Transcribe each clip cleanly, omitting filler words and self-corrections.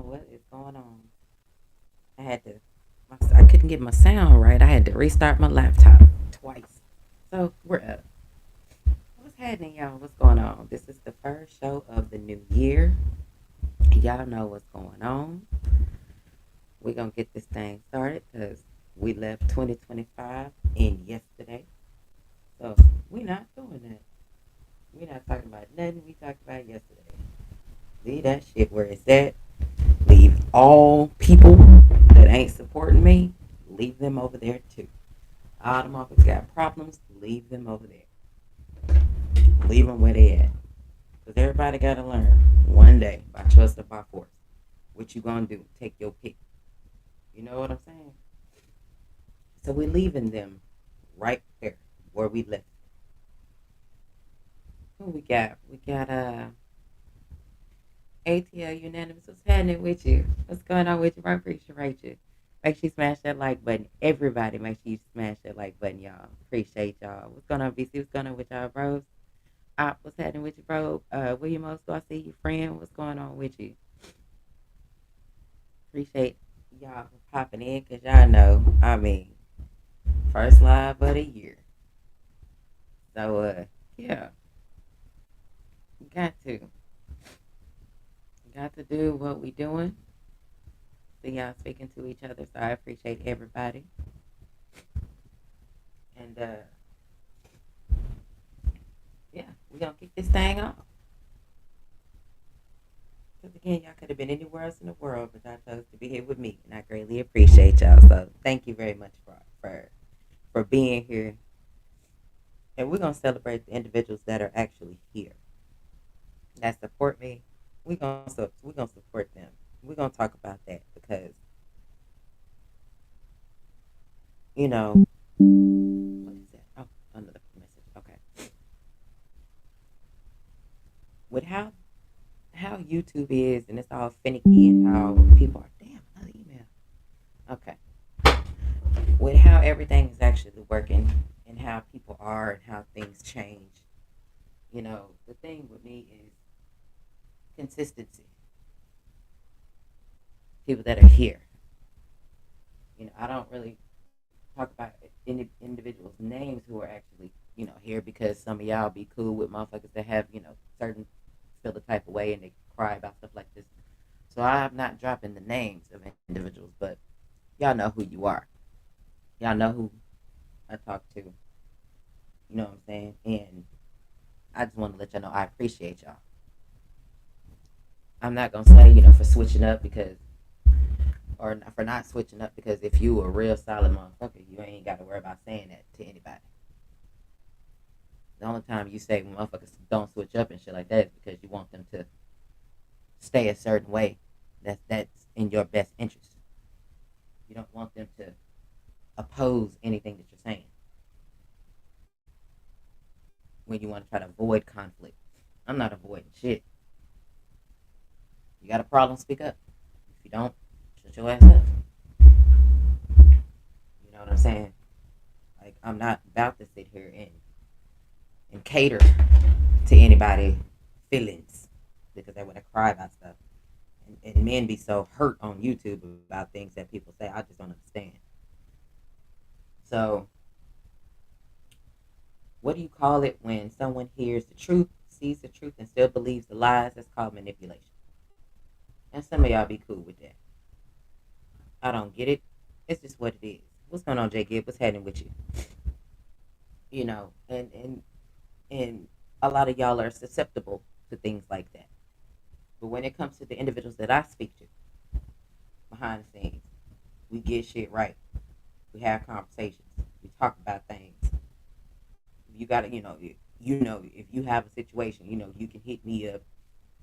what is going on. I had to, I couldn't get my sound right. I had to restart my laptop twice. So we're up. What's happening, y'all? What's going on? This is the first show of the new year. Y'all know what's going on. We're going to get this thing started because we left 2025 in yesterday. So we're not doing that. We're not talking about nothing we talked about yesterday. Leave that shit where it's at. Leave all people that ain't supporting me, leave them over there too. All them motherfuckers got problems, leave them over there. Leave them where they at. Because everybody got to learn one day by trust or by force. What you gonna do? Take your pick. You know what I'm saying? So we're leaving them right there where we left. Who we got? We got ATL Unanimous. What's happening with you? What's going on with you? I appreciate you. Make sure you smash that like button. Everybody, make sure you smash that like button, y'all. Appreciate y'all. What's going on, BC? What's going on with y'all, bros? Op, what's happening with you, bro? William Osco, I see you, friend. What's going on with you? Appreciate y'all for popping in because y'all know, first live of the year. So, yeah, got to. Got to do what we doing. See y'all speaking to each other, so I appreciate everybody. And, yeah, we're going to kick this thing off. Because again, y'all could have been anywhere else in the world, but y'all chose to be here with me, and I greatly appreciate y'all. So thank you very much for being here. And we're gonna celebrate the individuals that are actually here that support me. We're gonna support them. We're gonna talk about that because you know what is that? Oh, another message. Okay, with how YouTube is and it's all finicky and how people are. Damn, another email. Okay, with how everything is actually working and how people are and how things change. The thing with me is consistency. People that are here. I don't really talk about individuals' names who are actually, here because some of y'all be cool with motherfuckers that have, certain feel the type of way and they cry about stuff like this. So I'm not dropping the names of individuals, but y'all know who you are. Y'all know who I talk to. You know what I'm saying? And I just want to let y'all know I appreciate y'all. I'm not gonna say, for switching up because or for not switching up because if you a real solid motherfucker, you ain't got to worry about saying that to anybody. The only time you say motherfuckers don't switch up and shit like that is because you want them to stay a certain way. That's in your best interest. You don't want them to oppose anything that you're saying when you want to try to avoid conflict. I'm not avoiding shit. You got a problem, speak up. If you don't, shut your ass up. You know what I'm saying? Like I'm not about to sit here and cater to anybody feelings because they want to cry about stuff. And men be so hurt on YouTube about things that people say. I just don't understand. So, what do you call it when someone hears the truth, sees the truth, and still believes the lies? That's called manipulation. And some of y'all be cool with that. I don't get it. It's just what it is. What's going on, Jay Gibb? What's happening with you? And a lot of y'all are susceptible to things like that. But when it comes to the individuals that I speak to behind the scenes, we get shit right. We have conversations. We talk about things. You gotta, if you have a situation, you can hit me up.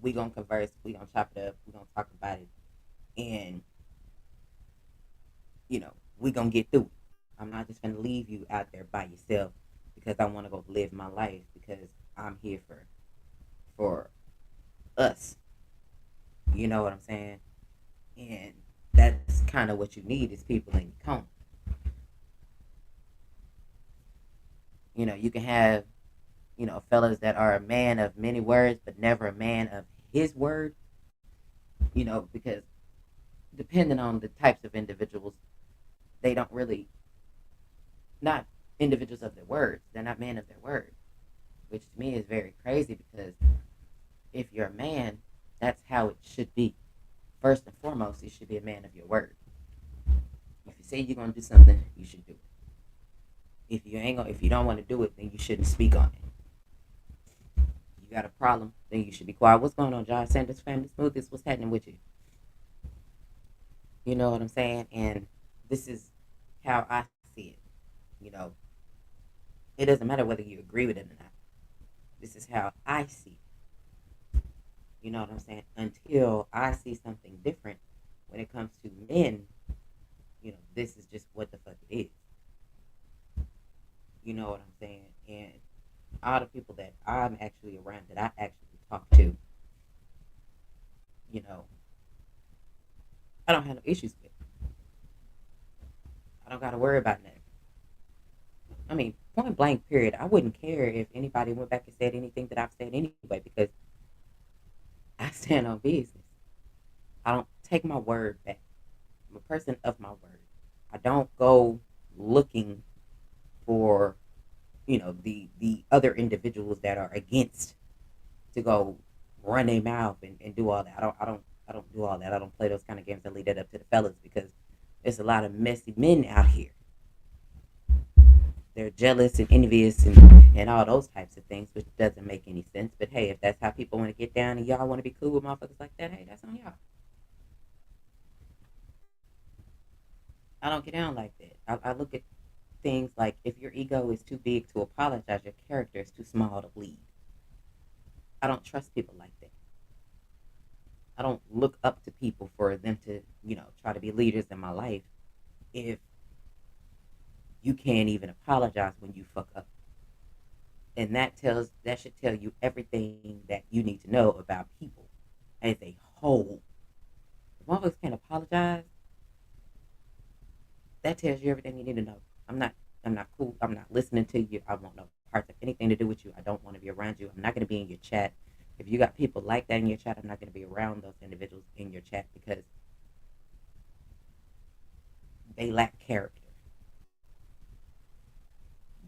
We gonna converse. We gonna chop it up. We gonna talk about it, and we gonna get through it. I'm not just gonna leave you out there by yourself because I want to go live my life because I'm here for us. You know what I'm saying? And that's kind of what you need is people in your corner. You can have, fellas that are a man of many words, but never a man of his word, because depending on the types of individuals, they don't really, not individuals of their words. They're not men of their word, which to me is very crazy because if you're a man, that's how it should be. First and foremost, you should be a man of your word. If you say you're gonna do something, you should do it. If you don't want to do it, then you shouldn't speak on it. You got a problem, then you should be quiet. What's going on, John Sanders Family Smoothies? What's happening with you? You know what I'm saying? And this is how I see it. You know, it doesn't matter whether you agree with it or not. This is how I see it. You know what I'm saying? Until I see something different when it comes to men, this is just what the fuck it is. You know what I'm saying? And all the people that I'm actually around, that I actually talk to, you know, I don't have no issues with. I don't got to worry about that. I mean, point blank, period. I wouldn't care if anybody went back and said anything that I've said anyway because I stand on business. I don't take my word back. I'm a person of my word. I don't go looking for, the other individuals that are against to go run their mouth and do all that. I don't do all that. I don't play those kind of games. I leave that up to the fellas because there's a lot of messy men out here. They're jealous and envious and all those types of things, which doesn't make any sense. But hey, if that's how people want to get down and y'all want to be cool with motherfuckers like that, hey, that's on y'all. I don't get down like that. I look at things like if your ego is too big to apologize, your character is too small to bleed. I don't trust people like that. I don't look up to people for them to, try to be leaders in my life if you can't even apologize when you fuck up. And that should tell you everything that you need to know about people as a whole. If motherfuckers can't apologize, that tells you everything you need to know. I'm not cool. I'm not listening to you. I want no parts of anything to do with you. I don't want to be around you. I'm not gonna be in your chat. If you got people like that in your chat, I'm not gonna be around those individuals in your chat because they lack character.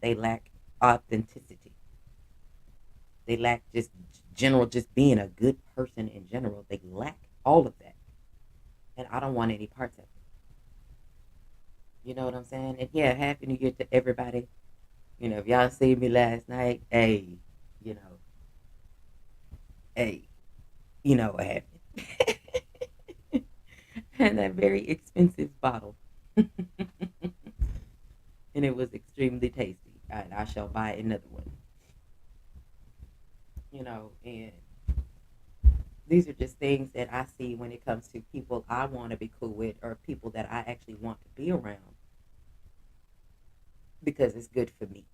They lack authenticity. They lack just being a good person in general. They lack all of that. And I don't want any parts of it. You know what I'm saying? And yeah, happy new year to everybody. If y'all see me last night, hey, you know, hey, you know what happened. And that very expensive bottle. And it was extremely tasty. And I shall buy another one. And these are just things that I see when it comes to people I want to be cool with or people that I actually want to be around because it's good for me.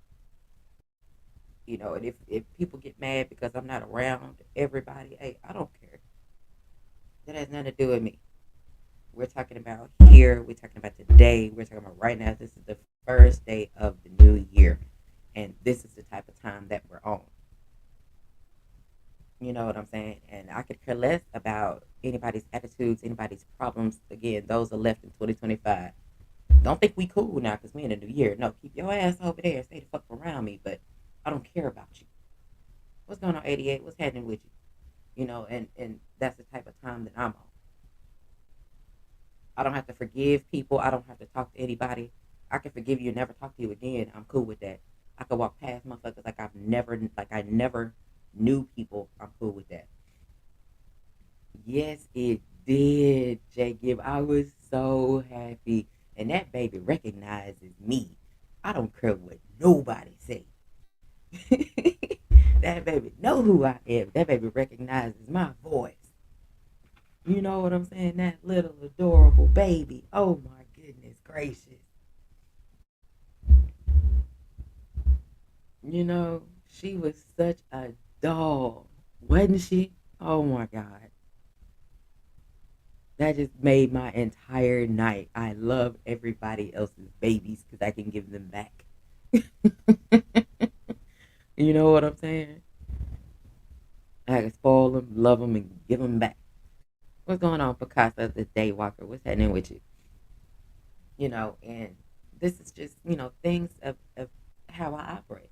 And if people get mad because I'm not around everybody, hey, I don't care. That has nothing to do with me. We're talking about here, we're talking about today, we're talking about right now. This is the first day of the new year. And this is the type of time that we're on. You know what I'm saying? And I could care less about anybody's attitudes, anybody's problems. Again, those are left in 2025. Don't think we cool now because we in a new year. No, keep your ass over there. Stay the fuck around me. But I don't care about you. What's going on, 88? What's happening with you? And that's the type of time that I'm on. I don't have to forgive people. I don't have to talk to anybody. I can forgive you and never talk to you again. I'm cool with that. I can walk past motherfuckers like I never knew people. I'm cool with that. Yes, it did, J Gibb. I was so happy. And that baby recognizes me. I don't care what nobody say. That baby know who I am. That baby recognizes my voice. You know what I'm saying? That little adorable baby. Oh my goodness gracious. She was such a doll, wasn't she? Oh my God. That just made my entire night. I love everybody else's babies because I can give them back. You know what I'm saying? I can spoil them, love them, and give them back. What's going on, Picasso, the day walker? What's happening with you? And this is just, things of how I operate.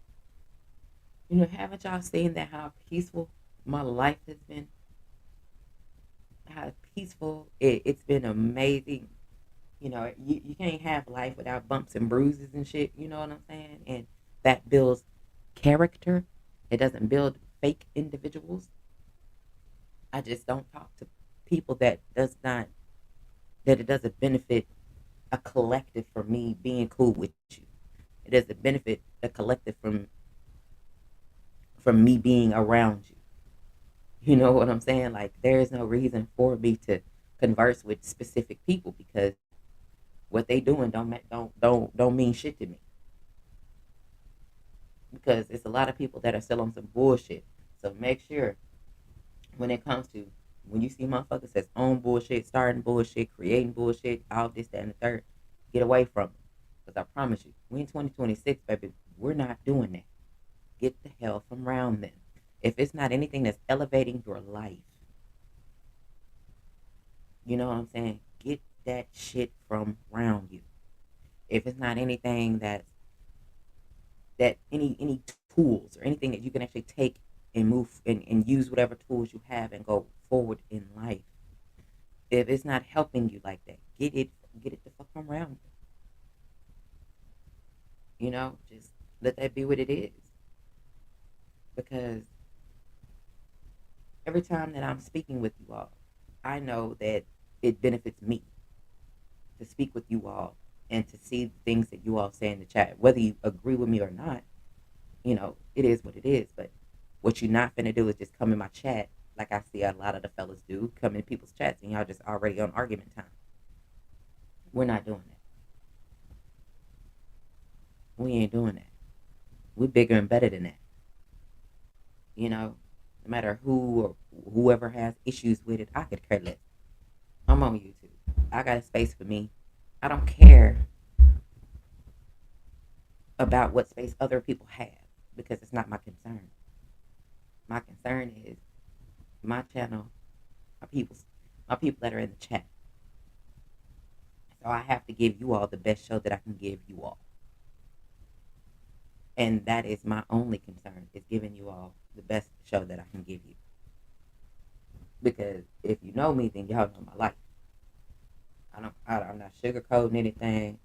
Haven't y'all seen that how peaceful my life has been? How peaceful it's been amazing. You can't have life without bumps and bruises and shit, you know what I'm saying? And that builds character. It doesn't build fake individuals. I just don't talk to people that it doesn't benefit a collective for me being cool with you. It doesn't benefit a collective from me being around you. You know what I'm saying? Like there is no reason for me to converse with specific people because what they doing don't mean shit to me. Because it's a lot of people that are still on some bullshit. So make sure when it comes to when you see motherfuckers that's on bullshit, starting bullshit, creating bullshit, all this, that, and the third, get away from it. Because I promise you, we in 2026, baby, we're not doing that. Get the hell from around them. If it's not anything that's elevating your life, you know what I'm saying? Get that shit from around you. If it's not anything that any tools or anything that you can actually take and move and use whatever tools you have and go forward in life. If it's not helping you like that, get it the fuck from around you. Just let that be what it is. Because every time that I'm speaking with you all, I know that it benefits me to speak with you all and to see the things that you all say in the chat. Whether you agree with me or not, it is what it is. But what you're not finna do is just come in my chat like I see a lot of the fellas do, come in people's chats and y'all just already on argument time. We're not doing that. We ain't doing that. We're bigger and better than that. No matter who or whoever has issues with it, I could care less. I'm on YouTube. I got a space for me. I don't care about what space other people have because it's not my concern. My concern is my channel, my people's, my people that are in the chat. So I have to give you all the best show that I can give you all. And that is my only concern is giving you all the best show that I can give you. Because if you know me, then y'all know my life. I'm not sugarcoating anything.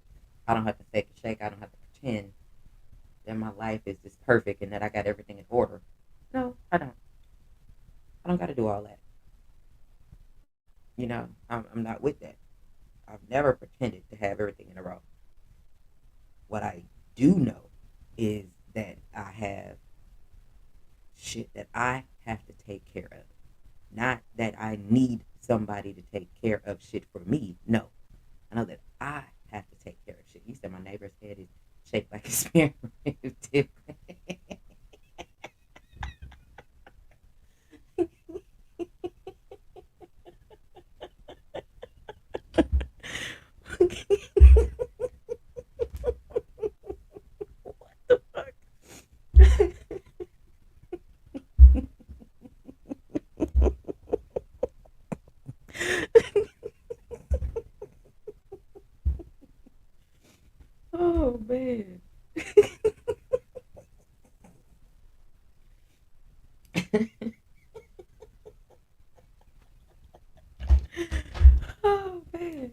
I don't have to fake a shake. I don't have to pretend that my life is just perfect and that I got everything in order. No, I don't. I don't got to do all that. I'm not with that. I've never pretended to have everything in a row. What I do know is that I have shit that I have to take care of. Not that I need somebody to take care of shit for me. No. I know that I have to take care of shit. You said my neighbor's head is shaped like a spear. What the fuck? Oh man. Oh man.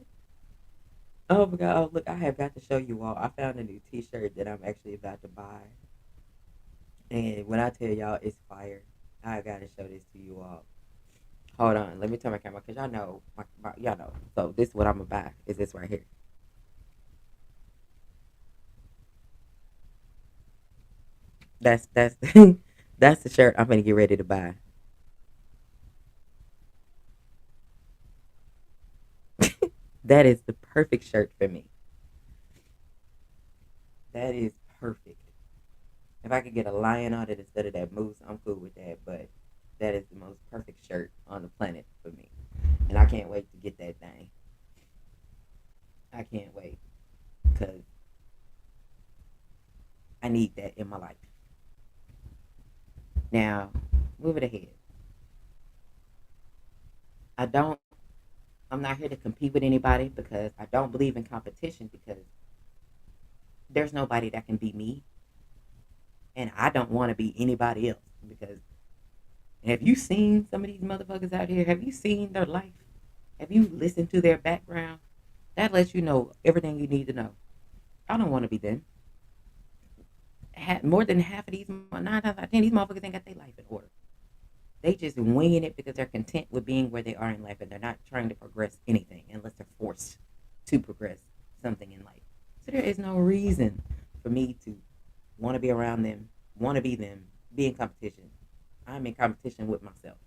Oh my god. Oh, look, I have got to show you all. I found a new t-shirt that I'm actually about to buy. And when I tell y'all it's fire, I gotta show this to you all. Hold on, let me turn my camera because y'all know, y'all know. So this is what I'm gonna buy. Is this right here? That's that's the shirt I'm gonna get ready to buy. That is the perfect shirt for me. That is perfect. If I could get a lion on it instead of that moose, I'm cool with that. But that is the most perfect shirt on the planet for me, and I can't wait to get that thing. I can't wait because I need that in my life. Now, moving ahead. I don't. I'm not here to compete with anybody because I don't believe in competition because there's nobody that can beat me, and I don't want to be anybody else. Because have you seen some of these motherfuckers out here? Have you seen their life? Have you listened to their background? That lets you know everything you need to know. I don't want to be them. More than half of these, 9 times out of 10, these motherfuckers ain't got their life in order. They just winging it because they're content with being where they are in life and they're not trying to progress anything unless they're forced to progress something in life. So there is no reason for me to want to be around them, want to be them, be in competition. I'm in competition with myself.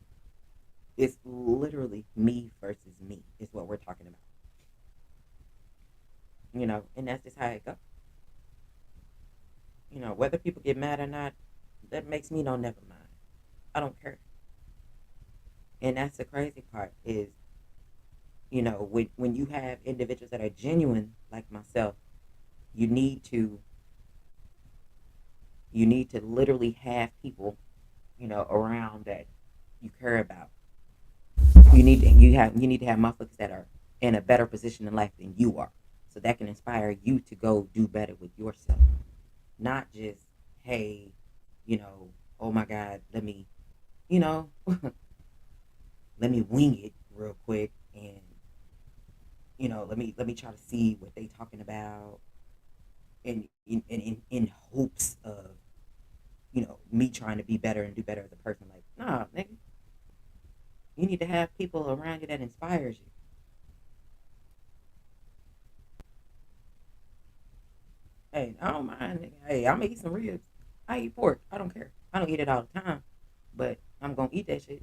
It's literally me versus me is what we're talking about. And that's just how it goes. Whether people get mad or not, that makes me no never mind. I don't care. And that's the crazy part is, when you have individuals that are genuine like myself, you need to literally have people, around that you care about. You need to have motherfuckers that are in a better position in life than you are. So that can inspire you to go do better with yourself. Not just, hey, oh my God, let me, you know, let me wing it real quick and let me try to see what they talking about and in hopes of me trying to be better and do better as a person. Like, nah, nigga, you need to have people around you that inspires you. Hey, I don't mind, nigga. Hey, I'm gonna eat some ribs. I eat pork. I don't care. I don't eat it all the time, but I'm gonna eat that shit.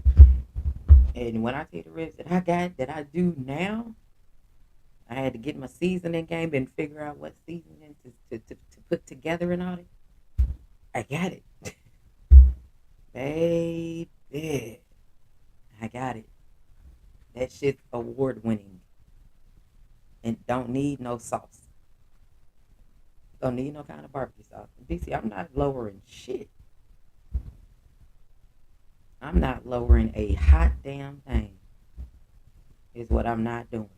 And when I take the ribs that I got that I do now, I had to get my seasoning game and figure out what seasoning to put together and all that. I got it. Baby. I got it. That shit's award winning and don't need no sauce. Don't need no kind of barbecue sauce. BC, I'm not lowering shit. I'm not lowering a hot damn thing. Is what I'm not doing.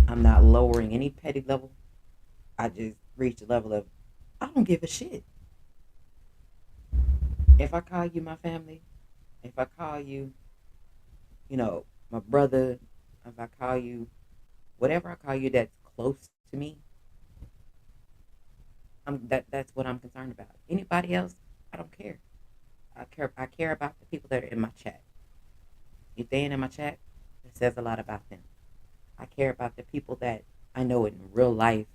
I'm not lowering any petty level. I just reached a level of I don't give a shit. If I call you my family, if I call you, my brother, if I call you whatever I call you that's close to me, that's what I'm concerned about. Anybody else, I don't care. I care about the people that are in my chat. If they ain't in my chat, it says a lot about them. I care about the people that I know in real life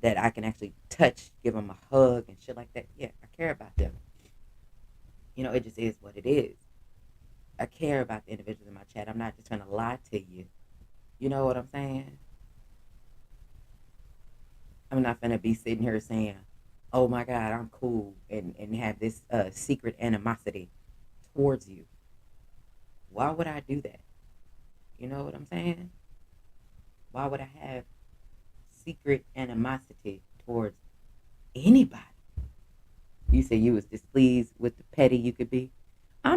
that I can actually touch, give them a hug and shit like that. Yeah, I care about them. It just is what it is. I care about the individuals in my chat. I'm not just trying to lie to you. You know what I'm saying? I'm not gonna be sitting here saying, "Oh my God, I'm cool," and have this secret animosity towards you. Why would I do that? You know what I'm saying? Why would I have secret animosity towards anybody? You say you was displeased with the petty you could be. I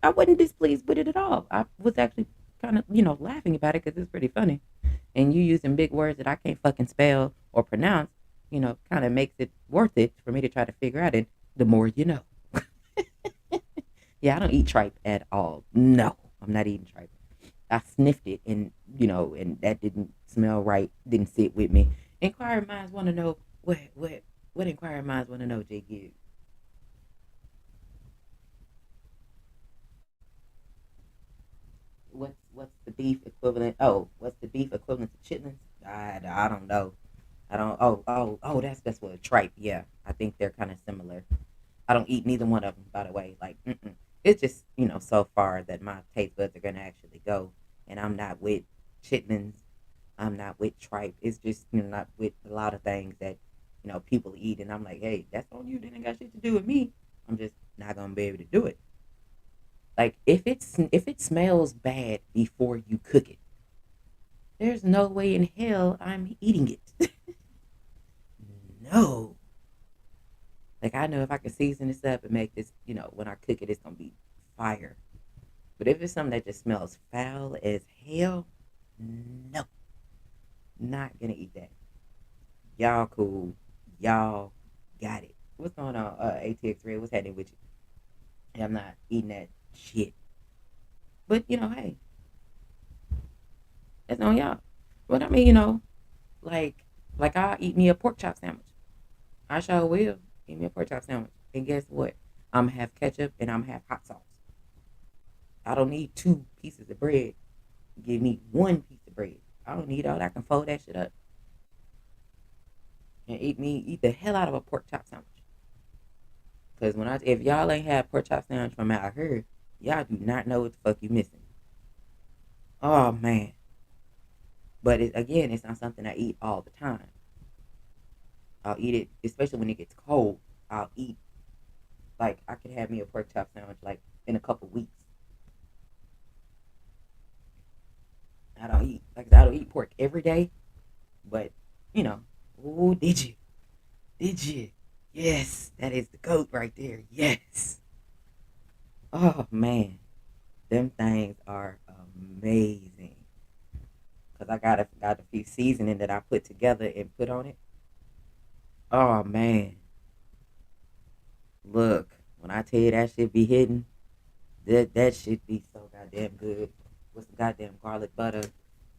wasn't displeased with it at all. I was actually kind of laughing about it because it's pretty funny. And you using big words that I can't fucking spell or pronounce, kind of makes it worth it for me to try to figure out it. The more you know. Yeah, I don't eat tripe at all. No, I'm not eating tripe. I sniffed it and and that didn't smell right. Didn't sit with me. Inquiring minds want to know what inquiring minds want to know. J. Gibbs. What's the beef equivalent? Oh, what's the beef equivalent to chitlins? I don't know. I don't. Oh. That's what tripe. Yeah, I think they're kind of similar. I don't eat neither one of them, by the way. Like, it's just so far that my taste buds are gonna actually go, and I'm not with chitlins. I'm not with tripe. It's just not with a lot of things that people eat, and I'm like, hey, that's on you. That ain't got shit to do with me. I'm just not gonna be able to do it. Like if it smells bad before you cook it, there's no way in hell I'm eating it. No. Like I know if I can season this up and make this, when I cook it, it's gonna be fire. But if it's something that just smells foul as hell, No, not gonna eat that. Y'all cool. Y'all got it. What's going on, ATX Red? What's happening with you? I'm not eating that shit. But hey, it's on y'all. But I mean, like I'll eat me a pork chop sandwich. I sure will eat me a pork chop sandwich. And guess what? I'm gonna have ketchup and I'm gonna have hot sauce. I don't need two pieces of bread. Give me one piece of bread. I don't need all that. I can fold that shit up and eat the hell out of a pork chop sandwich. Cause if y'all ain't had pork chop sandwich from out here, y'all do not know what the fuck you missing. Oh man. But again, it's not something I eat all the time. I'll eat it, especially when it gets cold. I'll eat like I could have me a pork chop sandwich like in a couple weeks. I don't eat pork every day, but you know, oh, did you? Did you? Yes, that is the goat right there. Yes. Oh man, them things are amazing. Cause I got a few seasoning that I put together and put on it. Oh man, look, when I tell you that shit be hidden, that shit be so goddamn good with some goddamn garlic butter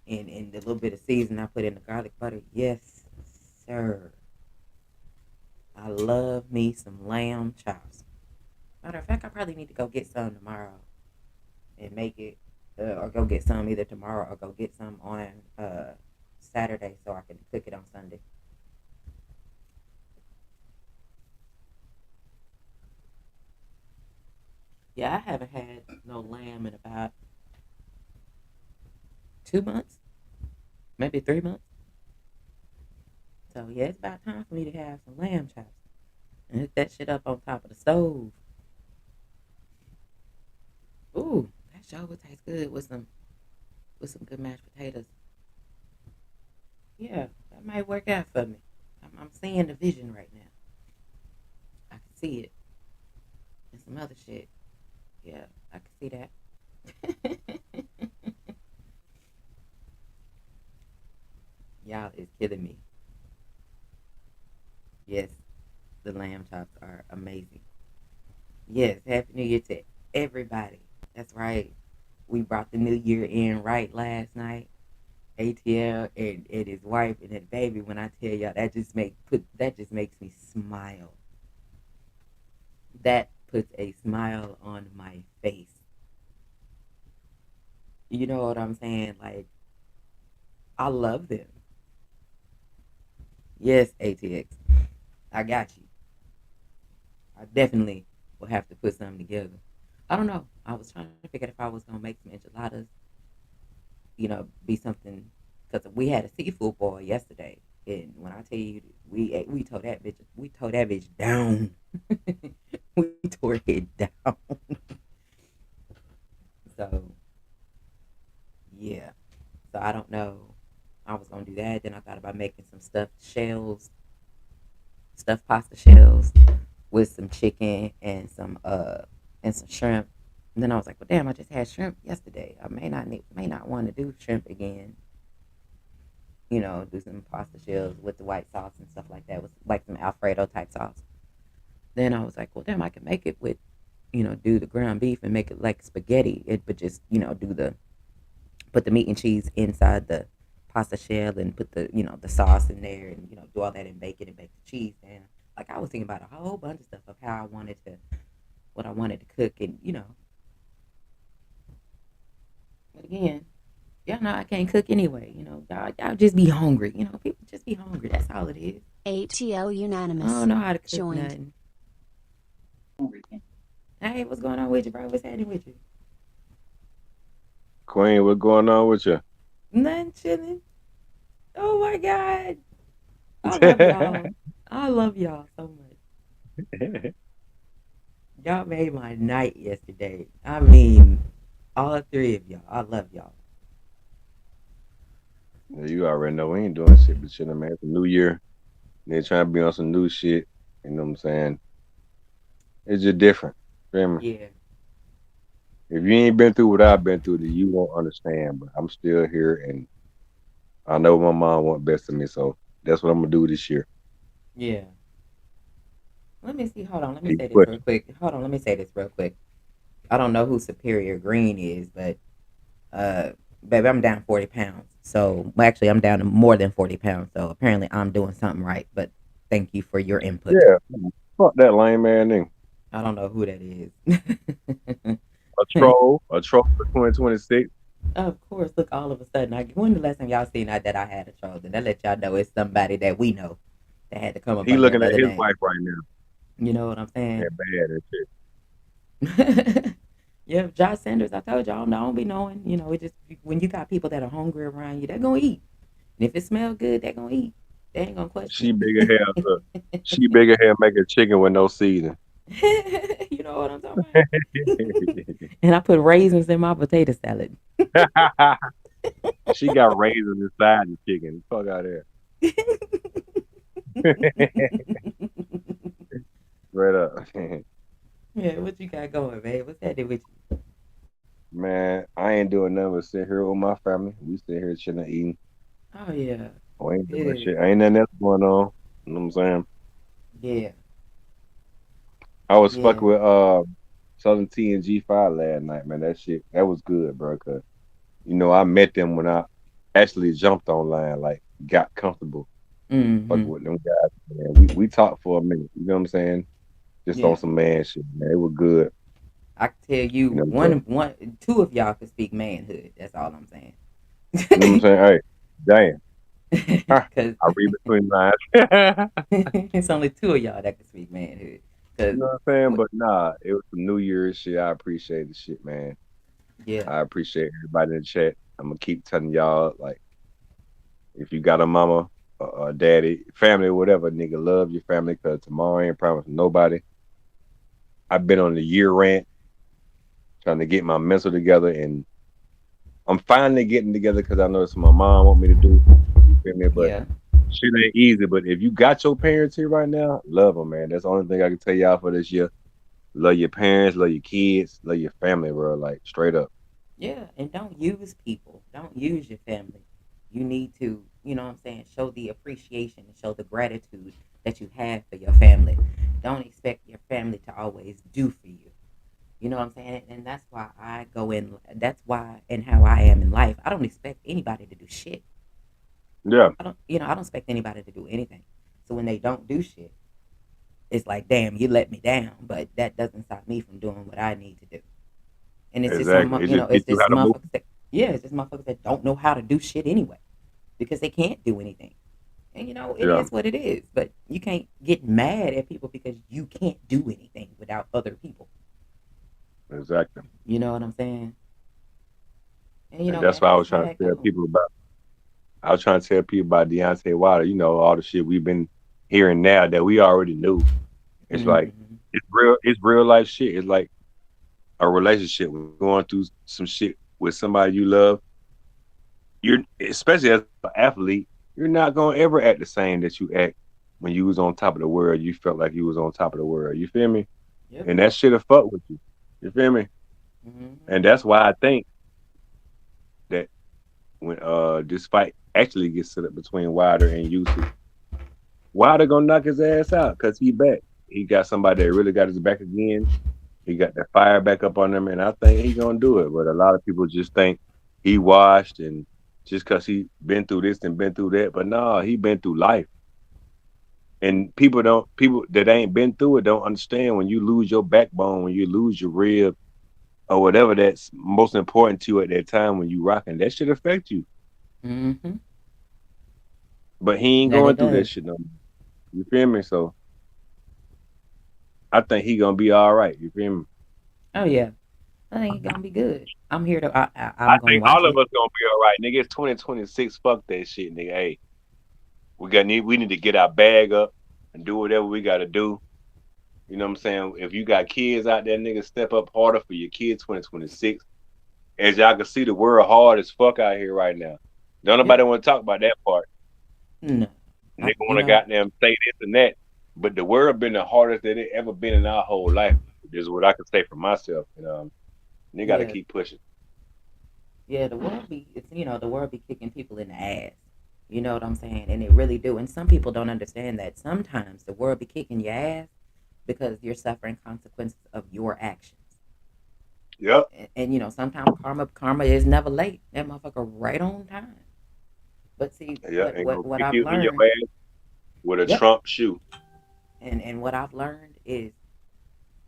and the little bit of seasoning I put in the garlic butter. Yes, sir. I love me some lamb chops. Matter of fact, I probably need to go get some tomorrow and make it, or go get some either tomorrow or go get some on Saturday so I can cook it on Sunday. Yeah, I haven't had no lamb in about 2 months, maybe 3 months. So yeah, it's about time for me to have some lamb chops and hook that shit up on top of the stove. Ooh, that sure would taste good with some good mashed potatoes. Yeah, that might work out for me. I'm seeing the vision right now. I can see it and some other shit. Yeah, I can see that. Y'all is kidding me. Yes, the lamb chops are amazing. Yes, Happy New Year to everybody. That's right. We brought the new year in right last night. ATL and his wife and his baby. When I tell y'all, that just makes me smile. That puts a smile on my face. You know what I'm saying? Like I love them. Yes, ATX. I got you. I definitely will have to put something together. I don't know. I was trying to figure out if I was gonna make some enchiladas. Be something because we had a seafood boil yesterday, and when I tell you we tore that bitch down. We tore it down. So yeah. So I don't know. I was gonna do that. Then I thought about making some stuffed pasta shells with some chicken and some shrimp. And then I was like, well, damn, I just had shrimp yesterday. I may not want to do shrimp again. Do some pasta shells with the white sauce and stuff like that, with like some Alfredo type sauce. Then I was like, well, damn, I can make it with, do the ground beef and make it like spaghetti. But just put the meat and cheese inside the pasta shell and put the sauce in there and do all that and bake it and bake the cheese. And like I was thinking about a whole bunch of stuff of how I wanted to what I wanted to cook and but again, y'all know I can't cook anyway. Y'all just be hungry. People just be hungry. That's all it is. ATL I don't Unanimous. know how to cook Joined. nothing. Hey, what's going on with you, bro? What's happening with you? Queen, what going on with you? Nothing chilling. Oh my God. I love y'all. I love y'all so much. Y'all made my night yesterday. I mean, all three of y'all. I love y'all. Yeah, you already know we ain't doing shit but chilling, man. It's a new year. They trying to be on some new shit. You know what I'm saying? It's just different. Feel me? Yeah. If you ain't been through what I've been through, then you won't understand. But I'm still here, and I know my mom want best of me, so that's what I'm gonna do this year. Yeah. Let me see. Hold on. Let me Keep say this real pushing. quick. Hold on. Let me say this real quick. I don't know who Superior Green is, but uh, baby, I'm down 40 pounds. So, well, actually, I'm down to more than 40 pounds. So, apparently, I'm doing something right. But thank you for your input. Yeah, fuck that lame man nigga. I don't know who that is. A troll for 2026. Of course, look, all of a sudden, when the last time y'all seen that I had a troll? Then that let y'all know it's somebody that we know that had to come up He under looking at another his name. wife right now. You know what I'm saying? That bad and shit. Yeah, Josh Sanders. I told y'all, I don't be knowing. You know, it just when you got people that are hungry around you, they're gonna eat. And if it smells good, they're gonna eat. They ain't gonna question She bigger hair. Look, she bigger hair making chicken with no seasoning. it. You know what I'm talking about? And I put raisins in my potato salad. She got raisins inside the chicken. Fuck out of there. Straight up. Yeah, what you got going, man? What's that with you? Man, I ain't doing nothing but sit here with my family. We sit here chilling, eating. Oh yeah, We ain't doing good. shit. Ain't nothing else going on. You know what I'm saying? Yeah, I was yeah. fucking with Southern T and G5 last night, man. That shit, that was good, bro. Cause I met them when I actually jumped online, like got comfortable fucking Mm-hmm. with them guys. Man, we talked for a minute. You know what I'm saying? Just on Yeah. some man shit, man. It was good. I can tell you So two of y'all can speak manhood. That's all I'm you know what I'm saying. saying? Hey, damn. Cause I read between lines. You it's only two of y'all that can speak manhood. Cause know what I'm saying? But nah, it was some New Year's shit. I appreciate the shit, man. yeah. I appreciate everybody in the chat. I'm gonna keep telling y'all, like, if you got a mama, a daddy, family, whatever, nigga, love your family, cause tomorrow ain't promised nobody. I've been on the year rant trying to get my mental together, and I'm finally getting together because I know it's what my mom want me to do. You feel me? But Yeah. shit ain't easy. But if you got your parents here right now, love them, man. That's the only thing I can tell y'all for this year. Love your parents, love your kids, love your family, bro. Like straight up. Yeah. And don't use people. Don't use your family. You need to, you know what I'm saying, show the appreciation and show the gratitude that you have for your family. Don't expect your family to always do for you. You know what I'm saying? And that's why I go in. That's why and how I am in life. I don't expect anybody to do shit. Yeah, I don't expect anybody to do anything. So when they don't do shit, it's like, damn, you let me down. But that doesn't stop me from doing what I need to do. And it's just exactly. It just it's teach you how just to move. motherfuckers that, yeah, it's just motherfuckers that don't know how to do shit anyway because they can't do anything. And it Yeah, is what it is. But you can't get mad at people because you can't do anything without other people. exactly. You know what I'm saying? And And that's that's why I just was how trying to that tell goes. people about. I was trying to tell people about Deontay Wilder. All the shit we've been hearing now that we already knew. It's like Mm-hmm. it's real. It's real life shit. It's like a relationship. When you're going through some shit with somebody you love, you're especially as an athlete, you're not gonna ever act the same that you act when you was on top of the world. You felt like you was on top of the world. You feel me? Yep. And that shit'll fuck with you. You feel me? Mm-hmm. And that's why I think that when this fight actually gets set up between Wilder and Usyk, Wilder gonna knock his ass out because he back. He got somebody that really got his back again. He got that fire back up on him, and I think he gonna do it. But a lot of people just think he washed and just cause he been through this and been through that. But no, he been through life. And people that ain't been through it don't understand when you lose your backbone, when you lose your rib or whatever that's most important to you at that time when you rocking, that should affect you. Mm-hmm. But he ain't That going it through that does. shit no more. You feel me? So I think he gonna be all right. You feel me? Oh yeah. I think it's gonna be good. I'm here to. I I'm gonna think watch all of it. us gonna be all right, nigga. It's 2026. Fuck that shit, nigga. Hey, we need to get our bag up and do whatever we gotta do. You know what I'm saying? If you got kids out there, nigga, step up harder for your kids 2026. As y'all can see, the world hard as fuck out here right now. Don't Yep. nobody want to talk about that part. No. Nigga You want to know. goddamn say this and that. But the world been the hardest that it ever been in our whole life. Is what I can say for myself. You got to Yeah, keep pushing. yeah. The world be it's the world be kicking people in the ass. You know what I'm saying? And it really do. And some people don't understand that sometimes the world be kicking your ass because you're suffering consequences of your actions. Yep. And sometimes karma is never late. That motherfucker right on time. But see, Yeah, what and what gonna what kick I've you in your learned, ass with a yep, Trump shoe. and what I've learned is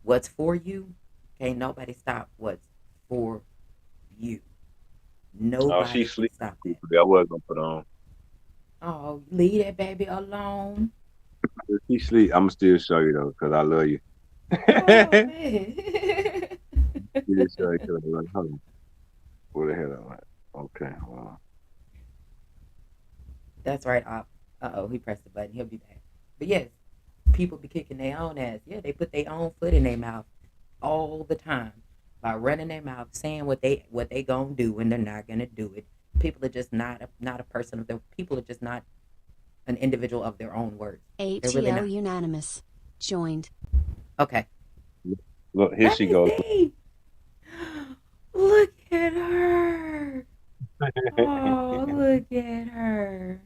what's for you, can't nobody stop what's for you. Oh, she Nobody can sleep. stop that. I was gonna put on. Oh, leave that baby alone. If she sleep, I'ma still show you though, cause I love you. Oh man. Still show you 'cause I love you. Hold on. Where the hell am I? Okay. That's right. Oh, he pressed the button. He'll be back. But yes, people be kicking their own ass. Yeah, they put their own foot in their mouth all the time by running their mouth, saying what they gonna do when they're not gonna do it. People are just not a person of their. People are just not an individual of their own words. They're really ATO not. Unanimous. Joined. Okay. Look, here Let she me goes. see. Look at her. Oh, look at her.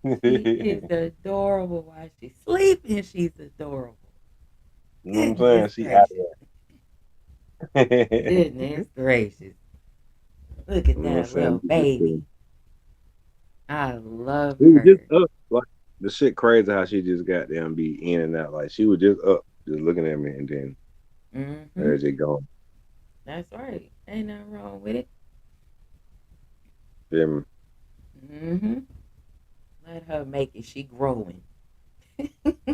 She is You adorable while she's sleeping. She's adorable. know what I'm saying? Goodness She out gracious. of there. Goodness gracious. Look at You know what I'm that little saying? baby. I love She was just her. up. Like the shit crazy how she just got there and be in and out. Like she was just up, just looking at me, and then Mm-hmm. there's it going. That's right. Ain't nothing wrong with it. Feel me? Mm-hmm. Let her make it. She growing. For That's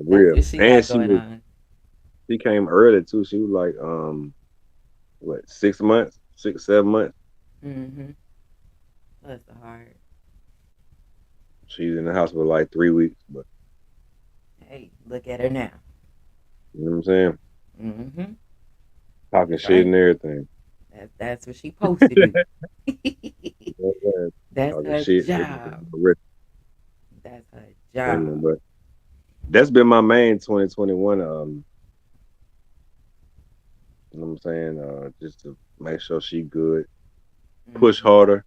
real. what she And got going on. she came early too. She was like what 6 months, 6 7 months. Mm-hmm. Bless the heart. She's in the hospital like 3 weeks, but Hey, look at her now. you know what I'm saying? Mm-hmm. Talking That's shit right. and everything. That's what she supposed to do. You know what I'm saying? That's Talking her shit. job. Feel That's her me? job. But that's been my main 2021. You know what I'm saying? Just to make sure she good, push Mm-hmm. harder.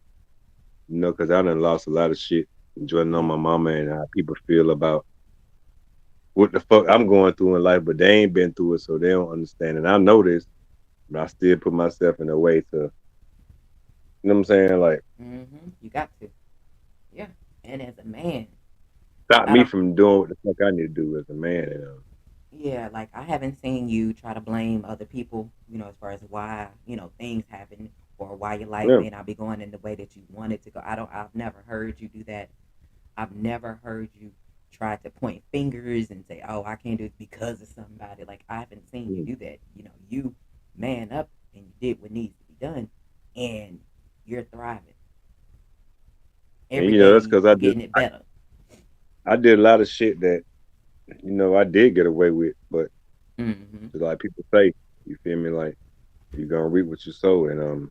You know, because I done lost a lot of shit enjoying on Yeah. my mama and how people feel about what the fuck I'm going through in life, but they ain't been through it, so they don't understand. And I know this, but I still put myself in a way to, you know what I'm saying? Like, Mm-hmm. You got to. Yeah. And as a man, stop I me don't. from doing what the fuck I need to do as a man. Yeah, like I haven't seen you try to blame other people. As far as why things happen or why your life Yeah. may not be going in the way that you want it to go. I don't. I've never heard you do that. I've never heard you try to point fingers and say, "Oh, I can't do it because of somebody." Like I haven't seen you Mm. do that. You man up and you did what needs to be done, and you're thriving And every you know, day. that's because You getting it better. I did a lot of shit that, I did get away with, but Mm-hmm. like people say, you feel me? Like, you're gonna reap what you sow. And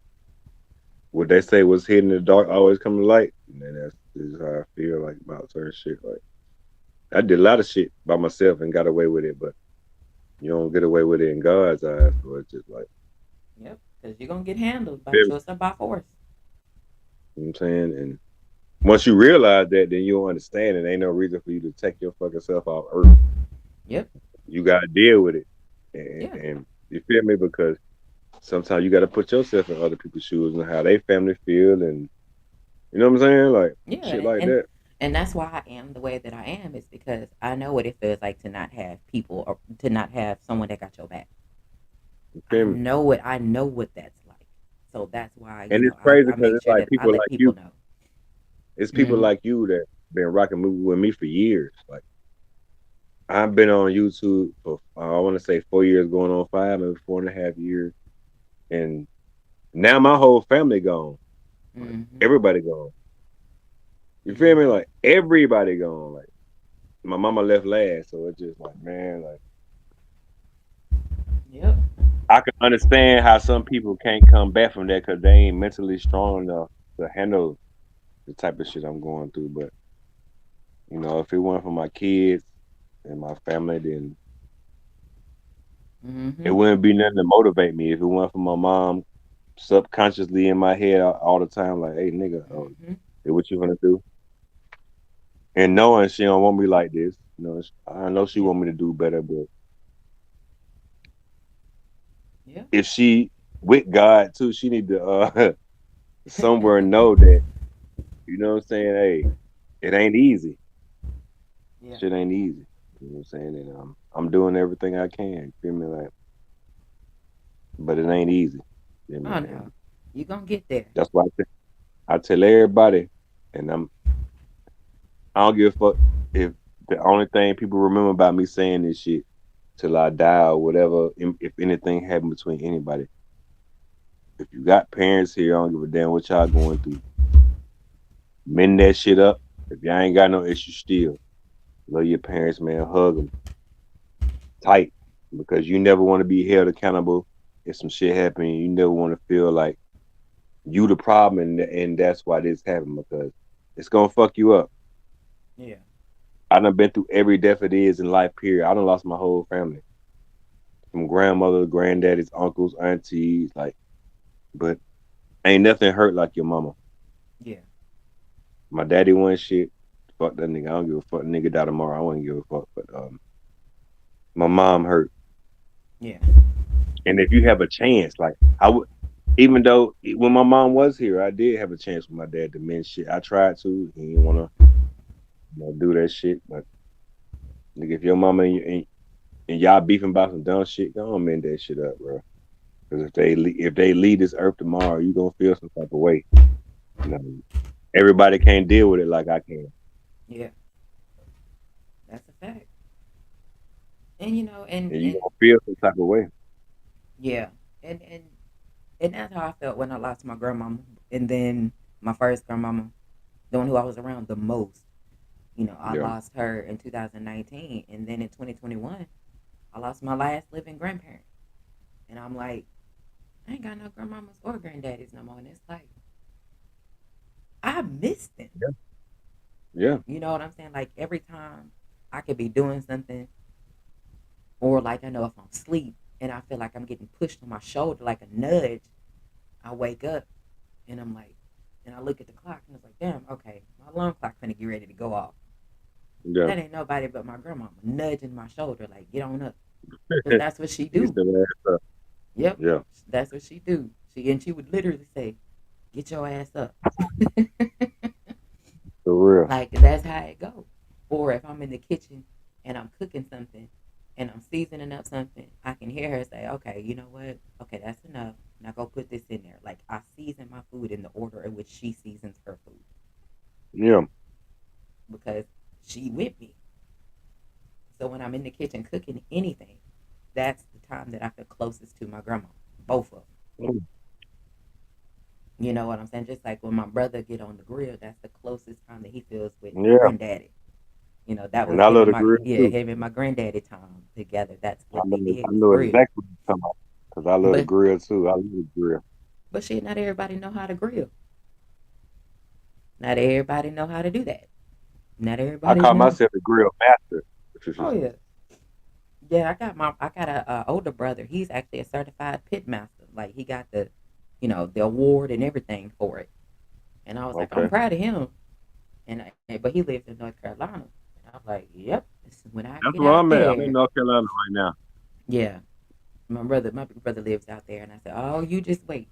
what they say was hidden in the dark always come to light. And then that's is how I feel like about certain shit. Like I did a lot of shit by myself and got away with it, but you don't get away with it in God's eyes. So it's just like, Yep, because you're gonna get handled by feel me? choice or by force. You know what I'm saying? And once you realize that, then you'll understand it. Ain't no reason for you to take your fucking self off earth. Yep. You gotta deal with it. And, Yeah. and you feel me? Because sometimes you gotta put yourself in other people's shoes and how they family feel and you know what I'm saying? Like Yeah, shit and, like and that. and that's why I am the way that I am is because I know what it feels like to not have people or to not have someone that got your back. You I feel me? know it. I know what that's like. So that's why And it's I, crazy I because make it's sure like that I people let like people you. know. It's people Mm-hmm. like you that been rocking movie with me for years. Like I've been on YouTube for I want to say 4 years, going on five, maybe 4.5 years, and now my whole family gone. Like Mm-hmm. everybody gone. You feel me? Mm-hmm. Like everybody gone. Like my mama left last, so it's just like man, like Yep. I can understand how some people can't come back from that because they ain't mentally strong enough to handle the type of shit I'm going through. But if it weren't for my kids and my family, then It Mm-hmm. wouldn't be nothing to motivate me if it weren't for my mom subconsciously in my head all the time, like, "Hey, nigga, Mm-hmm. hey, what you gonna do?" And knowing she don't want me like this, I know she Yeah. want me to do better, but Yeah. if she with God too, she need to somewhere know that, you know what I'm saying? Hey, it ain't easy. Yeah. Shit ain't easy. You know what I'm saying? And I'm doing everything I can. Feel me? Like, but it ain't easy. Feel me? Oh And no. You gonna get there. that's why I tell everybody, and I don't give a fuck if the only thing people remember about me saying this shit till I die or whatever. If anything happened between anybody, if you got parents here, I don't give a damn what y'all going through. Mend that shit up. If y'all ain't got no issue still, love your parents, man. Hug them tight because you never want to be held accountable if some shit happen. You never want to feel like you the problem and that's why this happened because it's gonna fuck you up. Yeah. I done been through every death it is in life. Period. I done lost my whole family from grandmother, granddaddies, uncles, aunties. Like, but ain't nothing hurt like your mama. Yeah. My daddy wasn't shit. Fuck that nigga. I don't give a fuck. Nigga die tomorrow. I wouldn't give a fuck. But my mom hurt. Yeah. And if you have a chance, like I would, even though when my mom was here, I did have a chance with my dad to mend shit. I tried to. He didn't want to do that shit. But nigga, if your mama and y'all beefing about some dumb shit, go on mend that shit up, bro. Because if they leave this earth tomorrow, you gonna feel some type of way. You know, everybody can't deal with it like I can, Yeah. That's a fact. And you know, and you gonna feel some type of way. yeah, and and that's how I felt when I lost my grandmama, and then my first grandmama, the one who I was around the most. You know, I Yeah, lost her in 2019, and then in 2021, I lost my last living grandparent. And I'm like, I ain't got no grandmamas or granddaddies no more. And it's like, I miss them. yeah, yeah, You know what I'm saying? Like every time I could be doing something, or like I know if I'm asleep and I feel like I'm getting pushed on my shoulder like a nudge, I wake up and I'm like, and I look at the clock and it's like, damn, okay, my alarm clock finna get ready to go off. yeah. That ain't nobody but my grandmama nudging my shoulder like, get on up, because that's what she Get do. your ass up. Yep, Yeah, that's what she do. She would literally say, get your ass up. for real. Like that's how it go. Or if I'm in the kitchen and I'm cooking something and I'm seasoning up something, I can hear her say, "Okay, you know what? Okay, that's enough. Now go put this in there." Like I season my food in the order in which she seasons her food Yeah. because she with me. So when I'm in the kitchen cooking anything, that's the time that I feel closest to my grandma. Both of them. Mm. You know what I'm saying? Just like when my brother get on the grill, that's the closest time that he feels with Yeah. granddaddy. You know, that And was I him love and the my grill yeah, too. him and my granddaddy time together. That's what they I did was know grill. exactly what you're talking about. Cause I love the But grill too. I love the grill. but shit, not everybody know how to grill. Not everybody know how to do that. Not I everybody call know. myself the grill master. Oh yeah, yeah. I got a older brother. He's actually a certified pit master. Like he got the, you know, the award and everything for it. And I was like, I'm Okay. proud of him. But he lives in North Carolina. And I was like, yep. When I That's get where out I'm at. I'm in there, North Carolina right now. yeah. My big brother lives out there, and I said, "Oh, you just wait.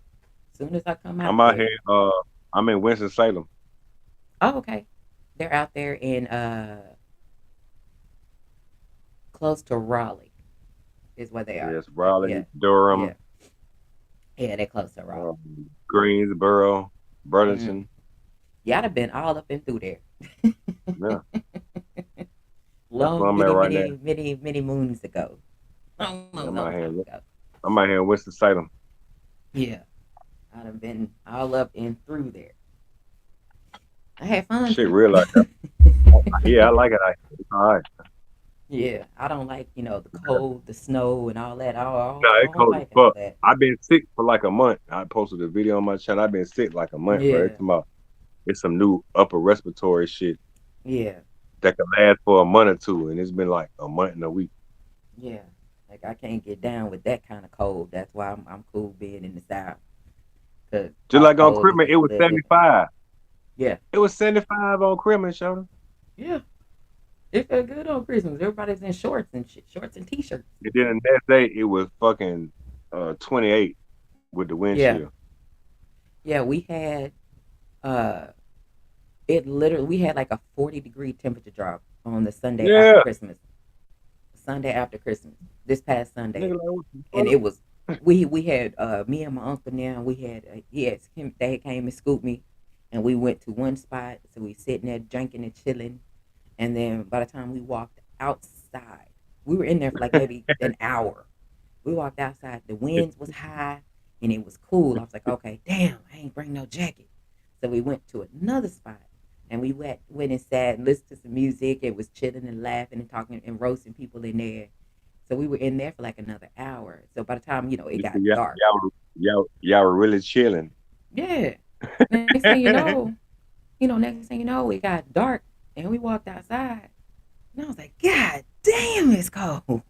As soon as I come out I'm out there, here. I'm in Winston Salem. oh, okay. They're out there in close to Raleigh is where they are. Yes, Yeah, Raleigh, yeah, Durham, yeah. They're close to Raleigh. Greensboro, Mm. Burlington. Yeah, I'd have been all up and through there, Yeah, that's where long, I'm at many, right now. many, many, many moons ago. Long, Yeah, long, long time ago. I'm out here in Winston Salem. Yeah, I'd have been all up and through there. I had fun Shit, too. real like that. Yeah, I like it. It's all right. Yeah, I don't like, you know, the cold, the snow, and all that. No, I it don't cold as like all fuck. that. I've been sick for like a month. I posted a video on my channel. I've been sick like a month, bro. Yeah, It's some new upper respiratory shit yeah, that can last for a month or two, and it's been like a month and a week. yeah. Like I can't get down with that kind of cold. That's why I'm cool being in the South. Cause Just our like on cold is Christmas, just it a was little different. 75. Yeah, It was 75 on Christmas, Shona. yeah. It felt good on Christmas. Everybody was in shorts and shit, shorts and t-shirts. And then the next day, it was fucking 28 with the Yeah, windshield. yeah. We had uh, it literally. We had like a 40-degree temperature drop on the Sunday after Yeah, Christmas. Sunday after Christmas. This past Sunday, nigga, like what the and fuck? it was we had me and my uncle now. We had yes, him. They came and scooped me, and we went to one spot. So we sitting there drinking and chilling. And then by the time we walked outside, we were in there for like maybe an hour. We walked outside. The winds was high and it was cool. I was like, okay, damn, I ain't bring no jacket. So we went to another spot and we went and sat and listened to some music. It was chilling and laughing and talking and roasting people in there. So we were in there for like another hour. So by the time, it got Y'all, dark. y'all were really chilling. Yeah. Next thing next thing you know, it got dark and we walked outside. And I was like, God damn, it's cold.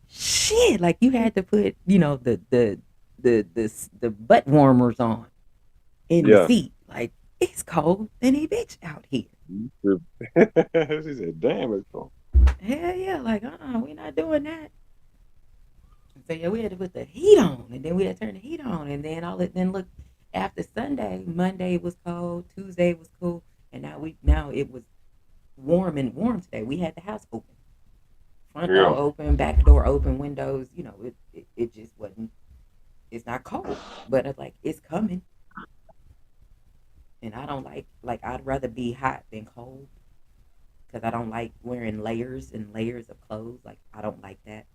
Shit, like you had to put, the butt warmers on in the Yeah. seat. Like it's cold than a bitch out here. She said, "Damn, it's cold." Hell yeah, like we not doing that. So yeah, we had to put the heat on, and then we had to turn the heat on, and then all it then look after Sunday, Monday was cold, Tuesday was cool, and now it was warm today. We had the house open, front door Yeah. open, back door open, windows. It just wasn't. It's not cold, but it's like it's coming, and I don't like I'd rather be hot than cold because I don't like wearing layers and layers of clothes. Like I don't like that.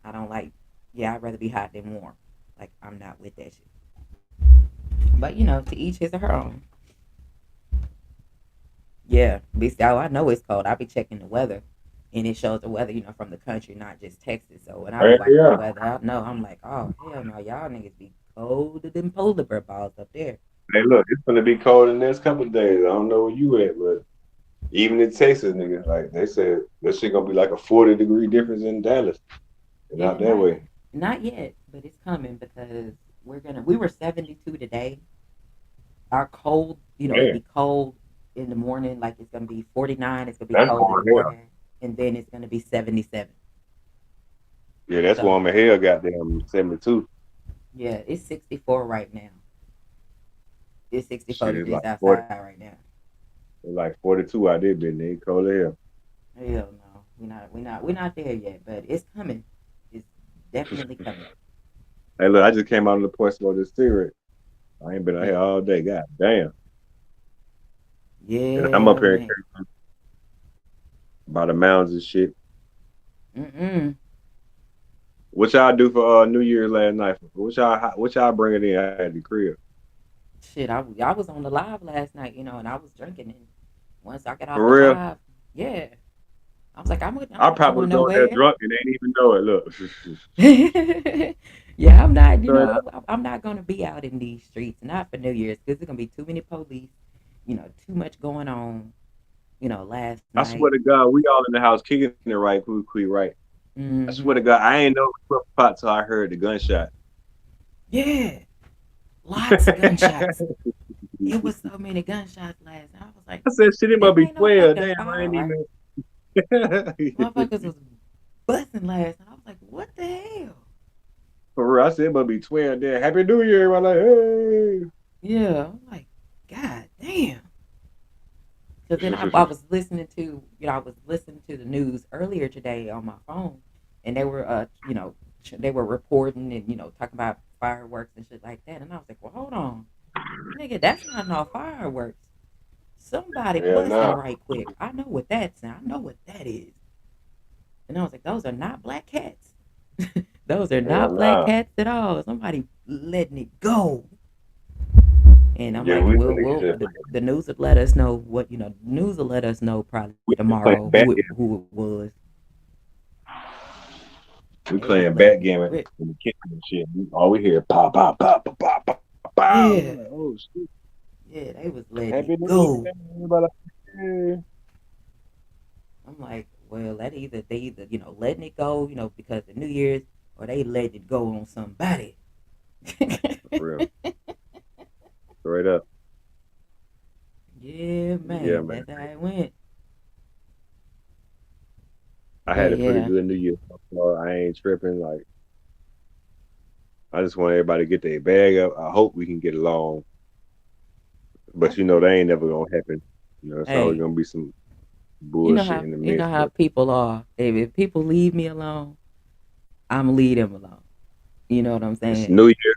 I don't like. Yeah, I'd rather be hot than warm. Like I'm not with that shit. But to each his or her own. Yeah, I know it's cold. I be checking the weather, and it shows the weather, from the country, not just Texas. So when I be Hell watching the yeah. weather, I know I'm like, oh hell no, y'all niggas be colder than polar bear balls up there. Hey, look, it's gonna be cold in the next couple of days. I don't know where you at, but even in Texas, nigga, like they said, that shit gonna be like a 40-degree difference in Dallas and Yeah, out that way. not yet, but it's coming because we were 72 today. Our cold, it'd Man, be cold in the morning, like it's gonna be 49. It's gonna be that's cold in warm the as hell. morning, and then it's gonna be 77. Yeah, that's So warm as hell. Goddamn 72. yeah, it's 64 right now. It's 64 Shit, degrees outside right now. it's like 42 out there, bitch. It cold as hell. Hell no, we're not there yet, but it's coming. It's definitely coming. Hey, look, I just came out on the porch smoke this cigarette. I ain't been out here Mm. all day. God damn. And I'm up Yeah, here man. by the mountains and shit. Mm-mm. What y'all do for New Year's last night? What y'all bringing in at the crib? Shit, I was on the live last night, and I was drinking. And once I got off the For real? live, yeah, I was like, I'm I not probably going was on there nowhere. drunk and ain't even know it. Look. Yeah, I'm not. So, I'm not gonna be out in these streets, not for New Year's, because there's gonna be too many police. Too much going on. Last I night. swear to God, we all in the house kicking it right, quick, right. I swear to Hmm. God, I ain't know it was pot till I heard the gunshot. Yeah, lots of gunshots. It was so many gunshots last night. I was like, I said, shit, it it must be ain't no 12. fucking Damn, I ain't fireworks. even. Motherfuckers was busting last night. I was like, what the hell? For real, I said it must be 12. Damn, Happy New Year. I'm like, hey. Yeah, I'm like, God damn. Because then I was listening to, the news earlier today on my phone, and they were, they were reporting and talking about fireworks and shit like that, and I was like, well, hold on, nigga, that's not no fireworks. Somebody Yeah, busting nah. right quick. I know what that's. I know what that is. And I was like, those are not black cats. Those are Hell not black nah. cats at all. Somebody letting it go. And I'm Yeah, like, we well, finna get this. the news will let us know what the news will let us know probably We tomorrow playing who it was. We They was playing letting it backgammon rip. in the kitchen and shit. All we hear pop, pop, pop, pop, pop, pop, pow. Yeah, Like, oh shit. yeah, they was letting it Happy New go. Year. Everybody. Hey. I'm like, Well, that either they either letting it go, because the New Year's, or they letting it go on somebody. For real. Straight up. Yeah, Yeah, man, man. that's how it went. I But had a pretty yeah, good New Year so far. I ain't tripping. Like, I just want everybody to get their bag up. I hope we can get along, I but do. that ain't never gonna happen. It's always Hey, gonna be some you know bullshit how in the you know midst. how But people are. If people leave me alone, I'm leave them alone. You know what I'm it's saying? New Year.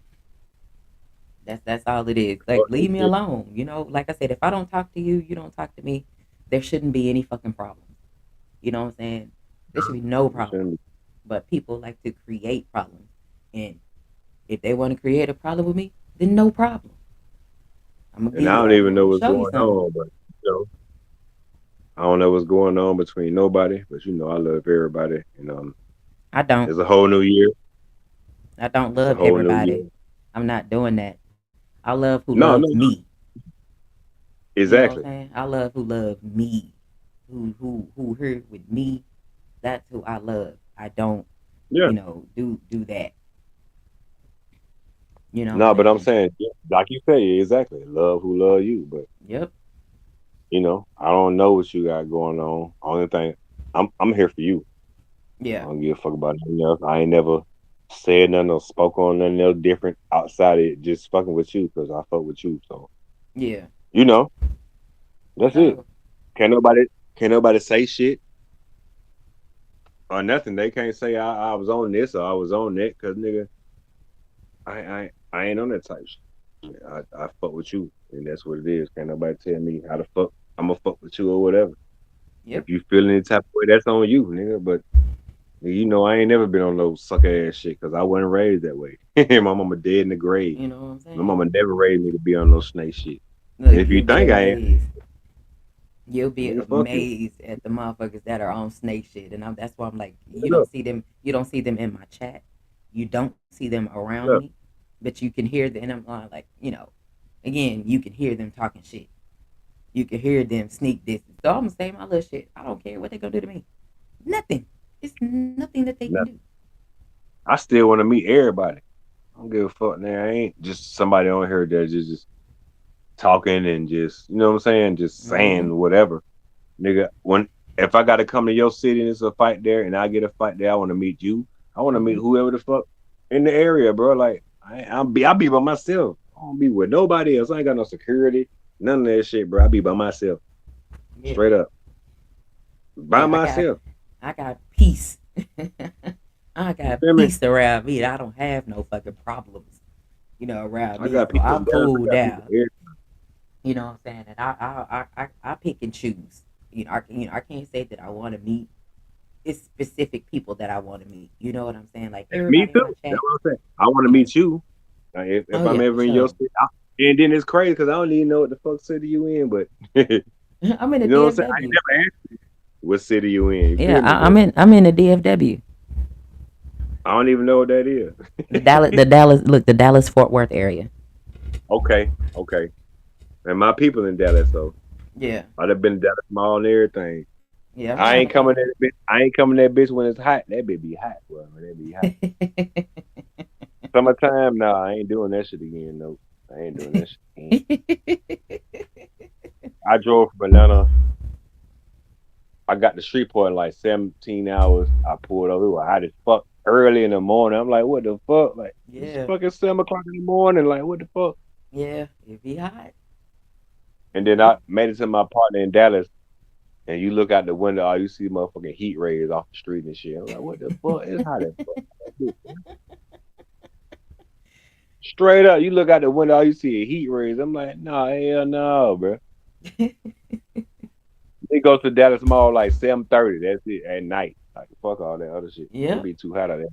That's all it is. Like, Fuck that leave me shit. alone. Like I said, if I don't talk to you, you don't talk to me. There shouldn't be any fucking problems. You know what I'm saying? There should be no It problem. shouldn't be. But people like to create problems, and if they want to create a problem with me, then no problem. I'm gonna And give I you. don't I'm even know gonna what's show you going something. on, but you know, I don't know what's going on between nobody. But I love everybody. And I don't. it's a whole new year. I don't It's a love whole new everybody. year. I'm not doing that. I love who No, loves no, no. me. You know what I'm Exactly. saying? I love who love me. Who here with me. That's who I love. I don't, Yeah. do that. You know what I'm No, but I'm saying? saying, yeah, like you say, exactly. Love who love you, but Yep. I don't know what you got going on. Only thing, I'm here for you. I Yeah. don't give a fuck about nothing else. I ain't never said nothing or spoke on nothing else different outside it. Just fucking with you because I fuck with you. So Yeah. you know, that's it. No. Can't nobody can't nobody say shit or nothing. They can't say I was on this or I was on that because nigga, I ain't on that type shit. I fuck with you and that's what it is. Can't nobody tell me how to fuck. I'ma fuck with you or whatever. If Yep. you feel any type of way, that's on you, nigga. But I ain't never been on no suck ass shit because I wasn't raised that way. My mama dead in the grave. You know what I'm My saying? mama never raised me to be on no snake shit. And Look, if you you'll be think I am, amazed. You'll be nigga, fuck you. amazed at the motherfuckers that are on snake shit, and that's why I'm like, you Look, don't see them. You don't see them in my chat. You don't see them around look. me, but you can hear them. And I'm like, again, you can hear them talking shit. You can hear them sneak this. So I'm gonna say my little shit. I don't care what they gonna do to me. Nothing. It's nothing that they can Nothing. do. I still want to meet everybody. I don't give a fuck, man. I ain't just somebody on here that just talking and just you know what I'm saying, just Mm-hmm. saying whatever. Nigga, when if I gotta come to your city and it's a fight there and I get a fight there, I wanna meet you. I wanna meet Mm-hmm. whoever the fuck in the area, bro. Like I'll be by myself. I don't be with nobody else. I ain't got no security, none of that shit, bro. I be by myself. Yeah. Straight up. By Yeah. I got. myself. I got peace. I You got feel me? peace around me. I don't have no fucking problems, around I me. got So people I'm down, I cool got people down. here. You know what I'm saying? And I pick and choose. I can't say that I want to meet. It's specific people that I want to meet. You know what I'm saying? Like Me everybody in too. my That's chat. what I'm saying. I wanna You know. meet you. Like, if Oh I'm yeah, for ever in your sure. city, and then it's crazy because I don't even know what the fuck city you in, but I'm in the you know what I'm saying? I ain't DFW. never asked what city you in. You Yeah, feel me? I'm But in the DFW. I don't even know what that is. The Dallas Fort Worth area. Okay, okay. And my people in Dallas, so Yeah, I'd have been to Dallas Mall and everything. yeah, I'm I down ain't the coming block. that bitch. I ain't coming that bitch when it's hot. That bitch be hot, bro. That be hot. Summertime, nah, I ain't doing that shit again. Nope, I ain't doing that shit again. I drove from Atlanta. I got to Shreveport in like 17 hours. I pulled over. It was hot as fuck early in the morning. I'm like, what the fuck? Like, it's Yeah, fucking 7 o'clock in the morning. Like, what the fuck? yeah, it be hot. And then I made it to my partner in Dallas. And you look out the window, all you see motherfucking heat rays off the street and shit. I'm like, what the fuck? It's hot as fuck. Straight up, you look out the window, all you see is heat rays. I'm like, nah, hell no, bro. It goes to Dallas Mall like 7:30. That's it at night. Like fuck all that other shit. It Yep, be too hot out there.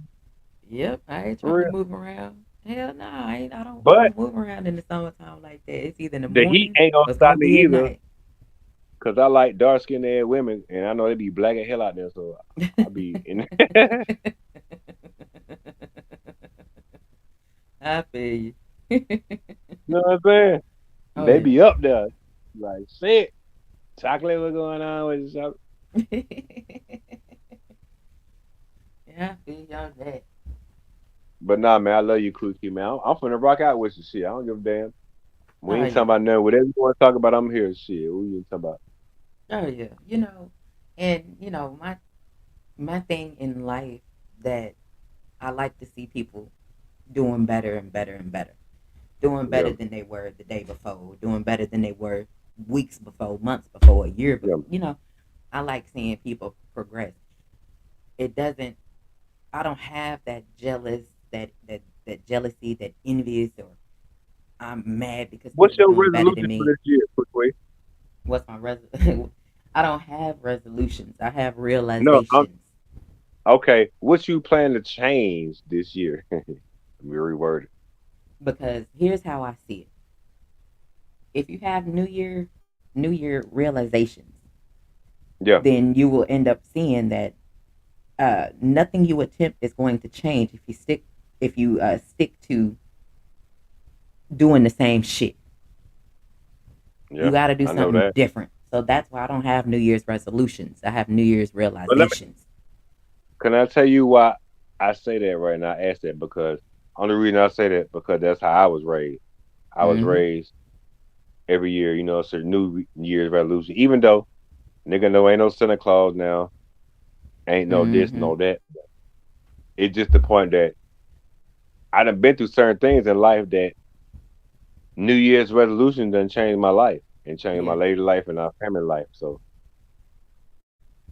yep. I ain't For trying to real. move around. Hell no, I ain't. I But don't move around in the summertime like that. It's either in the the heat morning ain't gonna or it's stop gonna me be at either. night. Cause I like dark skinned ass women and I know they be black as hell out there, so I be in you I feel you. know what I'm saying? Oh They yeah. be up there. Like shit. Chocolate, what's going on with the chocolate? Yeah, I feel y'all that. But nah, man, I love you, Cookie, man. I'm finna rock out with you. Shit, I don't give a damn. We Oh ain't talking yeah. about nothing. Whatever you want to talk about, I'm here. Shit, what you talking about? Oh yeah. And my thing in life that I like to see people doing better and better and better. Doing better Yeah, than they were the day before, doing better than they were weeks before, months before, a year yeah. before. I like seeing people progress. It doesn't I don't have that jealousy, that envious, or I'm mad because What's people your doing better than resolution for me. this year, quickly? What's my I don't have resolutions. I have No, realizations okay. What you plan to change this year? Let me reword it. because here's how I see it. If you have New Year realizations, Yeah, then you will end up seeing that nothing you attempt is going to change if you stick to doing the same shit. You yeah. got to do I know something that. different. So that's why I don't have New Year's resolutions. I have New Year's But let me. realizations. Can I tell you why I say that right now? I ask that because only reason I say that because that's how I was raised. I was Mm-hmm. raised every year. It's a New Year's resolution. Even though nigga know ain't no Santa Claus now, ain't no this, Mm-hmm. no that. It's just the point that I done been through certain things in life that New Year's resolution done changed my life and changed my Yeah. lady life and our family life. So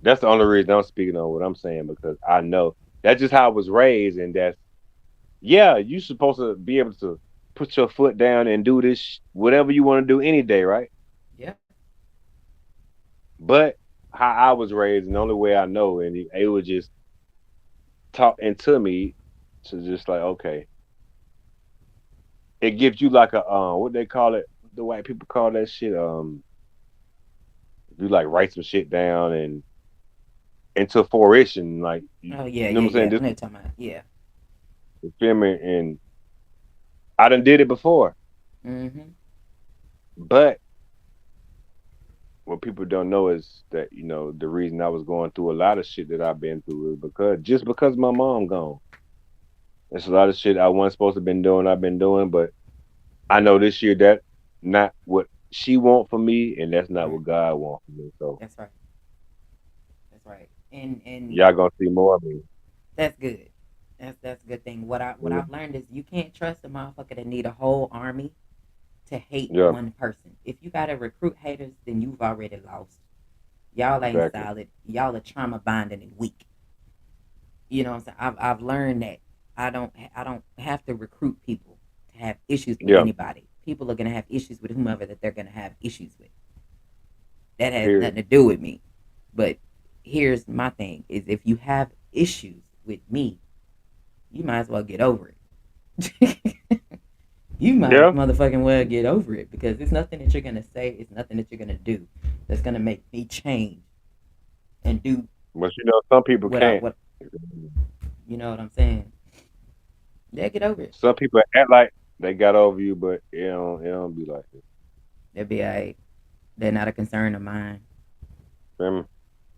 that's the only reason I'm speaking on what I'm saying because I know that's just how I was raised, and that's yeah, you supposed to be able to put your foot down and do this whatever you want to do any day, right? Yep. But how I was raised, and the only way I know, and it was just taught into me to just like okay, it gives you like a what they call it, the white people call that shit if you like write some shit down and into fruition, like Oh yeah, you know yeah, what I'm saying? yeah. I This know what you're talking about. Yeah. you feel me? And I done did it before, Mm-hmm. but what people don't know is that the reason I was going through a lot of shit that I've been through is because my mom gone. There's a lot of shit I wasn't supposed to been doing. I've been doing, but I know this year that not what she want for me, and that's not Right. what God want for me. So That's right. That's right. And y'all gonna see more of me. that's good. That's a good thing. What Yeah, I've learned is you can't trust a motherfucker that need a whole army to hate yeah, one person. If you gotta recruit haters, then you've already lost. Y'all ain't exactly. solid. Y'all are trauma bonding and weak. You know what I'm saying? I've learned that I don't have to recruit people to have issues with Yeah, anybody. People are gonna have issues with whomever that they're gonna have issues with. That has period. nothing to do with me. But here's my thing: is if you have issues with me, you might as well get over it. You might as Yeah, motherfucking well get over it because it's nothing that you're gonna say, it's nothing that you're gonna do that's gonna make me change and do but some people what I can't. what you know what I'm saying. Yeah, get over it. Some people act like they got over you, but it don't be like that. They'll be alright. They're not a concern of mine. Feel me?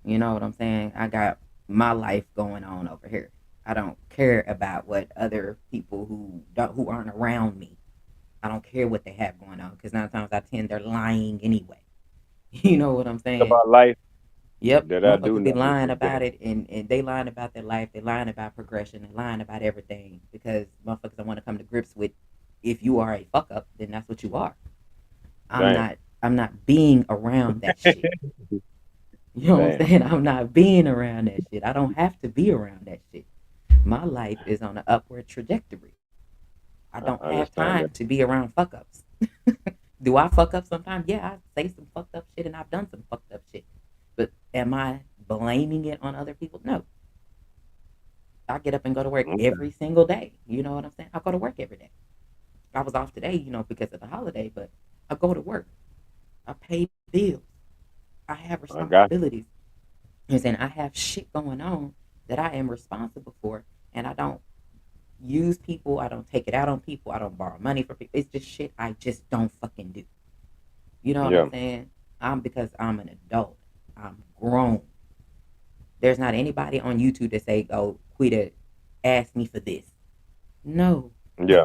You know what I'm saying? I got my life going on over here. I don't care about what other people who aren't around me. I don't care what they have going on because 9 times out of 10 they're lying anyway. You know what I'm saying? About life Yep, that I do motherfuckers be know lying is that about it, and they lying about their life. They lying about progression. They lying about everything because motherfuckers don't want to come to grips with if you are a fuck up, then that's what you are. I'm damn, not. I'm not being around that shit. You know what I'm damn. saying? I'm not being around that shit. I don't have to be around that shit. My life is on an upward trajectory. I don't I have understand time that. to be around fuck ups. Do I fuck up sometimes? Yeah, I say some fucked up shit and I've done some fucked up shit. But am I blaming it on other people? No. I get up and go to work Okay. every single day. You know what I'm saying? I go to work every day. I was off today, because of the holiday, but I go to work. I pay bills. I have I got you. responsibilities. You know what I'm saying? I have shit going on that I am responsible for, and I don't use people. I don't take it out on people. I don't borrow money from people. It's just shit I just don't fucking do. You know what I'm Yeah. saying? Because I'm an adult. I'm grown. There's not anybody on YouTube that say, "Oh, Quita asked me for this." No, Yeah,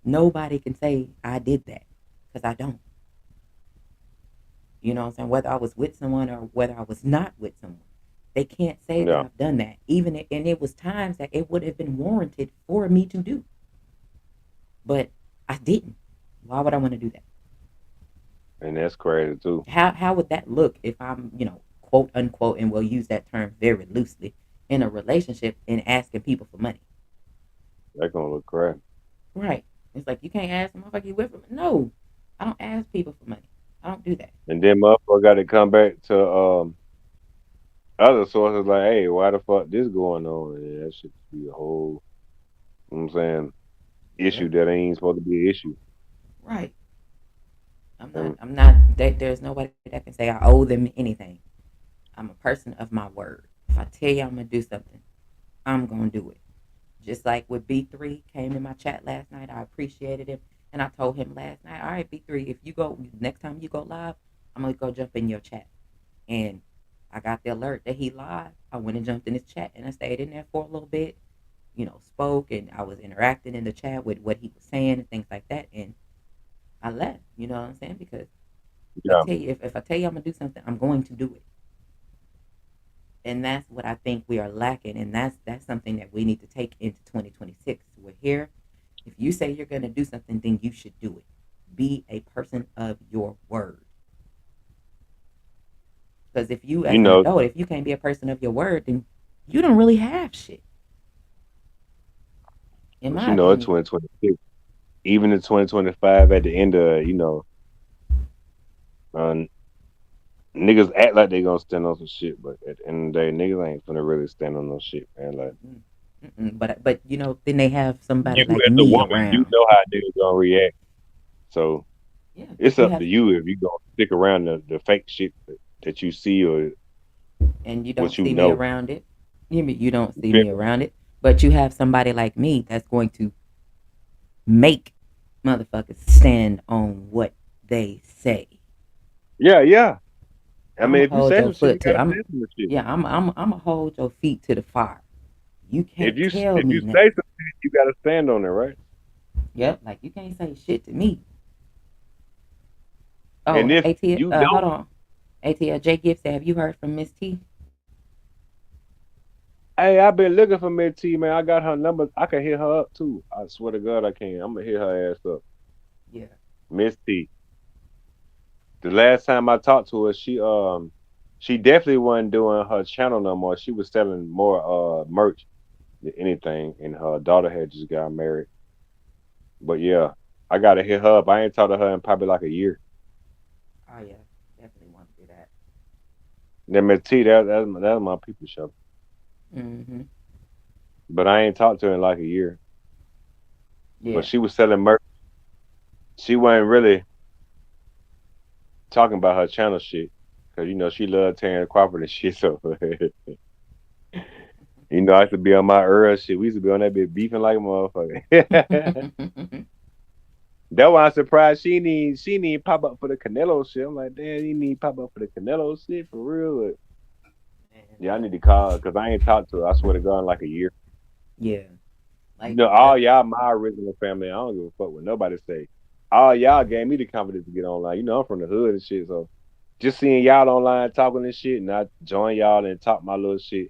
nobody can say I did that because I don't. You know what I'm saying? Whether I was with someone or whether I was not with someone, they can't say that yeah, I've done that. And it was times that it would have been warranted for me to do, but I didn't. Why would I want to do that? and that's crazy too. How would that look if I'm, quote unquote, and we'll use that term very loosely, in a relationship and asking people for money? That gonna look crazy. Right. It's like you can't ask a motherfucker you with for money. No, I don't ask people for money. I don't do that. And then motherfucker got to come back to other sources like, hey, why the fuck this going on? And that should be a whole, you know what I'm saying, Yeah. issue that ain't supposed to be an issue. Right. I'm not. And I'm not. There's nobody that can say I owe them anything. I'm a person of my word. If I tell you I'm gonna do something, I'm gonna do it. Just like with B3 came in my chat last night, I appreciated him, and I told him last night, all right, B3, if you go next time you go live, I'm gonna go jump in your chat. And I got the alert that he live. I went and jumped in his chat, and I stayed in there for a little bit. Spoke, and I was interacting in the chat with what he was saying and things like that. And I left. You know what I'm saying? Because yeah, if I tell you I'm gonna do something, I'm going to do it. And that's what I think we are lacking, and that's something that we need to take into 2026. We're here. If you say you're going to do something, then you should do it. Be a person of your word. Because if you, you as an know, adult, if you can't be a person of your word, then you don't really have shit, in but my you know, it's opinion. 2026. Even in 2025, at the end of, uh, niggas act like they gonna stand on some shit, but at the end of the day, niggas ain't gonna really stand on no shit, man. Like Mm-mm. Mm-mm. But then they have somebody you like as a me woman, you around. know how niggas gonna react. So Yeah, it's you up to have, you if you gonna stick around the fake shit that you see or and you don't what you see me know. around it. You don't You see feel me me? around it. But you have somebody like me that's going to make motherfuckers stand on what they say. Yeah, yeah. I I'm mean, gonna if you hold say your some shit, foot you to. gotta say some shit. Yeah. I'm gonna hold your feet to the fire. You can't tell If me you say nothing. some shit, you gotta stand on it, right? Yep. Like you can't say shit to me. And Oh, if At. you Hold don't, on. At. Jay Gibbs said, "Have you heard from Miss T?" hey, I've been looking for Miss T, man. I got her number. I can hit her up too. I swear to God, I can. I'm gonna hit her ass up. Yeah. Miss T. The last time I talked to her, she definitely wasn't doing her channel no more. She was selling more merch than anything, and her daughter had just got married. But yeah, I gotta hit her up. I ain't talked to her in probably like a year. Oh yeah. Definitely want to do that. Then Miss T, that's my people show. Mm-hmm. But I ain't talked to her in like a year. But Yeah. she was selling merch. She wasn't really talking about her channel shit. Cause she loved tearing Crawford and shit. So I used to be on my Earl shit. We used to be on that bit beefing like a motherfucker. That's why I'm surprised she need pop up for the Canelo shit. I'm like, damn, you need pop up for the Canelo shit for real. Like, Man, yeah, I look. need to call her because I ain't talked to her. I swear to God, in like a year. Yeah. Like All y'all my original family. I don't give a fuck what nobody say. All y'all gave me the confidence to get online. I'm from the hood and shit, so just seeing y'all online talking and shit, and I join y'all and talk my little shit,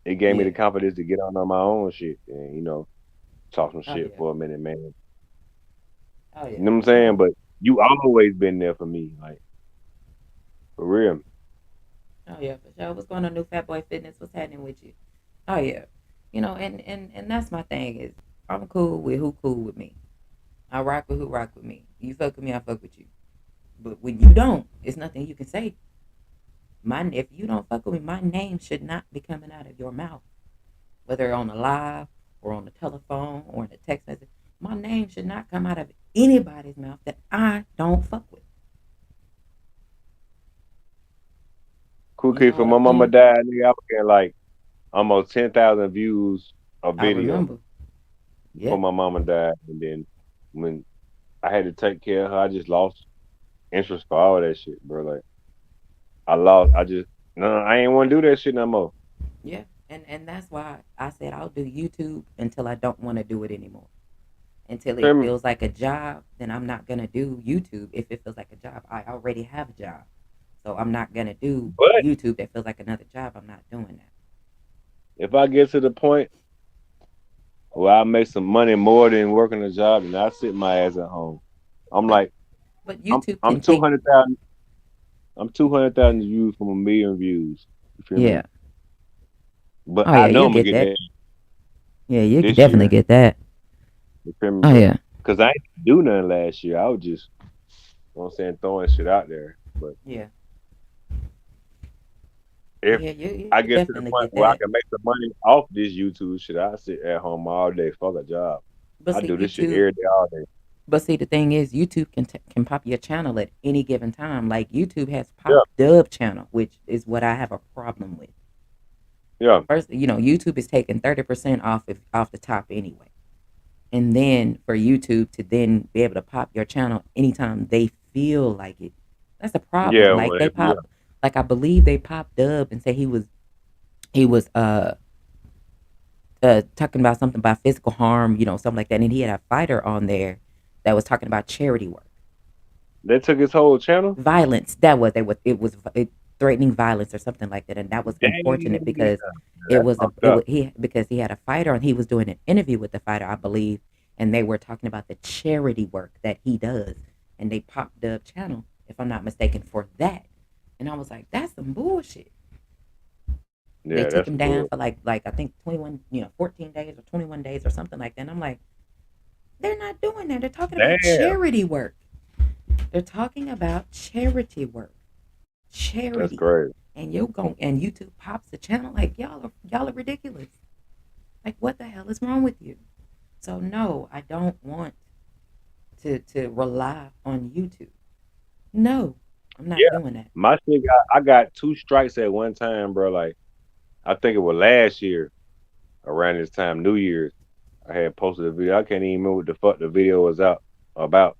it gave me the yeah. confidence to get on my own shit and talk some Oh shit yeah. for a minute, man. Oh You yeah. know what I'm saying? But you always been there for me, like for real. Oh yeah, for sure. What's going on, new Fat Boy Fitness? What's happening with you? Oh yeah. And that's my thing is I'm cool with who cool with me. I rock with who rock with me. You fuck with me, I fuck with you. But when you don't, it's nothing you can say. If you don't fuck with me, my name should not be coming out of your mouth, whether on the live or on the telephone or in the text message. My name should not come out of anybody's mouth that I don't fuck with. Cool You kid know for what my I'm mama saying? died, nigga. I was getting like almost 10,000 views a I video remember. before Yeah. my mama died, and then when I had to take care of her, I just lost interest for all that shit, bro. Like I lost. I just no, I ain't want to do that shit no more. Yeah, and that's why I said I'll do YouTube until I don't want to do it anymore. Until it Feel me? feels like a job, then I'm not gonna do YouTube. If it feels like a job, I already have a job, so I'm not gonna do But YouTube that feels like another job. I'm not doing that. if I get to the point where I make some money more than working a job, then I sit my ass at home. I'm But like, but I'm YouTube I'm can two take. hundred thousand. I'm 200,000 views from a million views. You feel me? Yeah. But Oh I yeah, know you'll I'm gonna get get that. that Yeah, you could this definitely year. get that. You feel me? Oh But yeah. because I ain't do nothing last year, I was just, you know what I'm saying, throwing shit out there. But Yeah. if Yeah, you I could get to the definitely point get where I that. can make some money off this YouTube shit, I sit at home all day. Fuck a job. But I see, do this shit YouTube. every day, all day. But see, the thing is, YouTube can pop your channel at any given time. Like YouTube has Yeah, pop dub channel, which is what I have a problem with. yeah, First, YouTube is taking 30% off the top anyway, and then for YouTube to then be able to pop your channel anytime they feel like it, that's a problem. yeah, Like they yeah. pop, like I believe they popped Dub and say he was talking about something about physical harm, something like that, and he had a fighter on there that was talking about charity work. They took his whole channel. Violence, that was threatening violence or something like that, and that was unfortunate Damn, because that's fucked up. he had a fighter and he was doing an interview with the fighter, I believe, and they were talking about the charity work that he does, and they popped the channel, if I'm not mistaken, for that. And I was like, that's some bullshit. They Yeah, took that's him some down bull. for like I think 21, 14 days or 21 days or something like that. And I'm like, they're not doing that. They're talking about Damn, charity work. They're talking about charity work. that's Charity. crazy. And YouTube pops the channel like y'all are ridiculous. Like what the hell is wrong with you? So no, I don't want to rely on YouTube. No, I'm not Yeah, doing that. my shit got. I got two strikes at one time, bro. Like I think it was last year around this time, New Year's. I had posted a video. I can't even remember what the fuck the video was out about.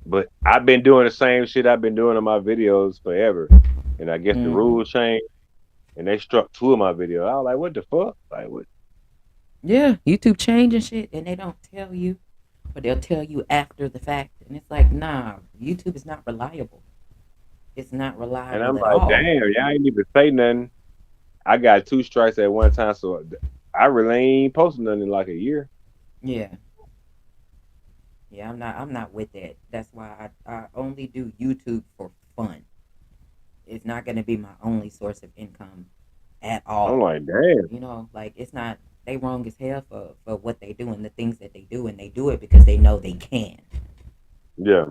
But I've been doing the same shit I've been doing in my videos forever. And I guess the Hmm. rules changed and they struck two of my videos. I was like, what the fuck? Like what? Yeah, YouTube changing shit and they don't tell you, but they'll tell you after the fact. And it's like, nah, YouTube is not reliable. It's not And reliable I'm at like, all. damn, y'all ain't even say nothing. I got two strikes at one time, so I really ain't posted nothing in like a year. Yeah. Yeah, I'm not with that. That's why I only do YouTube for fun. It's not gonna be my only source of income at I'm all. like, damn. Like it's not, they wrong as hell for what they do and the things that they do, and they do it because they know they can. Yeah.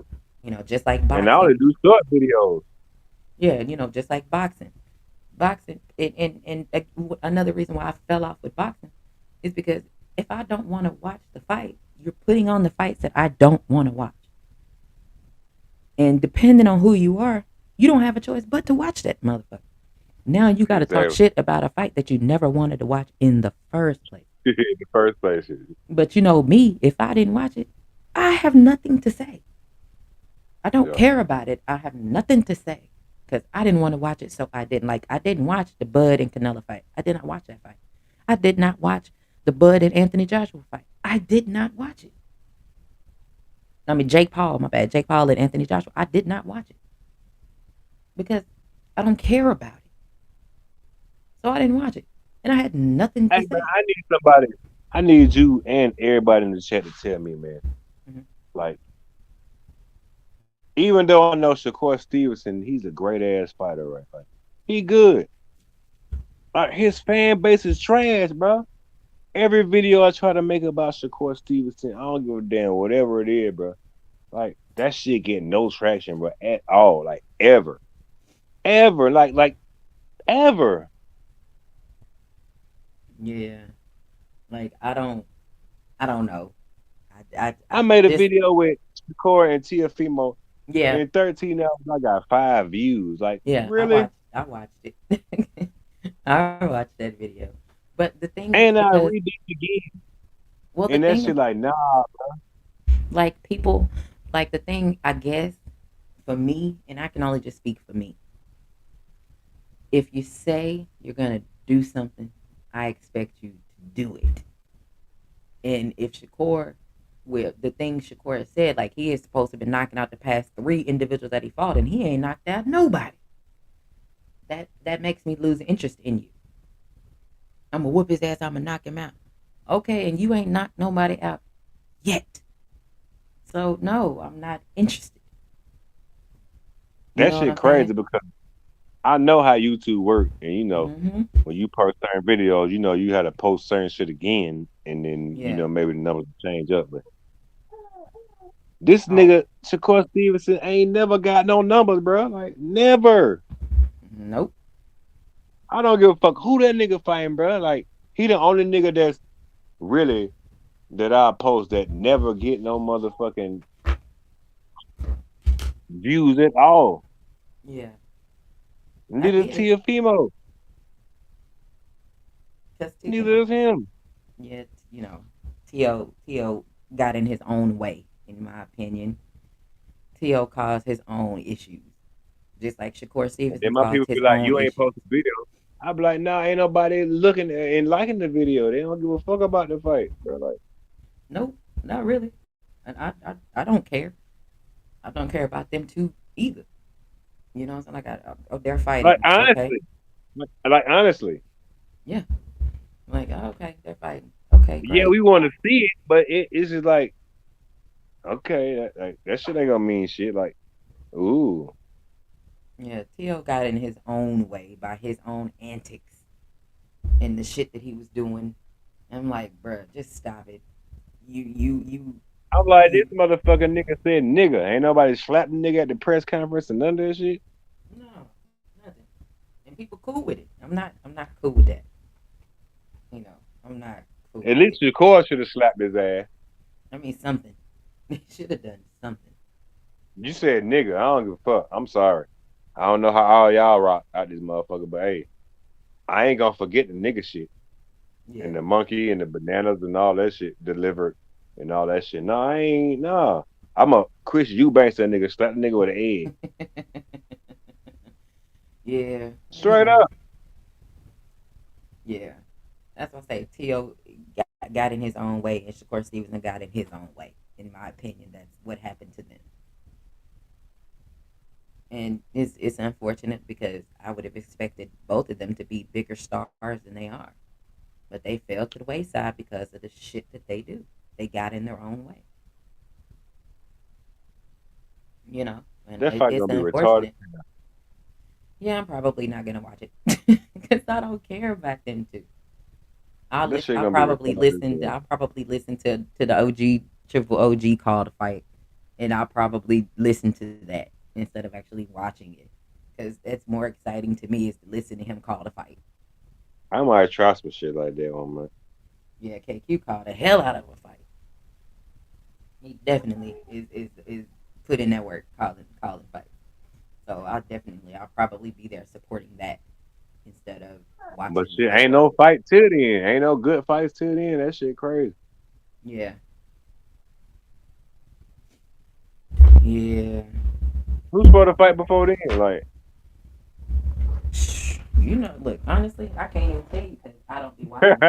Just like And I only boxing. do short videos. Yeah, just like boxing. Boxing and another reason why I fell off with boxing is because if I don't want to watch the fight, you're putting on the fights that I don't want to watch. And depending on who you are, you don't have a choice but to watch that motherfucker. Now you got to talk Exactly. shit about a fight that you never wanted to watch in the first place. In the first place. But me, if I didn't watch it, I have nothing to say. I don't Yeah. care about it. I have nothing to say because I didn't want to watch it, so I didn't. Like I didn't watch the Bud and Canelo fight. I did not watch that fight. I did not watch the Bud and Anthony Joshua fight. I did not watch it. I mean Jake Paul, my bad. Jake Paul and Anthony Joshua. I did not watch it because I don't care about it. So I didn't watch it, and I had nothing Hey to man, say. I need somebody. I need you and everybody in the chat to tell me, man. Mhm. Like, even though I know Shakur Stevenson, he's a great ass fighter, right? Like, he good. Like, his fan base is trash, bro. Every video I try to make about Shakur Stevenson, I don't give a damn, whatever it is, bro. Like, that shit getting no traction, bro, at all. Like, ever. Ever. Like, ever. Yeah, like I don't know. I made a This, video with Shakur and Tiafimo. yeah, In 13 hours, I got 5 views. Like, yeah. I really? watched. I watched it. I watched that video. But the thing is, And I because redid it again. well, the And that thing shit like, nah. like people, like the thing, I guess for me, and I can only just speak for me. If you say you're gonna do something, I expect you to do it. And if Shakur, with the things Shakur has said, like he is supposed to be knocking out the past three individuals that he fought, and he ain't knocked out nobody. That makes me lose interest in you. I'm gonna whoop his ass. I'm gonna knock him out. Okay, and you ain't knocked nobody out yet. So no, I'm not interested. You That know what shit I'm saying? crazy because I know how YouTube work, and Mm-hmm. when you post certain videos, you had to post certain shit again, and then Yeah. maybe the numbers change up. But this Oh, nigga Shakur Stevenson ain't never got no numbers, bro. Like never. nope. I don't give a fuck who that nigga fighting, bro. Like he the only nigga that's really that I post that never get no motherfucking views at all. Yeah, I Neither get it. Tiafimo, Just to neither is him. yeah, T.O. got in his own way, in my opinion. T.O. caused his own issues, just like Shakur And then Stevenson my caused people be his like, own "You ain't issues. posted video." I be like, "Nah, ain't nobody looking and liking the video. They don't give a fuck about the fight, bro." Nope, not really. And I don't care. I don't care about them two either. You know what I'm saying? Oh, they're Like fighting. Okay. honestly, honestly, Yeah. Like, oh, okay, they're fighting. Okay, yeah, great. we want to see it, but it's just like, okay, that shit ain't gonna mean shit. Like, ooh, Yeah, T.O. got in his own way by his own antics and the shit that he was doing. I'm like, bruh, just stop it. You, I'm like, this you. motherfucker nigga said nigga. Ain't nobody slapped the nigga at the press conference and none of that shit. No, nothing. And people cool with it. I'm not cool with that. You know, I'm not cool At with it. least Shakur should have slapped his ass. I mean, something. They should have done something. You said nigga. I don't give a fuck. I'm sorry. I don't know how all y'all rock out this motherfucker, but hey, I ain't gonna forget the nigga shit and Yeah. the monkey and the bananas and all that shit delivered and all that shit. No, I ain't. No, I'm a Chris Eubanks that nigga slap the nigga with an egg Yeah, you straight know, up. yeah. That's what I say. T.O. got in his own way, and Shakur Stevenson got in his own way. In my opinion, that's what happened to them. And it's unfortunate because I would have expected both of them to be bigger stars than they are. But they fell to the wayside because of the shit that they do. They got in their own way, you know, and That fight it's gonna be retarded. unfortunate. Yeah, I'm probably not gonna watch it because I don't care about them two. I'll That listen. shit I'll gonna be probably retarded. listen. I'll probably listen to the OG Triple OG call to fight, and I'll probably listen to that instead of actually watching it because that's more exciting to me is to listen to him call the fight. I might try some shit like that on my. Yeah, KQ called the hell out of a fight. He definitely is put in that work calling fight. So I'll probably be there supporting that instead of But watching shit, his ain't fight. no fight till then. Ain't no good fights till then. That shit crazy. Yeah, yeah. Who's supposed to fight before then? Like, You know, look, honestly, I can't even tell you because I don't be watching it.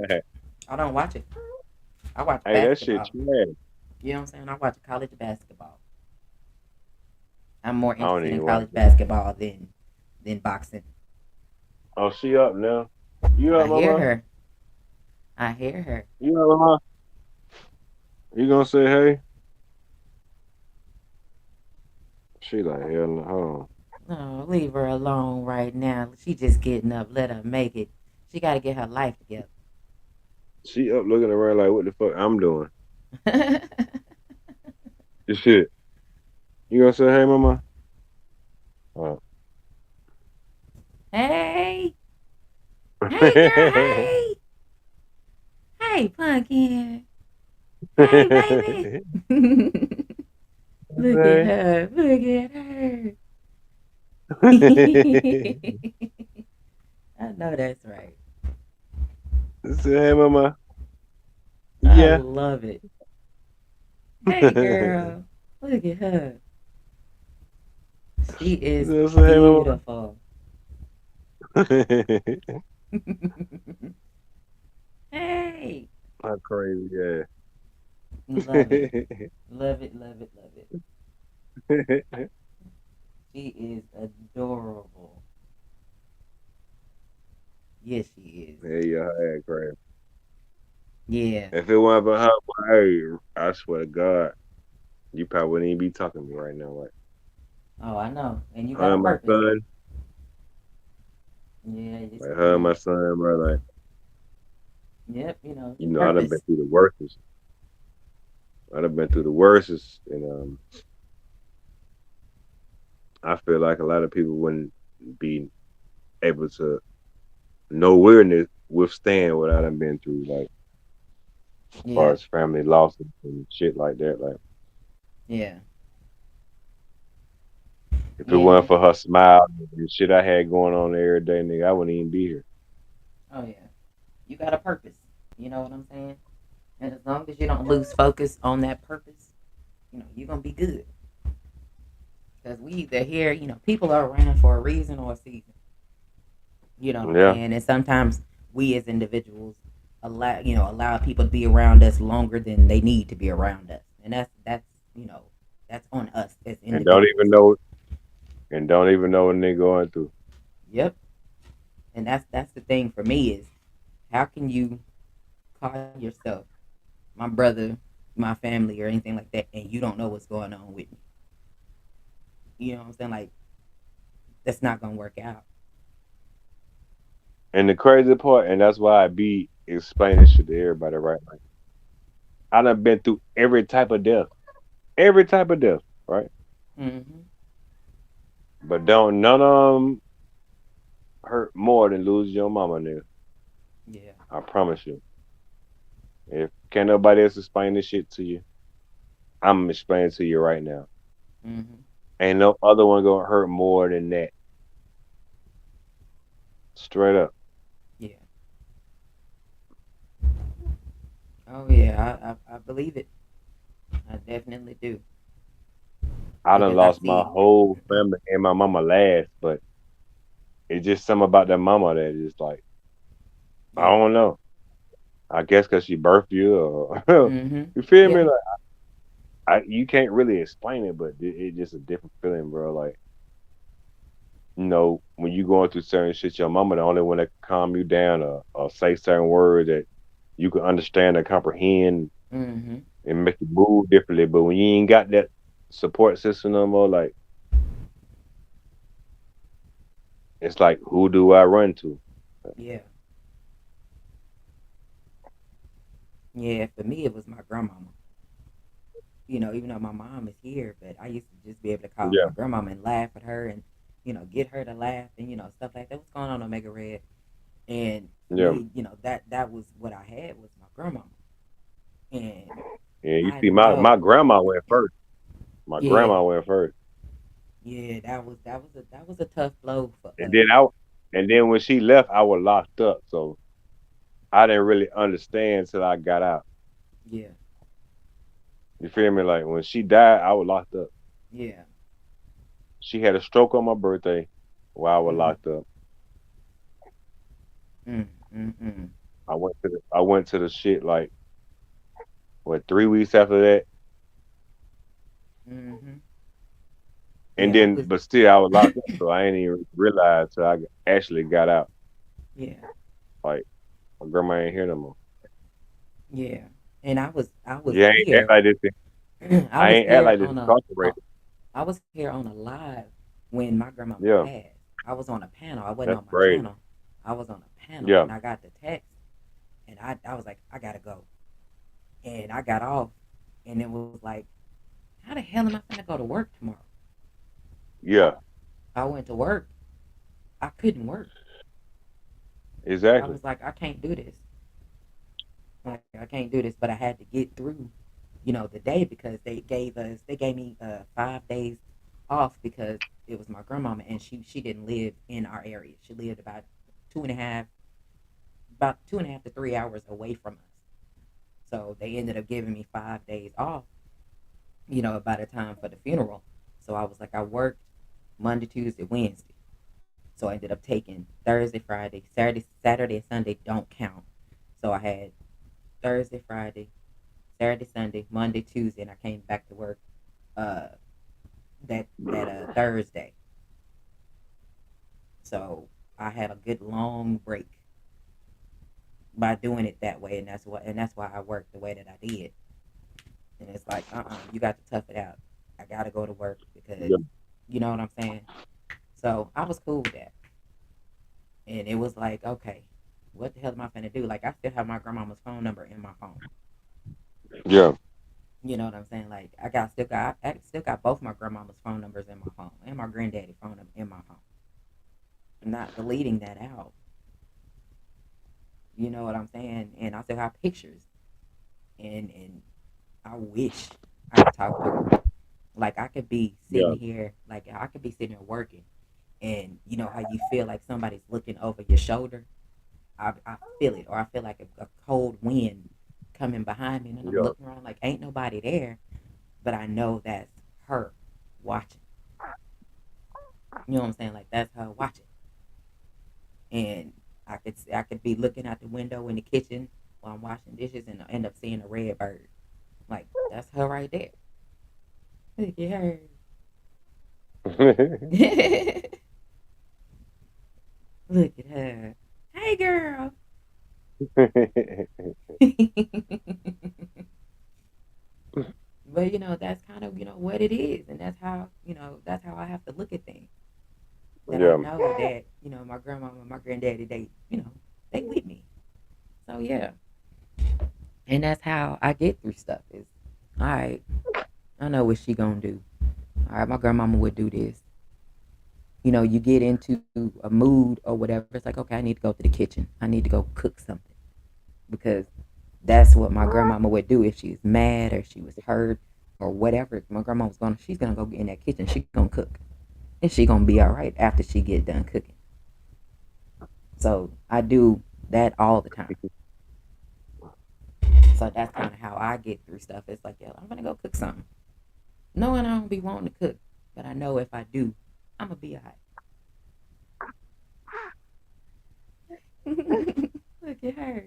hey, I don't watch it. I watch that shit basketball. trash. You know what I'm saying? I watch college basketball. I'm more I don't interested in even watch college it. basketball than boxing. Oh, she up now. You I up, hear mama? her. I hear her. You up, mama? You gonna say hey? She like hell no. Hold on. No, leave her alone right now. She just getting up. Let her make it. She got to get her life together. She up looking around like what the fuck I'm doing. This shit. You gonna say hey, mama? Uh. Hey, hey, girl, hey, hey, pumpkin, hey, baby. Look at Say. her. Look at her. I know that's right. Say hey, mama. I Yeah. love it. Hey, girl. Look at her. She is Say hey, mama. beautiful. Hey, How crazy, yeah. love it, love it, love it, love it. She is adorable. Yes, she is. Yeah, your head crazy. Yeah. If it wasn't for her, boy, hey, I swear to God, you probably wouldn't even be talking to me right now. Like Oh, I know. And you got her a and my purpose. son, Yeah, it's like her and you my know. son, bro. Like Yep, you know, I done been purpose. through the worstest. I done been through the worstest, and I feel like a lot of people wouldn't be able to nowhere near withstand what I done been through. Like as far Yeah, as family losses and shit like that. Like yeah, if it yeah. wasn't for her smile and shit I had going on every day, nigga, I wouldn't even be here. Oh yeah. You got a purpose. You know what I'm saying? And as long as you don't lose focus on that purpose, you're gonna be good. Because we either here, people are around for a reason or a season. You know what I'm Yeah, saying? And sometimes we as individuals allow people to be around us longer than they need to be around us. And you know, that's on us as and don't even individuals. know don't even know what they going through. Yep. And that's the thing for me is how can you call yourself my brother, my family, or anything like that, and you don't know what's going on with me? You know what I'm saying? Like that's not gonna work out. And the crazy part, and that's why I be explaining shit to everybody, right? Like I done been through every type of death, right? Hmm. But don't none of them hurt more than losing your mama, nigga. Yeah. I promise you. If can't nobody else explain this shit to you, I'm explaining to you right now. Hmm. Ain't no other one gonna hurt more than that. Straight up. Yeah. Oh yeah. I believe it. I definitely do I done because I lost my see. whole family and my mama last, but it's just something about that mama that is like I Yeah. don't know. I guess because she birthed you, or Hmm. you feel me? Yeah. Like you can't really explain it, but it's just a different feeling, bro. Like when you going through certain shit, your mama the only one that can calm you down, or say certain words that you can understand and comprehend Hmm. and make you move differently. But when you ain't got that support system no more, like it's like who do I run to? Yeah. Yeah. For me, it was my grandmama. Even though my mom is here, but I used to just be able to call Yeah, my grandmama and laugh at her and get her to laugh and stuff like that. What's going on, Omega Red? And for yeah, me, that was what I had was my grandmama, and yeah. You I see, my know, grandma went first. My yeah, grandma went first, yeah, that was a tough blow for and us. then when she left, I was locked up, so I didn't really understand till I got out. Yeah, You feel me? Like when she died, I was locked up. yeah, She had a stroke on my birthday while I was mm, locked up. mm, mm, mm, I went to the shit like 3 weeks after that, mm-hmm. and Yeah, I then was, but still I was locked up, so I ain't even realize till I actually got out. yeah, Like my grandma ain't here no more. yeah, and I was Yeah, I ain't act here, like this. I I was ain't act here like this on a, incarcerated. I was here on a live when my grandmama Yeah, passed. I was on a panel. I wasn't that's on my crazy. channel. I was on a panel, Yeah, and I got the text, and I was like, I gotta go, and I got off, and it was like, how the hell am I gonna go to work tomorrow? yeah, I went to work. I couldn't work. I exactly. was like, I can't do this. Like, I can't do this, but I had to get through, the day because they gave me 5 days off because it was my grandmama and she didn't live in our area. She lived two and a half, about 2.5 to 3 hours away from us. So they ended up giving me 5 days off, by the time for the funeral. So I was like, I worked Monday, Tuesday, Wednesday. So I ended up taking Thursday, Friday, Saturday and Sunday don't count. So I had Thursday, Friday, Saturday, Sunday, Monday, Tuesday, and I came back to work uh that Thursday. So I had a good long break by doing it that way, and that's why I worked the way that I did. And it's like, you got to tough it out. I gotta go to work because Yeah. you know what I'm saying. So I was cool with that, and it was like, okay, what the hell am I finna do? Like I still have my grandmama's phone number in my phone. Yeah. You know what I'm saying? Like I still got both my grandmama's phone numbers in my phone and my granddaddy phone number in my phone. I'm not deleting that out. You know what I'm saying? And I still have pictures, and I wish I could talk to her. Like I could be sitting Yeah. here, like I could be sitting here working, and you know how you feel like somebody's looking over your shoulder. I feel it, or I feel like a cold wind coming behind me, and then I'm Yeah. looking around like ain't nobody there, but I know that's her watching. You know what I'm saying? Like that's her watching, and I could be looking out the window in the kitchen while I'm washing dishes, and I end up seeing a red bird. Like that's her right there. Look at her. Look at her. Hey, girl. But that's kind of what it is, and that's how I have to look at things. That I Yeah. know that my grandma and my granddaddy, they with me. So yeah, and that's how I get through stuff. Is all right. I know what she gonna do. All right, my grandmama would do this. You get into a mood or whatever. It's like, okay, I need to go to the kitchen. I need to go cook something because that's what my grandmama would do if she's mad or she was hurt or whatever. My grandma was gonna, she's gonna go get in that kitchen. She gonna cook, and she gonna be all right after she get done cooking. So I do that all the time. So that's kind of how I get through stuff. It's like, yeah, I'm gonna go cook something, knowing I don't be wanting to cook, but I know if I do, I'm gonna be alright. Look at her.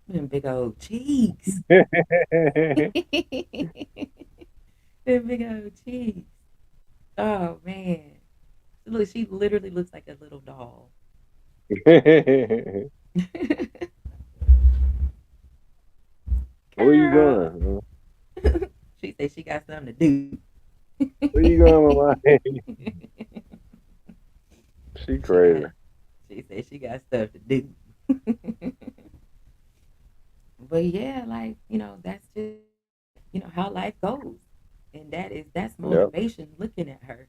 Them big old cheeks. Them big old cheeks. Oh man. Look, she literally looks like a little doll. Where you Girl. going? She said she got something to do. Where you going, mama? She she crazy. got she said she got stuff to do. But yeah, like, that's just how life goes. And that's Yep. motivation looking at her.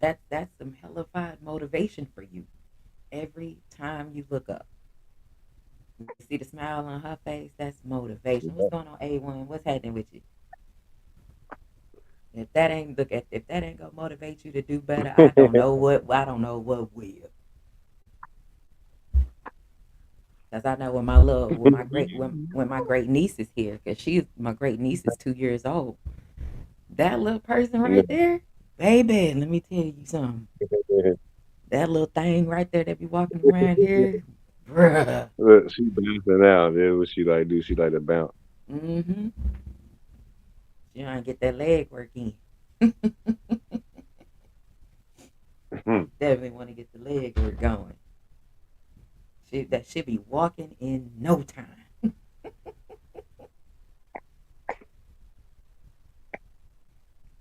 That's some hellified motivation for you. Every time you look up, you see the smile on her face, that's motivation. What's going on, A1? What's happening with you? If that ain't gonna motivate you to do better, I don't know what will. Cause I know when my great niece is here, cause my great niece is 2 years old. That little person right there, baby, let me tell you something. That little thing right there that be walking around here, bruh. Look, she bouncing out. That's what she like do. She like to bounce. Mm-hmm. She trying to get that leg work in. Definitely want to get the leg work going. That should be walking in no time.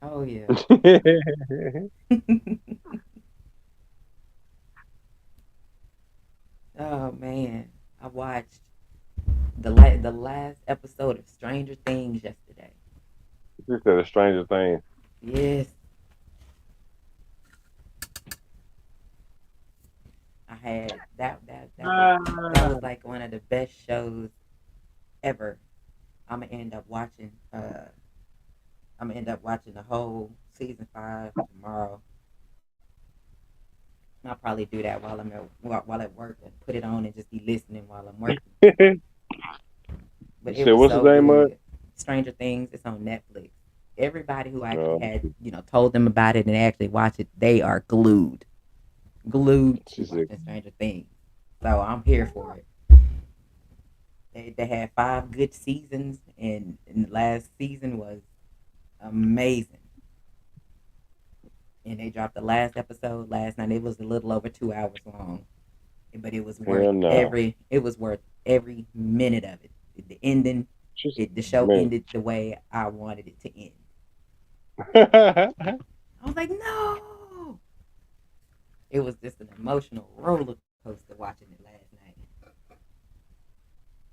Oh yeah. Oh man, I watched the last episode of Stranger Things yesterday. She said a stranger thing. Yes, I had that was like one of the best shows ever. I'm gonna end up watching. I'm gonna end up watching the whole season 5 tomorrow. I'll probably do that while at work and put it on and just be listening while I'm working. You But it said was what's the so name of it? good. Stranger Things. It's on Netflix. everybody who actually Uh, had, told them about it and actually watched it, they are glued to she said, watching Stranger Things. So I'm here for it. They had 5 good seasons, and the last season was amazing. And they dropped the last episode last night. It was a little over 2 hours long, but it was worth hell no. every minute of it. The ending, She's the show man. ended the way I wanted it to end. I was like, no. It was just an emotional roller coaster watching it last night.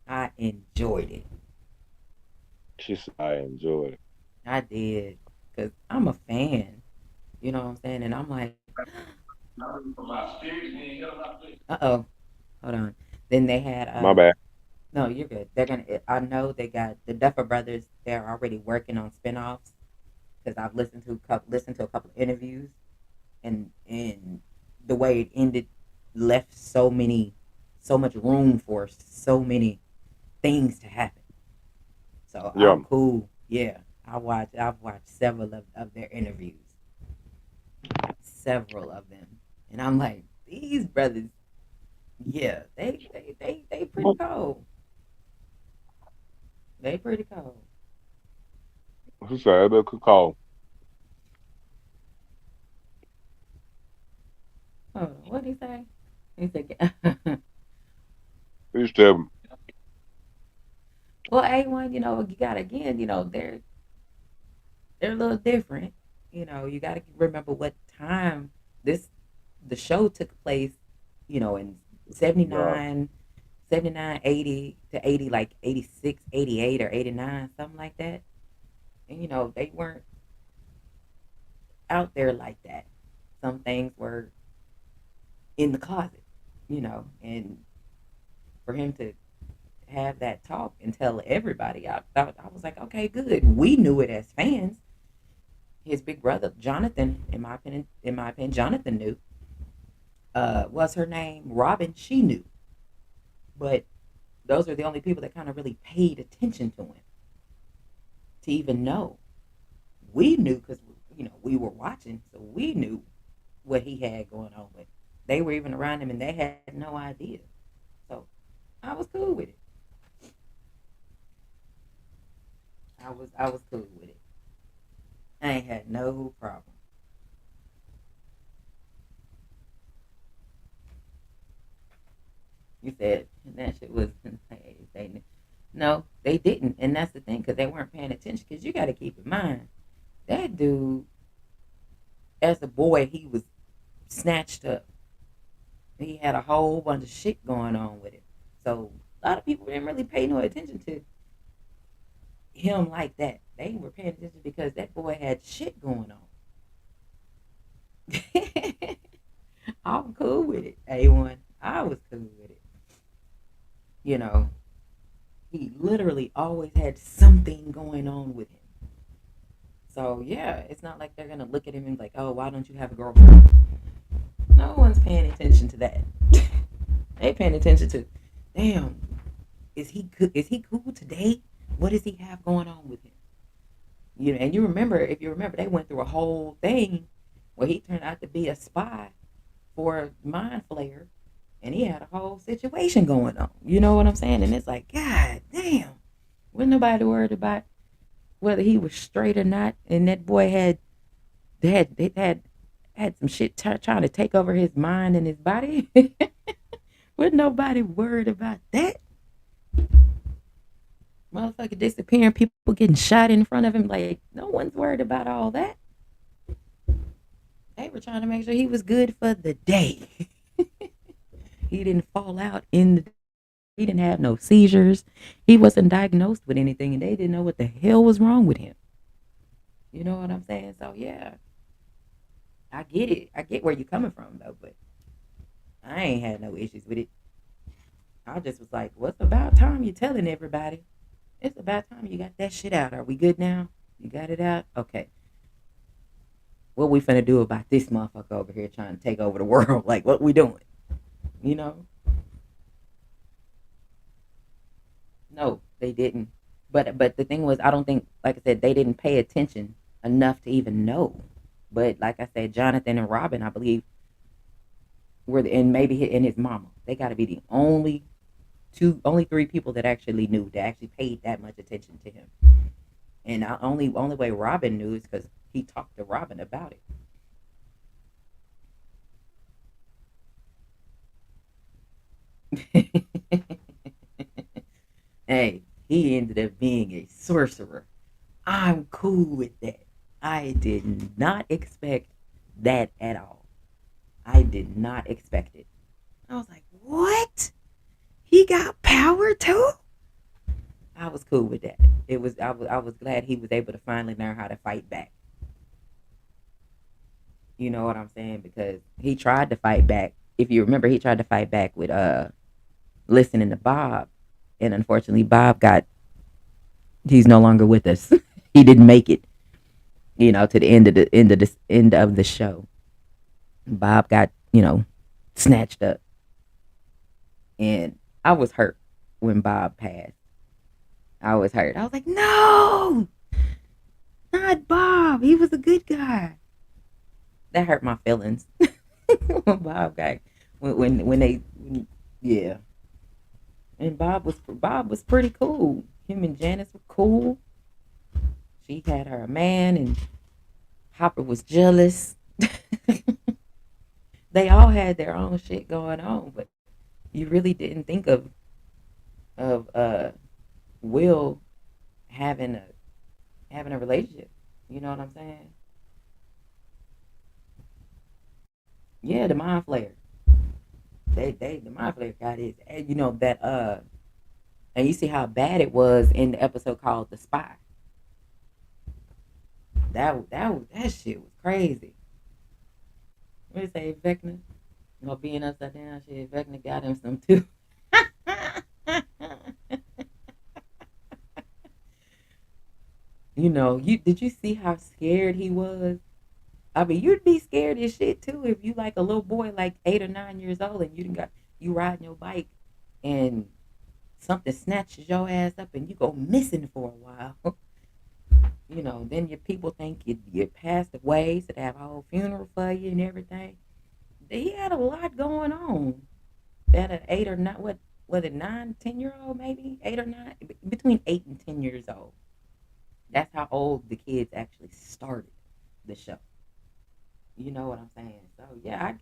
I enjoyed it. She said, I enjoyed it. I did because I'm a fan. You know what I'm saying? And I'm like, uh oh, hold on. Then they had My bad. no, you're good. They're gonna. I know they got the Duffer Brothers. They're already working on spinoffs because I've listened to a couple of interviews, and the way it ended left so much room for so many things to happen. So Yeah. I'm cool. Yeah, I've watched several of their interviews, several of them, and I'm like, these brothers, yeah, they pretty cold. They pretty cold. She said, everybody could call. Hold on, what did he say? He said, He said, well, A1, you got again, they're a little different. You got to remember what time this the show took place. In seventy yeah. nine, 79, 80 to 80, like 86, 88, or 89, something like that. And they weren't out there like that. Some things were in the closet. And for him to have that talk and tell everybody, I was like, okay, good. We knew it as fans. His big brother Jonathan, in my opinion, Jonathan knew. Was her name Robin? She knew, but those are the only people that kind of really paid attention to him to even know. We knew because we were watching, so we knew what he had going on. But they were even around him, and they had no idea. So I was cool with it. I was cool with it. I ain't had no problem. You said that shit was they no, they didn't, and that's the thing because they weren't paying attention. Because you got to keep in mind that dude, as a boy, he was snatched up. He had a whole bunch of shit going on with him. So a lot of people didn't really pay no attention to him like that. They were paying attention because that boy had shit going on. I'm cool with it. A1. I was cool with it. You know, he literally always had something going on with him. So yeah, it's not like they're gonna look at him and be like, oh, why don't you have a girlfriend? No one's paying attention to that. They paying attention to, damn, is he cool today? What does he have going on with him? And if you remember, they went through a whole thing where he turned out to be a spy for Mind Flayer, and he had a whole situation going on. You know what I'm saying? And it's like, God damn, wasn't nobody worried about whether he was straight or not. And that boy had some shit trying to take over his mind and his body. Wasn't nobody worried about that. Motherfucker disappearing, people getting shot in front of him. Like, no one's worried about all that. They were trying to make sure he was good for the day. He didn't fall out he didn't have no seizures. He wasn't diagnosed with anything, and they didn't know what the hell was wrong with him. You know what I'm saying? So yeah, I get it. I get where you're coming from though, but I ain't had no issues with it. I just was like, what's about time you telling everybody? It's about time you got that shit out. Are we good now? You got it out? Okay. What we finna do about this motherfucker over here trying to take over the world? Like, what we doing? You know? No, they didn't. But the thing was, I don't think, like I said, they didn't pay attention enough to even know. But like I said, Jonathan and Robin, I believe, and maybe and his mama, they got to be the only three people that actually knew, that actually paid that much attention to him. And only way Robin knew is because he talked to Robin about it. Hey, he ended up being a sorcerer. I'm cool with that. I did not expect that at all. I did not expect it. I was like, what? He got power too? I was cool with that. I was glad he was able to finally learn how to fight back. You know what I'm saying? Because he tried to fight back. If you remember, he tried to fight back with listening to Bob, and unfortunately, Bob got he's no longer with us. He didn't make it. To the end of the show. Bob got snatched up, and I was hurt when Bob passed. I was hurt. I was like, no, not Bob. He was a good guy. That hurt my feelings. when Bob got when they yeah. And Bob was pretty cool. Him and Janice were cool. She had her a man, and Hopper was jealous. They all had their own shit going on, but you really didn't think of Will having a having a relationship. You know what I'm saying? Yeah, the mind flayer. The mind flayer got his. And you know that and you see how bad it was in the episode called The Spy. That shit was crazy. What did you say, Vecna? Being upside down shit, Vecna got him some too. You did you see how scared he was? I mean, you'd be scared as shit too if you like a little boy like 8 or 9 years old, and you riding your bike and something snatches your ass up and you go missing for a while. Then your people think you passed away, so they have a whole funeral for you and everything. He had a lot going on. That an 8 or 9, what was it, 9, 10-year-old, maybe 8 or 9, between 8 and 10 years old. That's how old the kids actually started the show. You know what I'm saying? So yeah,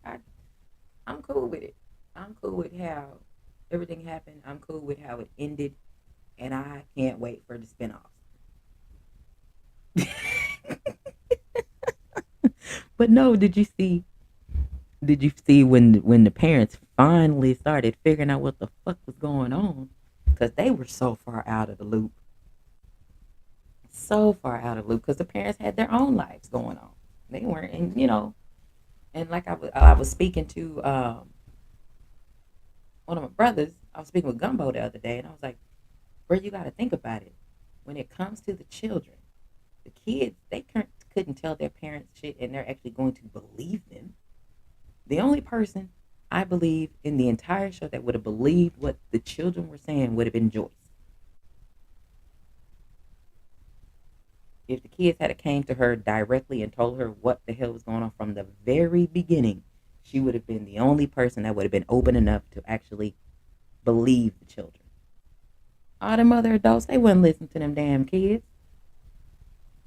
I'm cool with it. I'm cool with how everything happened. I'm cool with how it ended, and I can't wait for the spinoffs. But no, did you see when the parents finally started figuring out what the fuck was going on? Because they were so far out of the loop, so far out of the loop. Because the parents had their own lives going on. They weren't, and like I was speaking to one of my brothers. I was speaking with Gumbo the other day, and I was like, "Bro, you got to think about it. When it comes to the children, the kids, they couldn't tell their parents shit, and they're actually going to believe them. The only person I believe in the entire show that would have believed what the children were saying would have been Joyce. If the kids had came to her directly and told her what the hell was going on from the very beginning, she would have been the only person that would have been open enough to actually believe the children. All them other adults, they wouldn't listen to them damn kids.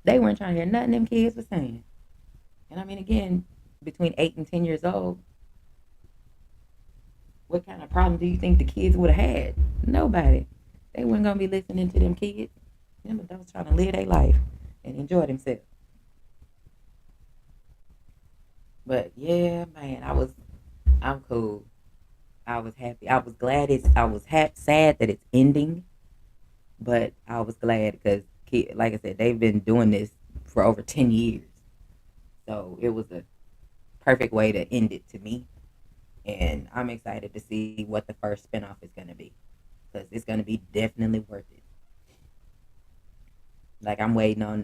They weren't trying to hear nothing them kids were saying. And I mean, again, between 8 and 10 years old, what kind of problem do you think the kids would have had? Nobody. They weren't gonna be listening to them kids. Them adults trying to live their life and enjoy themselves. But yeah, man, I'm cool. I was happy. I was glad sad that it's ending, but I was glad because, like I said, they've been doing this for over 10 years, so it was a perfect way to end it to me. And I'm excited to see what the first spinoff is going to be because it's going to be definitely worth it. Like I'm waiting on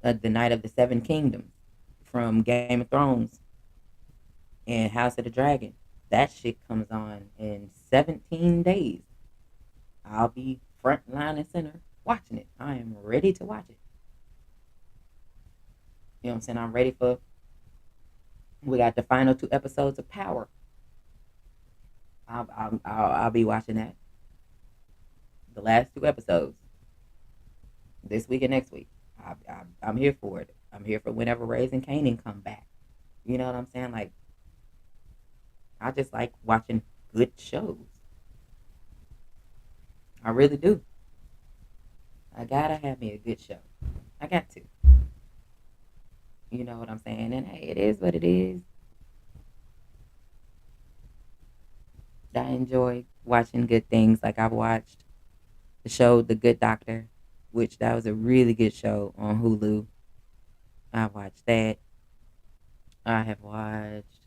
the Night of the Seven Kingdoms from Game of Thrones and House of the Dragon. That shit comes on in 17 days. I'll be front line and center watching it. I am ready to watch it. You know what I'm saying? I'm ready for. We got the final 2 episodes of Power. I'll be watching that. The last 2 episodes this week and next week. I'm here for it. I'm here for whenever Raising Kanan come back. You know what I'm saying? Like I just like watching good shows. I really do. I gotta have me a good show. I got to. You know what I'm saying? And hey, it is what it is. I enjoy watching good things. Like I've watched the show The Good Doctor, which that was a really good show on Hulu. I watched that. I have watched.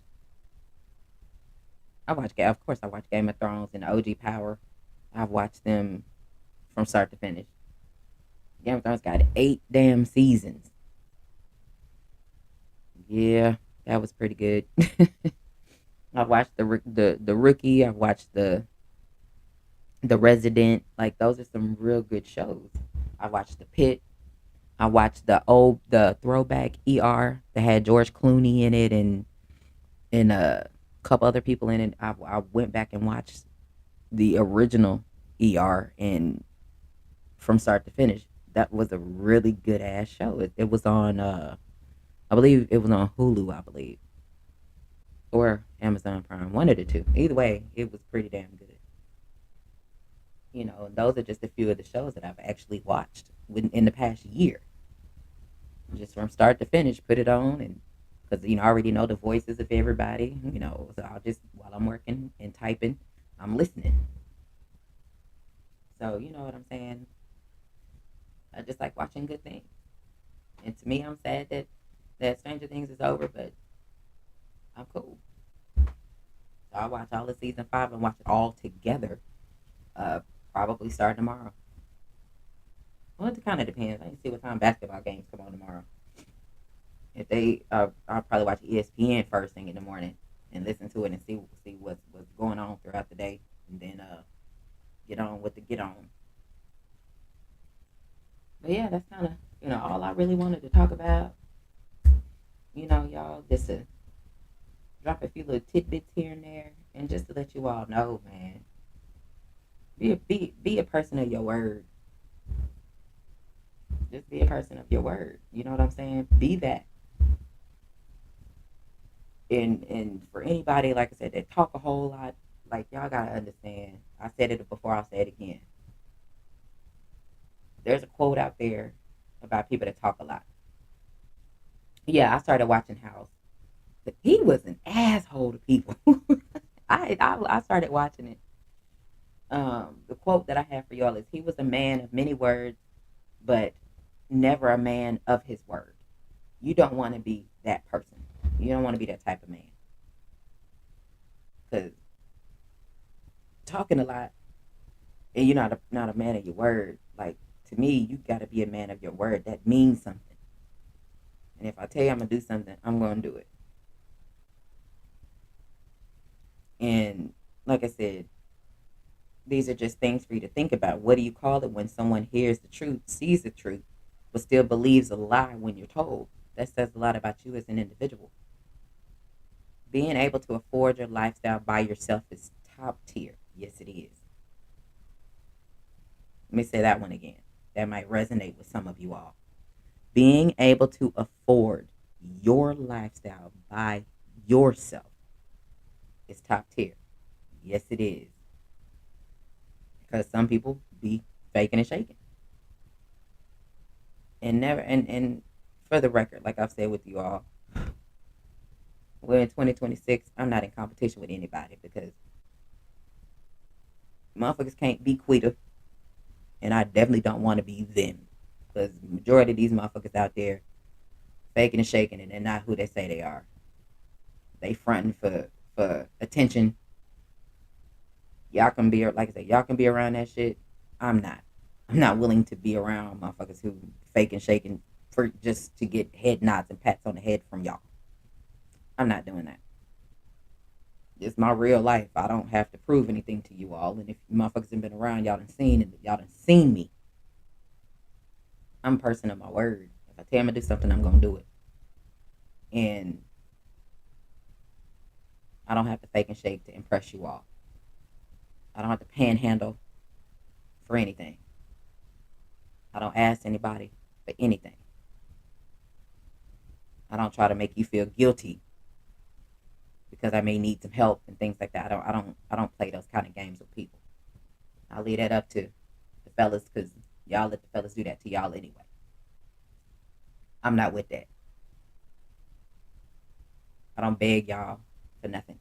Of course, I watched Game of Thrones and OG Power. I've watched them from start to finish. Game of Thrones got 8 damn seasons. Yeah, that was pretty good. I watched the rookie. I watched the Resident. Like those are some real good shows. I watched The Pit. I watched the throwback ER that had George Clooney in it and a couple other people in it. I went back and watched the original ER and from start to finish. That was a really good ass show. It was on I believe it was on Hulu, I believe, or Amazon Prime, one of the two. Either way, it was pretty damn good. You know, and those are just a few of the shows that I've actually watched in the past year, just from start to finish. Put it on, and because I already know the voices of everybody. So I'll just while I'm working and typing, I'm listening. So you know what I'm saying. I just like watching good things, and to me, I'm sad that Stranger Things is over, but I'm cool. So I'll watch all of season 5 and watch it all together. Uh, Probably start tomorrow. Well, it kind of depends. I need to see what time basketball games come on tomorrow. If they, I'll probably watch ESPN first thing in the morning and listen to it and see what's going on throughout the day, and then get on with the get on. But yeah, that's kind of all I really wanted to talk about. Y'all, just to drop a few little tidbits here and there, and just to let you all know, man, be a person of your word. Just be a person of your word. You know what I'm saying? Be that. And for anybody, like I said, that talk a whole lot, like y'all gotta understand. I said it before. I'll say it again. There's a quote out there about people that talk a lot. Yeah, I started watching House. But he was an asshole to people. I started watching it. The quote that I have for y'all is, "He was a man of many words, but never a man of his word." You don't want to be that person. You don't want to be that type of man, because talking a lot and you're not a man of your word. Like, to me, you got to be a man of your word. That means something. And if I tell you I'm gonna do something, I'm gonna do it. And like I said, these are just things for you to think about. What do you call it when someone hears the truth, sees the truth, but still believes a lie when you're told? That says a lot about you as an individual. Being able to afford your lifestyle by yourself is top tier. Yes, it is. Let me say that one again. That might resonate with some of you all. Being able to afford your lifestyle by yourself is top tier. Yes, it is. Because some people be faking and shaking. And never and for the record, like I've said with you all, we're in 2026. I'm not in competition with anybody, because motherfuckers can't be Quita, and I definitely don't want to be them. Because the majority of these motherfuckers out there faking and shaking, and they're not who they say they are. They fronting for attention. Y'all can be, like I said, y'all can be around that shit. I'm not. I'm not willing to be around motherfuckers who fake and shaking for just to get head nods and pats on the head from y'all. I'm not doing that. It's my real life. I don't have to prove anything to you all. And if motherfuckers have been around, y'all done seen it. Y'all done seen me. I'm a person of my word. If I tell you I'm gonna do something, I'm gonna do it. And I don't have to fake and shake to impress you all. I don't have to panhandle for anything. I don't ask anybody for anything. I don't try to make you feel guilty because I may need some help and things like that. I don't play those kind of games with people. I'll leave that up to the fellas because y'all let the fellas do that to y'all anyway. I'm not with that. I don't beg y'all for nothing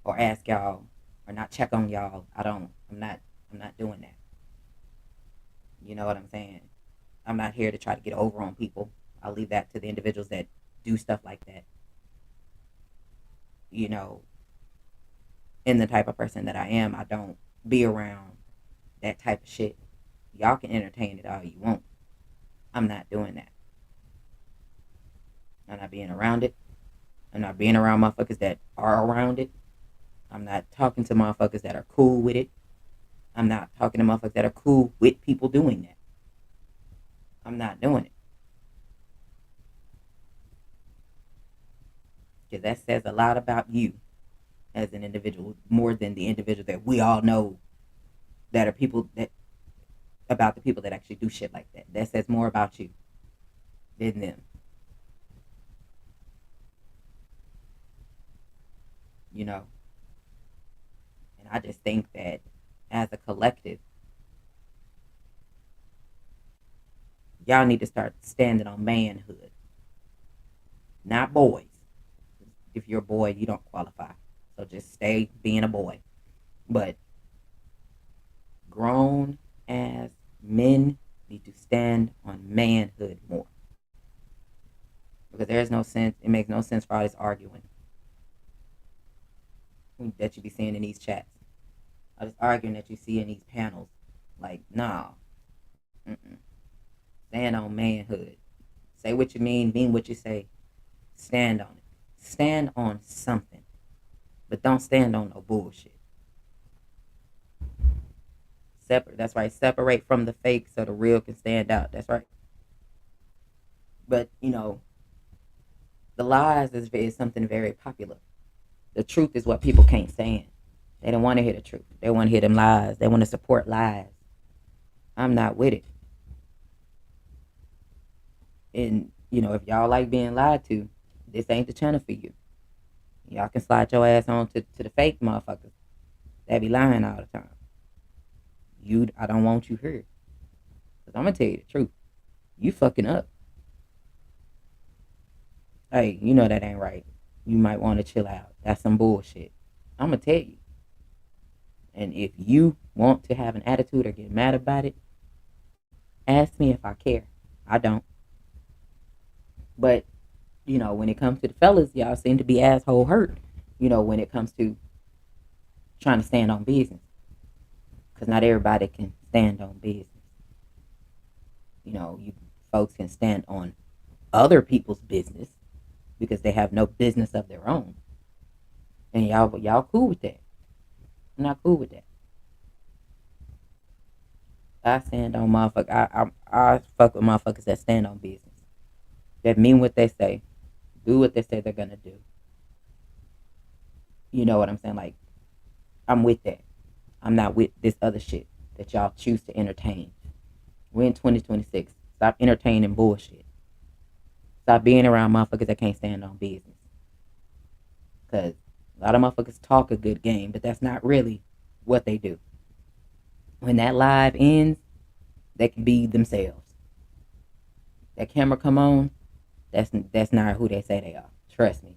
or ask y'all or not check on y'all. I'm not doing that. You know what I'm saying? I'm not here to try to get over on people. I'll leave that to the individuals that do stuff like that. You know, in the type of person that I am, I don't be around that type of shit. Y'all can entertain it all you want. I'm not doing that. I'm not being around it. I'm not being around motherfuckers that are around it. I'm not talking to motherfuckers that are cool with it. I'm not talking to motherfuckers that are cool with people doing that. I'm not doing it. Because that says a lot about you as an individual, more than the individual that we all know that are people that about the people that actually do shit like that. That says more about you than them. You know? And I just think that as a collective, y'all need to start standing on manhood, not boys. If you're a boy, you don't qualify. So just stay being a boy. But grown as men need to stand on manhood more. Because there's no sense, it makes no sense for all this arguing that you be seeing in these chats. All this arguing that you see in these panels. Like, nah. Mm-mm. Stand on manhood. Say what you mean what you say. Stand on it. Stand on something. But don't stand on no bullshit. Separate. That's right. Separate from the fake so the real can stand out. That's right. But, the lies is something very popular. The truth is what people can't stand. They don't want to hear the truth. They want to hear them lies. They want to support lies. I'm not with it. And, if y'all like being lied to, this ain't the channel for you. Y'all can slide your ass on to the fake motherfuckers that be lying all the time. I don't want you here. Because I'm going to tell you the truth. You fucking up. Hey, you know that ain't right. You might want to chill out. That's some bullshit. I'm going to tell you. And if you want to have an attitude or get mad about it, ask me if I care. I don't. But, when it comes to the fellas, y'all seem to be asshole hurt, when it comes to trying to stand on business. Because not everybody can stand on business. You folks can stand on other people's business because they have no business of their own. And y'all cool with that. I'm not cool with that. I stand on motherfuckers. I fuck with motherfuckers that stand on business. That mean what they say. Do what they say they're gonna do. You know what I'm saying? Like, I'm with that. I'm not with this other shit that y'all choose to entertain. We're in 2026. Stop entertaining bullshit. Stop being around motherfuckers that can't stand on business. Because a lot of motherfuckers talk a good game, but that's not really what they do. When that live ends, they can be themselves. That camera come on, that's not who they say they are. Trust me.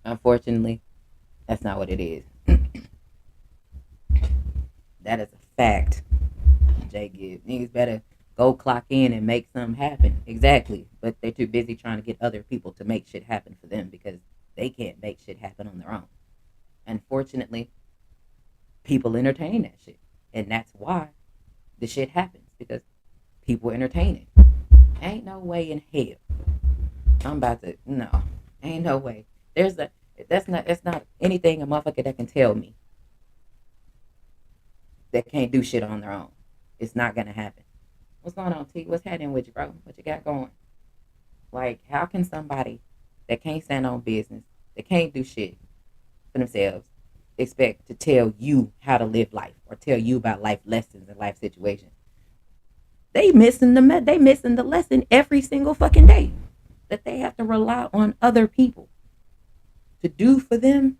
Unfortunately, that's not what it is. That is a fact. Jay Gibbs. Niggas better go clock in and make something happen. Exactly. But they're too busy trying to get other people to make shit happen for them because they can't make shit happen on their own. Unfortunately, people entertain that shit. And that's why the shit happens. Because people entertain it. Ain't no way in hell. I'm about to, no. Ain't no way. That's not anything a motherfucker that can tell me that can't do shit on their own. It's not gonna happen. What's going on, T? What's happening with you, bro? What you got going? Like, how can somebody that can't stand on business, that can't do shit for themselves, expect to tell you how to live life or tell you about life lessons and life situations? They missing the lesson every single fucking day. That they have to rely on other people to do for them.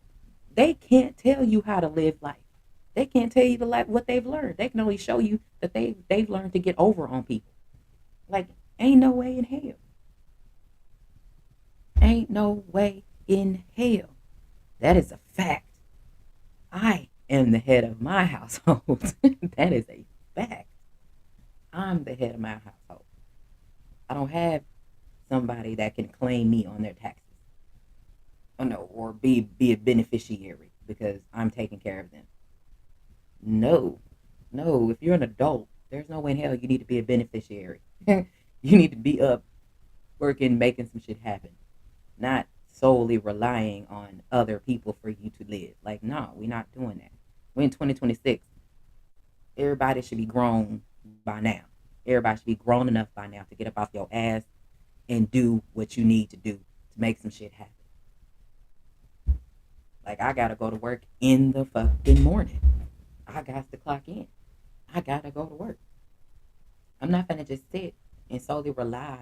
They can't tell you how to live life. They can't tell you the life what they've learned. They can only show you that they've learned to get over on people. Like, ain't no way in hell. Ain't no way in hell. That is a fact. I am the head of my household. That is a fact. I'm the head of my household. I don't have somebody that can claim me on their taxes. Or no, or be a beneficiary because I'm taking care of them. No. No, if you're an adult, there's no way in hell you need to be a beneficiary. You need to be up working, making some shit happen. Not solely relying on other people for you to live. Like, no, we're not doing that. We're in 2026. Everybody should be grown by now. Everybody should be grown enough by now to get up off your ass and do what you need to do to make some shit happen. Like, I gotta go to work in the fucking morning. I got to clock in. I gotta go to work. I'm not gonna just sit and solely rely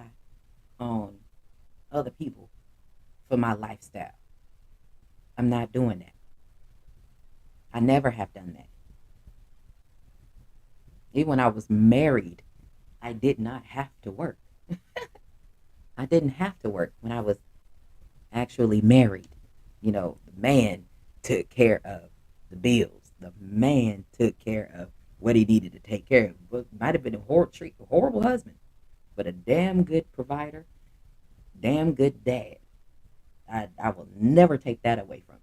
on other people for my lifestyle. I'm not doing that. I never have done that. Even when I was married, I did not have to work. I didn't have to work when I was actually married. The man took care of the bills. The man took care of what he needed to take care of. But might have been a horrible husband, but a damn good provider, damn good dad. I will never take that away from him.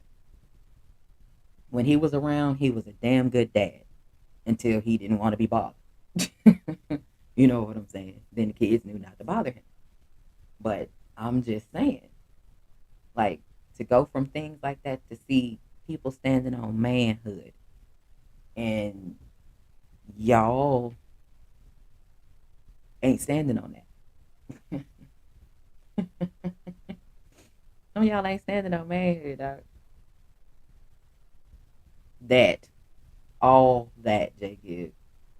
When he was around, he was a damn good dad until he didn't want to be bothered. You know what I'm saying? Then the kids knew not to bother him. But I'm just saying, like, to go from things like that to see people standing on manhood and y'all ain't standing on that. Some of y'all ain't standing on manhood, dog. That, all that, J.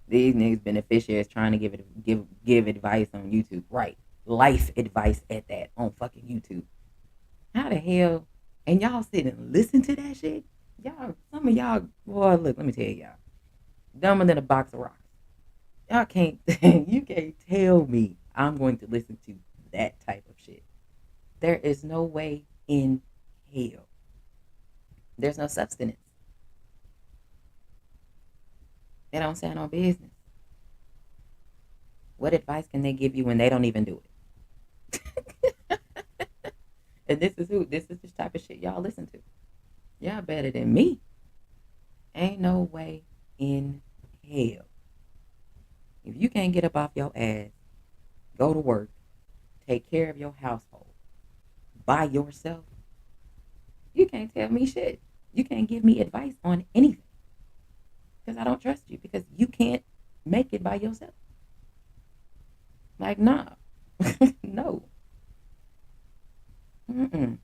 These niggas beneficiaries trying to give advice on YouTube. Right. Life advice at that on fucking YouTube. How the hell? And y'all sit and listen to that shit? Y'all, some of y'all, boy, look, let me tell y'all. Dumber than a box of rocks. Y'all can't, you can't tell me I'm going to listen to that type of shit. There is no way in hell. There's no substance. They don't stand on business. What advice can they give you when they don't even do it? And this is the type of shit y'all listen to. Y'all better than me. Ain't no way in hell. If you can't get up off your ass, go to work, take care of your household by yourself, you can't tell me shit. You can't give me advice on anything because I don't trust you because you can't make it by yourself. Like, nah. No. Mm-mm.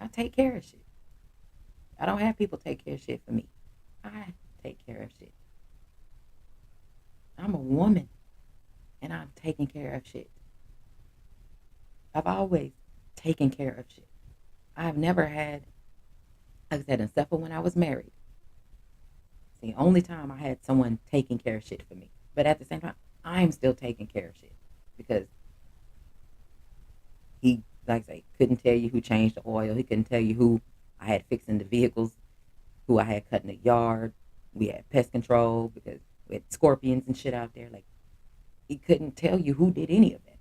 I take care of shit. I don't have people take care of shit for me. I take care of shit. I'm a woman and I'm taking care of shit. I've always taken care of shit. I've never had, like I said, except for when I was married. It's the only time I had someone taking care of shit for me. But at the same time, I'm still taking care of shit because he, like I say, couldn't tell you who changed the oil. He couldn't tell you who I had fixing the vehicles, who I had cutting the yard. We had pest control because we had scorpions and shit out there. Like, he couldn't tell you who did any of that.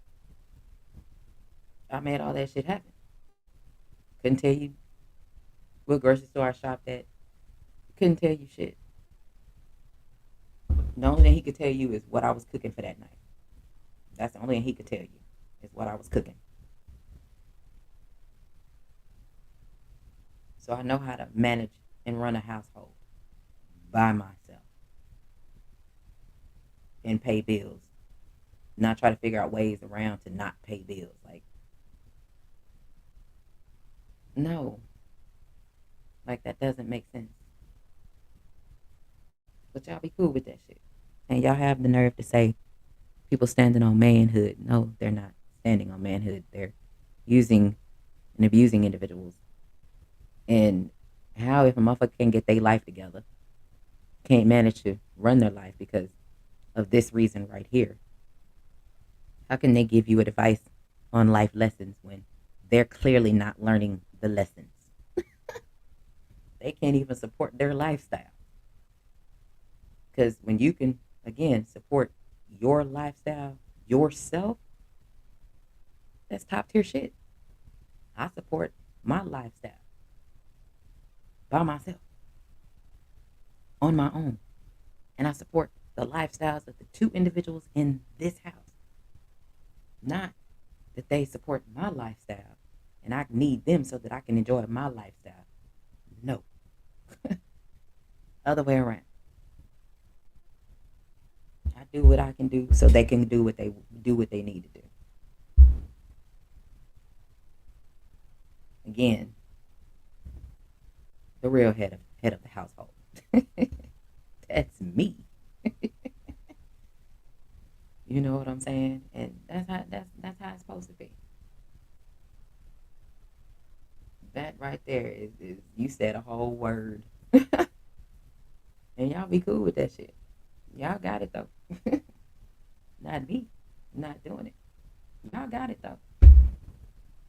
I made all that shit happen. Couldn't tell you what grocery store I shopped at. Couldn't tell you shit. The only thing he could tell you is what I was cooking for that night. That's the only thing he could tell you is what I was cooking. So I know how to manage and run a household by myself and pay bills. Not try to figure out ways around to not pay bills. Like, no, like that doesn't make sense. But y'all be cool with that shit. And y'all have the nerve to say people standing on manhood. No, they're not standing on manhood. They're using and abusing individuals. And how, if a motherfucker can get their life together, can't manage to run their life because of this reason right here, how can they give you advice on life lessons when they're clearly not learning the lessons? They can't even support their lifestyle. Because when you can, again, support your lifestyle yourself, that's top tier shit. I support my lifestyle by myself on my own. And I support the lifestyles of the two individuals in this house. Not that they support my lifestyle and I need them so that I can enjoy my lifestyle. No. Other way around. I do what I can do so they can do what they need to do. Again, the real head of the household. That's me. You know what I'm saying? And that's how it's supposed to be. That right there is you said a whole word. And y'all be cool with that shit. Y'all got it though. Not me. Not doing it. Y'all got it though.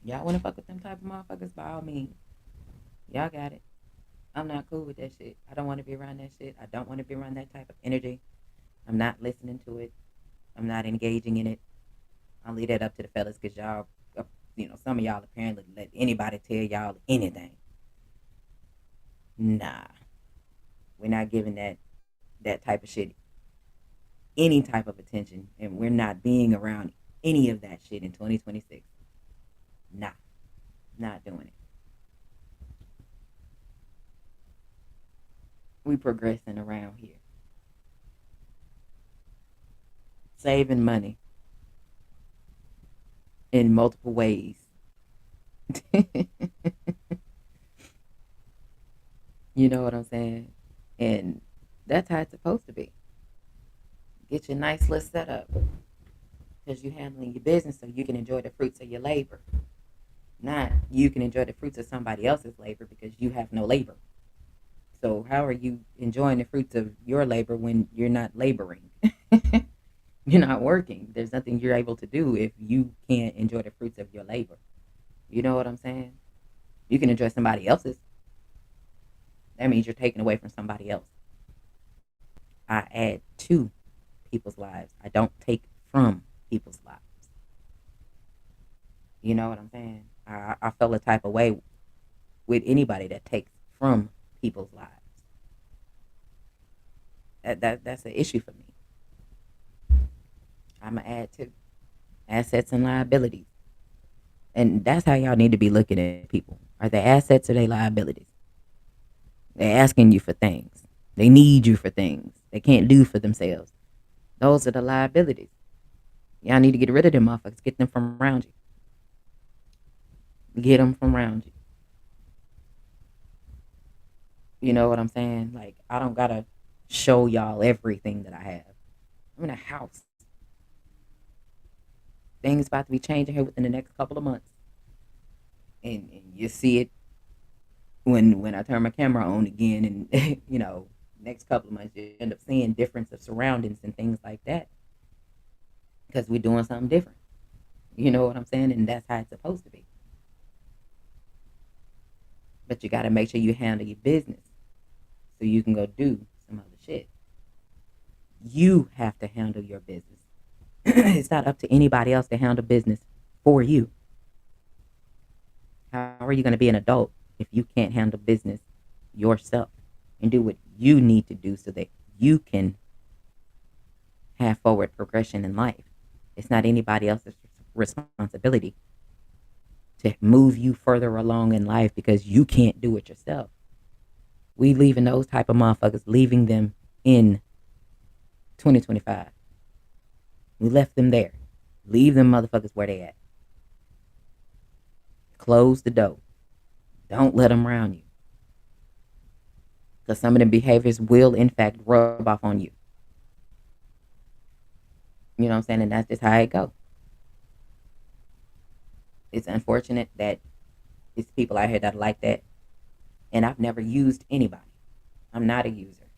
Y'all wanna fuck with them type of motherfuckers by all means. Y'all got it. I'm not cool with that shit. I don't want to be around that shit. I don't want to be around that type of energy. I'm not listening to it. I'm not engaging in it. I'll leave that up to the fellas because y'all, some of y'all apparently let anybody tell y'all anything. Nah, we're not giving that type of shit any type of attention, and we're not being around any of that shit in 2026. Nah, not doing it. We progressing around here, saving money in multiple ways. You know what I'm saying? And that's how it's supposed to be. Get your nice little setup because you're handling your business so you can enjoy the fruits of your labor. Not you can enjoy the fruits of somebody else's labor because you have no labor. So how are you enjoying the fruits of your labor when you're not laboring? You're not working. There's nothing you're able to do if you can't enjoy the fruits of your labor. You know what I'm saying? You can enjoy somebody else's. That means you're taking away from somebody else. I add to people's lives. I don't take from people's lives. You know what I'm saying? I feel a type of way with anybody that takes from people's lives. That's an issue for me. I'm gonna add to assets and liabilities, and that's how y'all need to be looking at people. Are they assets or they liabilities? They're asking you for things. They need you for things they can't do for themselves. Those are the liabilities. Y'all need to get rid of them motherfuckers. Get them from around you. Get them from around you. You know what I'm saying? Like, I don't gotta show y'all everything that I have. I'm in a house. Things about to be changing here within the next couple of months. And you see it when I turn my camera on again and next couple of months you end up seeing difference of surroundings and things like that. Because we're doing something different. You know what I'm saying? And that's how it's supposed to be. But you gotta make sure you handle your business so you can go do some other shit. You have to handle your business. It's not up to anybody else to handle business for you. How are you going to be an adult if you can't handle business yourself and do what you need to do so that you can have forward progression in life? It's not anybody else's responsibility. to move you further along in life because you can't do it yourself. We leaving those type of motherfuckers, leaving them in 2025. We left them there. Leave them motherfuckers where they at. Close the door. Don't let them around you. Because some of the behaviors will, in fact, rub off on you. You know what I'm saying? And that's just how it goes. It's unfortunate that it's people out here that are like that. And I've never used anybody. I'm not a user.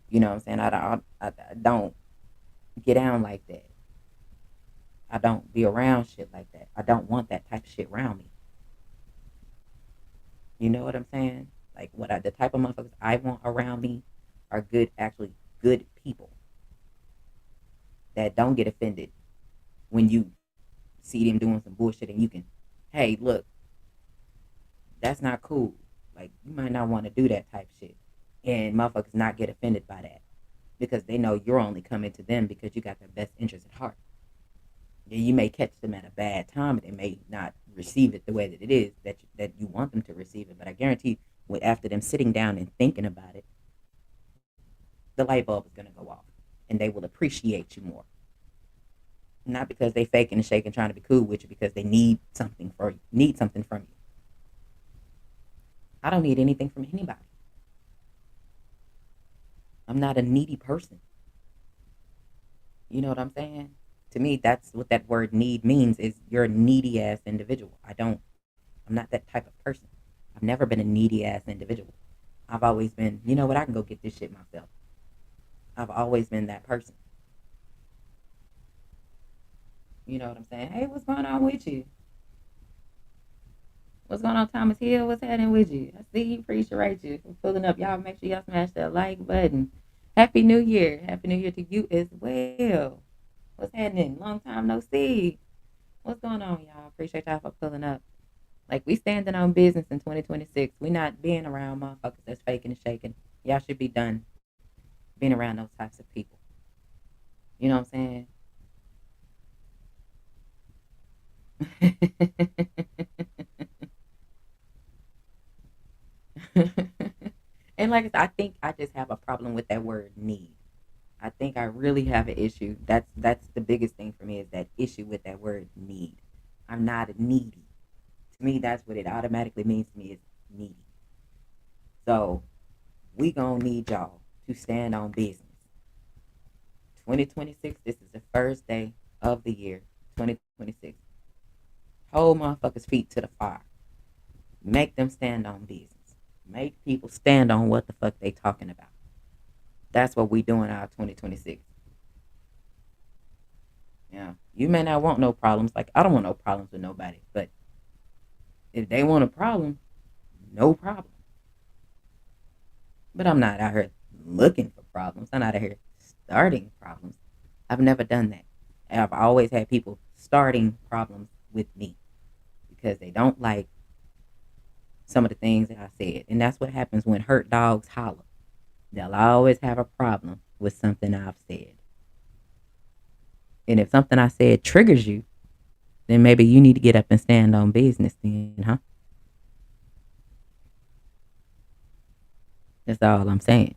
You know what I'm saying? I don't get down like that. I don't be around shit like that. I don't want that type of shit around me. You know what I'm saying? Like the type of motherfuckers I want around me are good, actually good people that don't get offended when you see them doing some bullshit and you can, hey, look, that's not cool. Like you might not want to do that type shit, and motherfuckers not get offended by that because they know you're only coming to them because you got their best interest at heart. Yeah, you may catch them at a bad time and they may not receive it the way that it is that you want them to receive it. But I guarantee, after them sitting down and thinking about it, the light bulb is gonna go off, and they will appreciate you more. Not because they faking and shaking, trying to be cool with you, because they need something from you. I don't need anything from anybody. I'm not a needy person. You know what I'm saying? To me, that's what that word need means, is you're a needy ass individual. I'm not that type of person. I've never been a needy ass individual. I've always been, you know what, I can go get this shit myself. I've always been that person. You know what I'm saying? Hey, what's going on with you? What's going on, Thomas Hill? What's happening with you? I see you, appreciate you for pulling up. Y'all make sure y'all smash that like button. Happy New Year. Happy New Year to you as well. What's happening? Long time no see. What's going on, y'all? Appreciate y'all for pulling up. Like, we standing on business in 2026. We not being around motherfuckers that's faking and shaking. Y'all should be done being around those types of people. You know what I'm saying? And like I said, I think I just have a problem with that word need. I think I really have an issue. That's the biggest thing for me, is that issue with that word need. I'm not needy. To me, that's what it automatically means to me, is needy. So we gonna need y'all to stand on business. 2026, this is the first day of the year, 2026. Hold motherfuckers' feet to the fire. Make them stand on business. Make people stand on what the fuck they talking about. That's what we doing our 2026. Yeah, you may not want no problems. Like, I don't want no problems with nobody, but if they want a problem, no problem. But I'm not out here looking for problems. I'm not out here starting problems. I've never done that. I've always had people starting problems with me because they don't like some of the things that I said. And that's what happens when hurt dogs holler. They'll always have a problem with something I've said. And if something I said triggers you, then maybe you need to get up and stand on business then, huh? That's all I'm saying.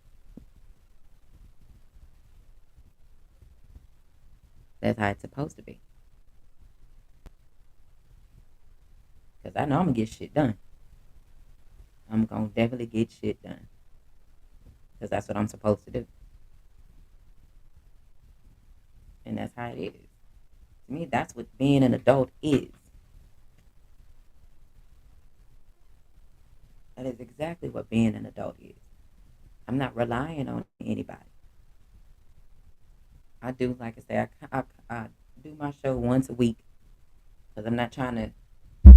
That's how it's supposed to be. Because I know I'm going to get shit done. I'm going to definitely get shit done. Because that's what I'm supposed to do. And that's how it is. To me, that's what being an adult is. That is exactly what being an adult is. I'm not relying on anybody. I do, like I say, I do my show once a week because I'm not trying to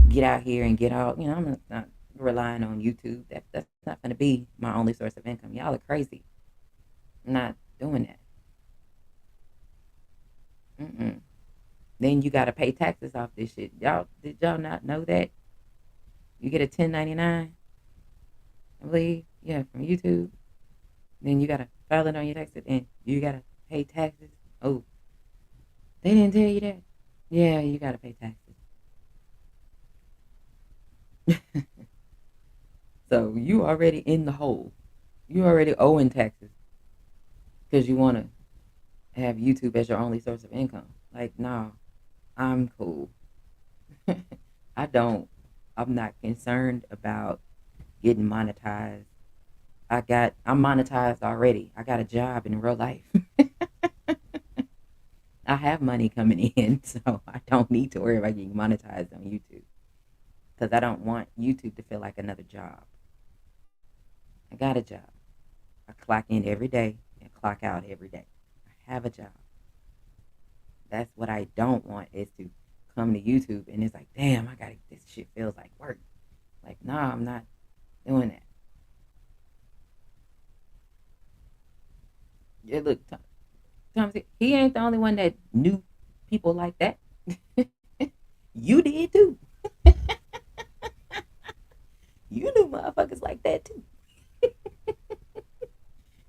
get out here and get out. I'm not relying on YouTube. That's not going to be my only source of income. Y'all are crazy. I'm not doing that. Mm-mm. Then you got to pay taxes off this shit. Did y'all not know that? You get a 1099, I believe, yeah, from YouTube. Then you got to file it on your taxes, and you got to pay taxes. Oh, they didn't tell you that? Yeah, you got to pay taxes. So you already in the hole. You already owing taxes because you want to have YouTube as your only source of income. Like, no, I'm cool. I don't. I'm not concerned about getting monetized. I'm monetized already. I got a job in real life. I have money coming in, so I don't need to worry about getting monetized on YouTube because I don't want YouTube to feel like another job. I got a job. I clock in every day and clock out every day. I have a job. That's what I don't want is to come to YouTube and it's like, damn, I got this shit feels like work. Like, nah, I'm not doing that. Yeah, look, Thomas, he ain't the only one that knew people like that. You did too. You knew motherfuckers like that too.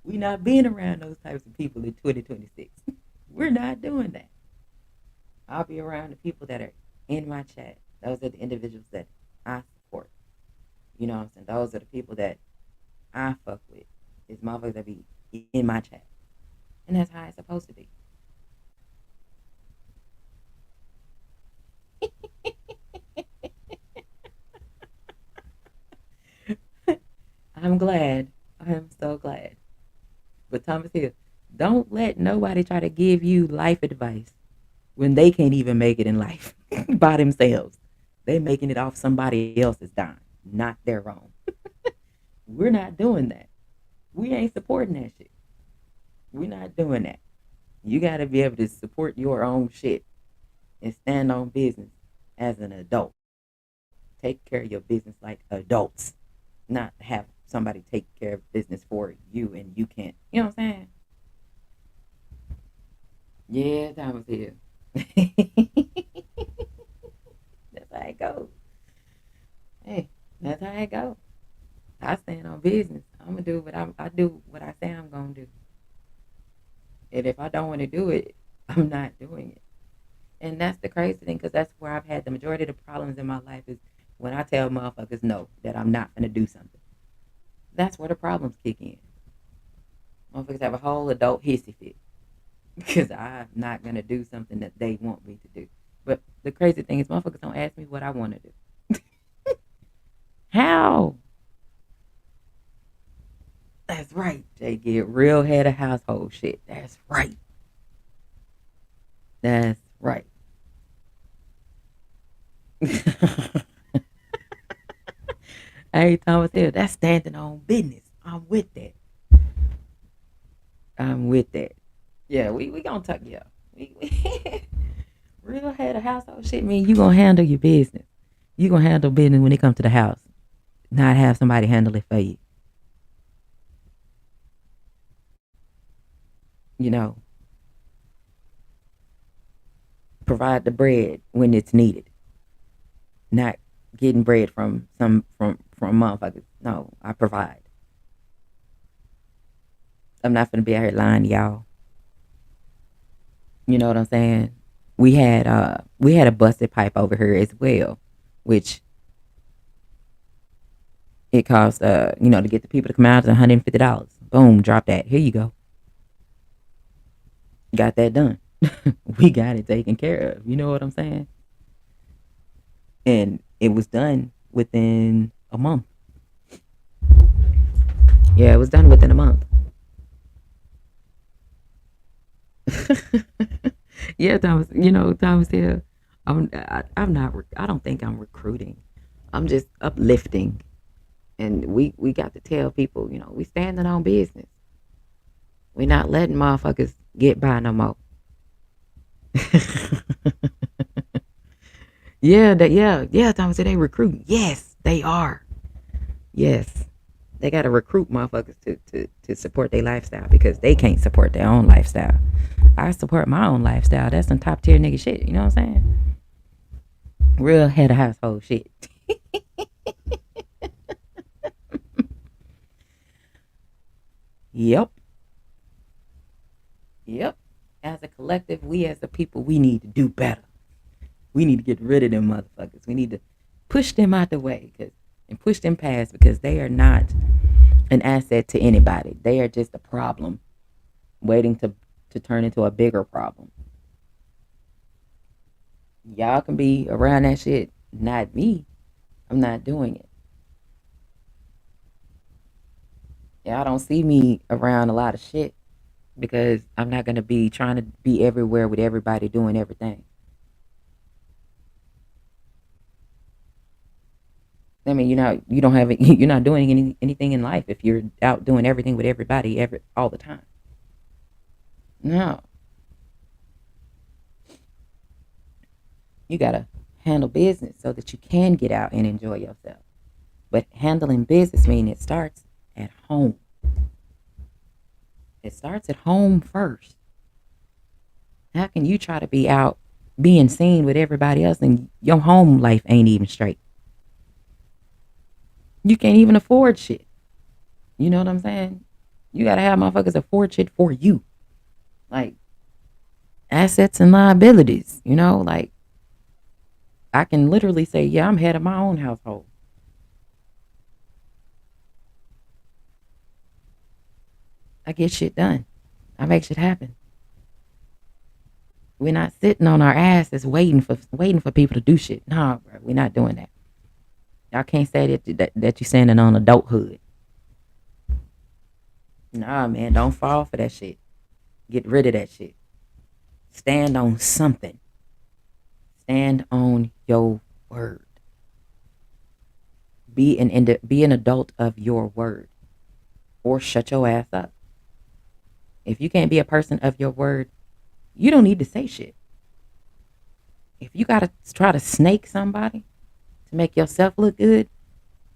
We not being around those types of people in 2026. We're not doing that. I'll be around the people that are in my chat. Those are the individuals that I support. You know what I'm saying? Those are the people that I fuck with. It's motherfuckers that be in my chat. And that's how it's supposed to be. I'm glad. I am so glad. But Thomas Hill, don't let nobody try to give you life advice when they can't even make it in life by themselves. They making it off somebody else's dime, not their own. We're not doing that. We ain't supporting that shit. We're not doing that. You got to be able to support your own shit and stand on business as an adult. Take care of your business like adults, not have somebody take care of business for you and you can't. You know what I'm saying? Yeah, that was here. That's how it goes. Hey, that's how it goes. I stand on business. I'm gonna do what I do what I say I'm gonna do. And if I don't want to do it, I'm not doing it. And that's the crazy thing because that's where I've had the majority of the problems in my life is when I tell motherfuckers no that I'm not gonna do something. That's where the problems kick in. Motherfuckers have a whole adult hissy fit because I'm not gonna do something that they want me to do. But the crazy thing is, motherfuckers don't ask me what I want to do. How? That's right. They get real head of household shit. That's right. That's right. Every time I say that's standing on business. I'm with that. I'm with that. Yeah, we gonna talk. Yeah, we real head of household shit mean you gonna handle your business. You gonna handle business when it comes to the house, not have somebody handle it for you. You know, provide the bread when it's needed, not getting bread from from motherfuckers. No, I provide. I'm not gonna be out here lying to y'all. You know what I'm saying? We had a busted pipe over here as well, which it cost to get the people to come out is $150. Boom, drop that. Here you go. Got that done. We got it taken care of. You know what I'm saying? And it was done within a month. Yeah, it was done within a month. Yeah, Thomas. Thomas here. I'm not. I don't think I'm recruiting. I'm just uplifting, and we got to tell people, we standing on business. We not letting motherfuckers get by no more. Yeah, Thomas said they recruiting. Yes, they are. Yes. They gotta recruit motherfuckers to support their lifestyle because they can't support their own lifestyle. I support my own lifestyle. That's some top tier nigga shit. You know what I'm saying? Real head of household shit. Yep. Yep. As a collective, we as a people, we need to do better. We need to get rid of them motherfuckers. We need to push them out the way and push them past because they are not an asset to anybody. They are just a problem waiting to turn into a bigger problem. Y'all can be around that shit, not me. I'm not doing it. Y'all don't see me around a lot of shit because I'm not gonna be trying to be everywhere with everybody doing everything. I mean, you don't have it. You're not doing anything in life if you're out doing everything with everybody all the time. No, you gotta handle business so that you can get out and enjoy yourself. But handling business means it starts at home. It starts at home first. How can you try to be out being seen with everybody else and your home life ain't even straight? You can't even afford shit. You know what I'm saying? You gotta have motherfuckers afford shit for you. Like assets and liabilities, like I can literally say, yeah, I'm head of my own household. I get shit done. I make shit happen. We're not sitting on our asses waiting for people to do shit. Nah, bro, we're not doing that. Y'all can't say that you're standing on adulthood. Nah, man, don't fall for that shit. Get rid of that shit. Stand on something. Stand on your word. Be an adult of your word, or shut your ass up. If you can't be a person of your word, you don't need to say shit. If you gotta try to snake somebody to make yourself look good,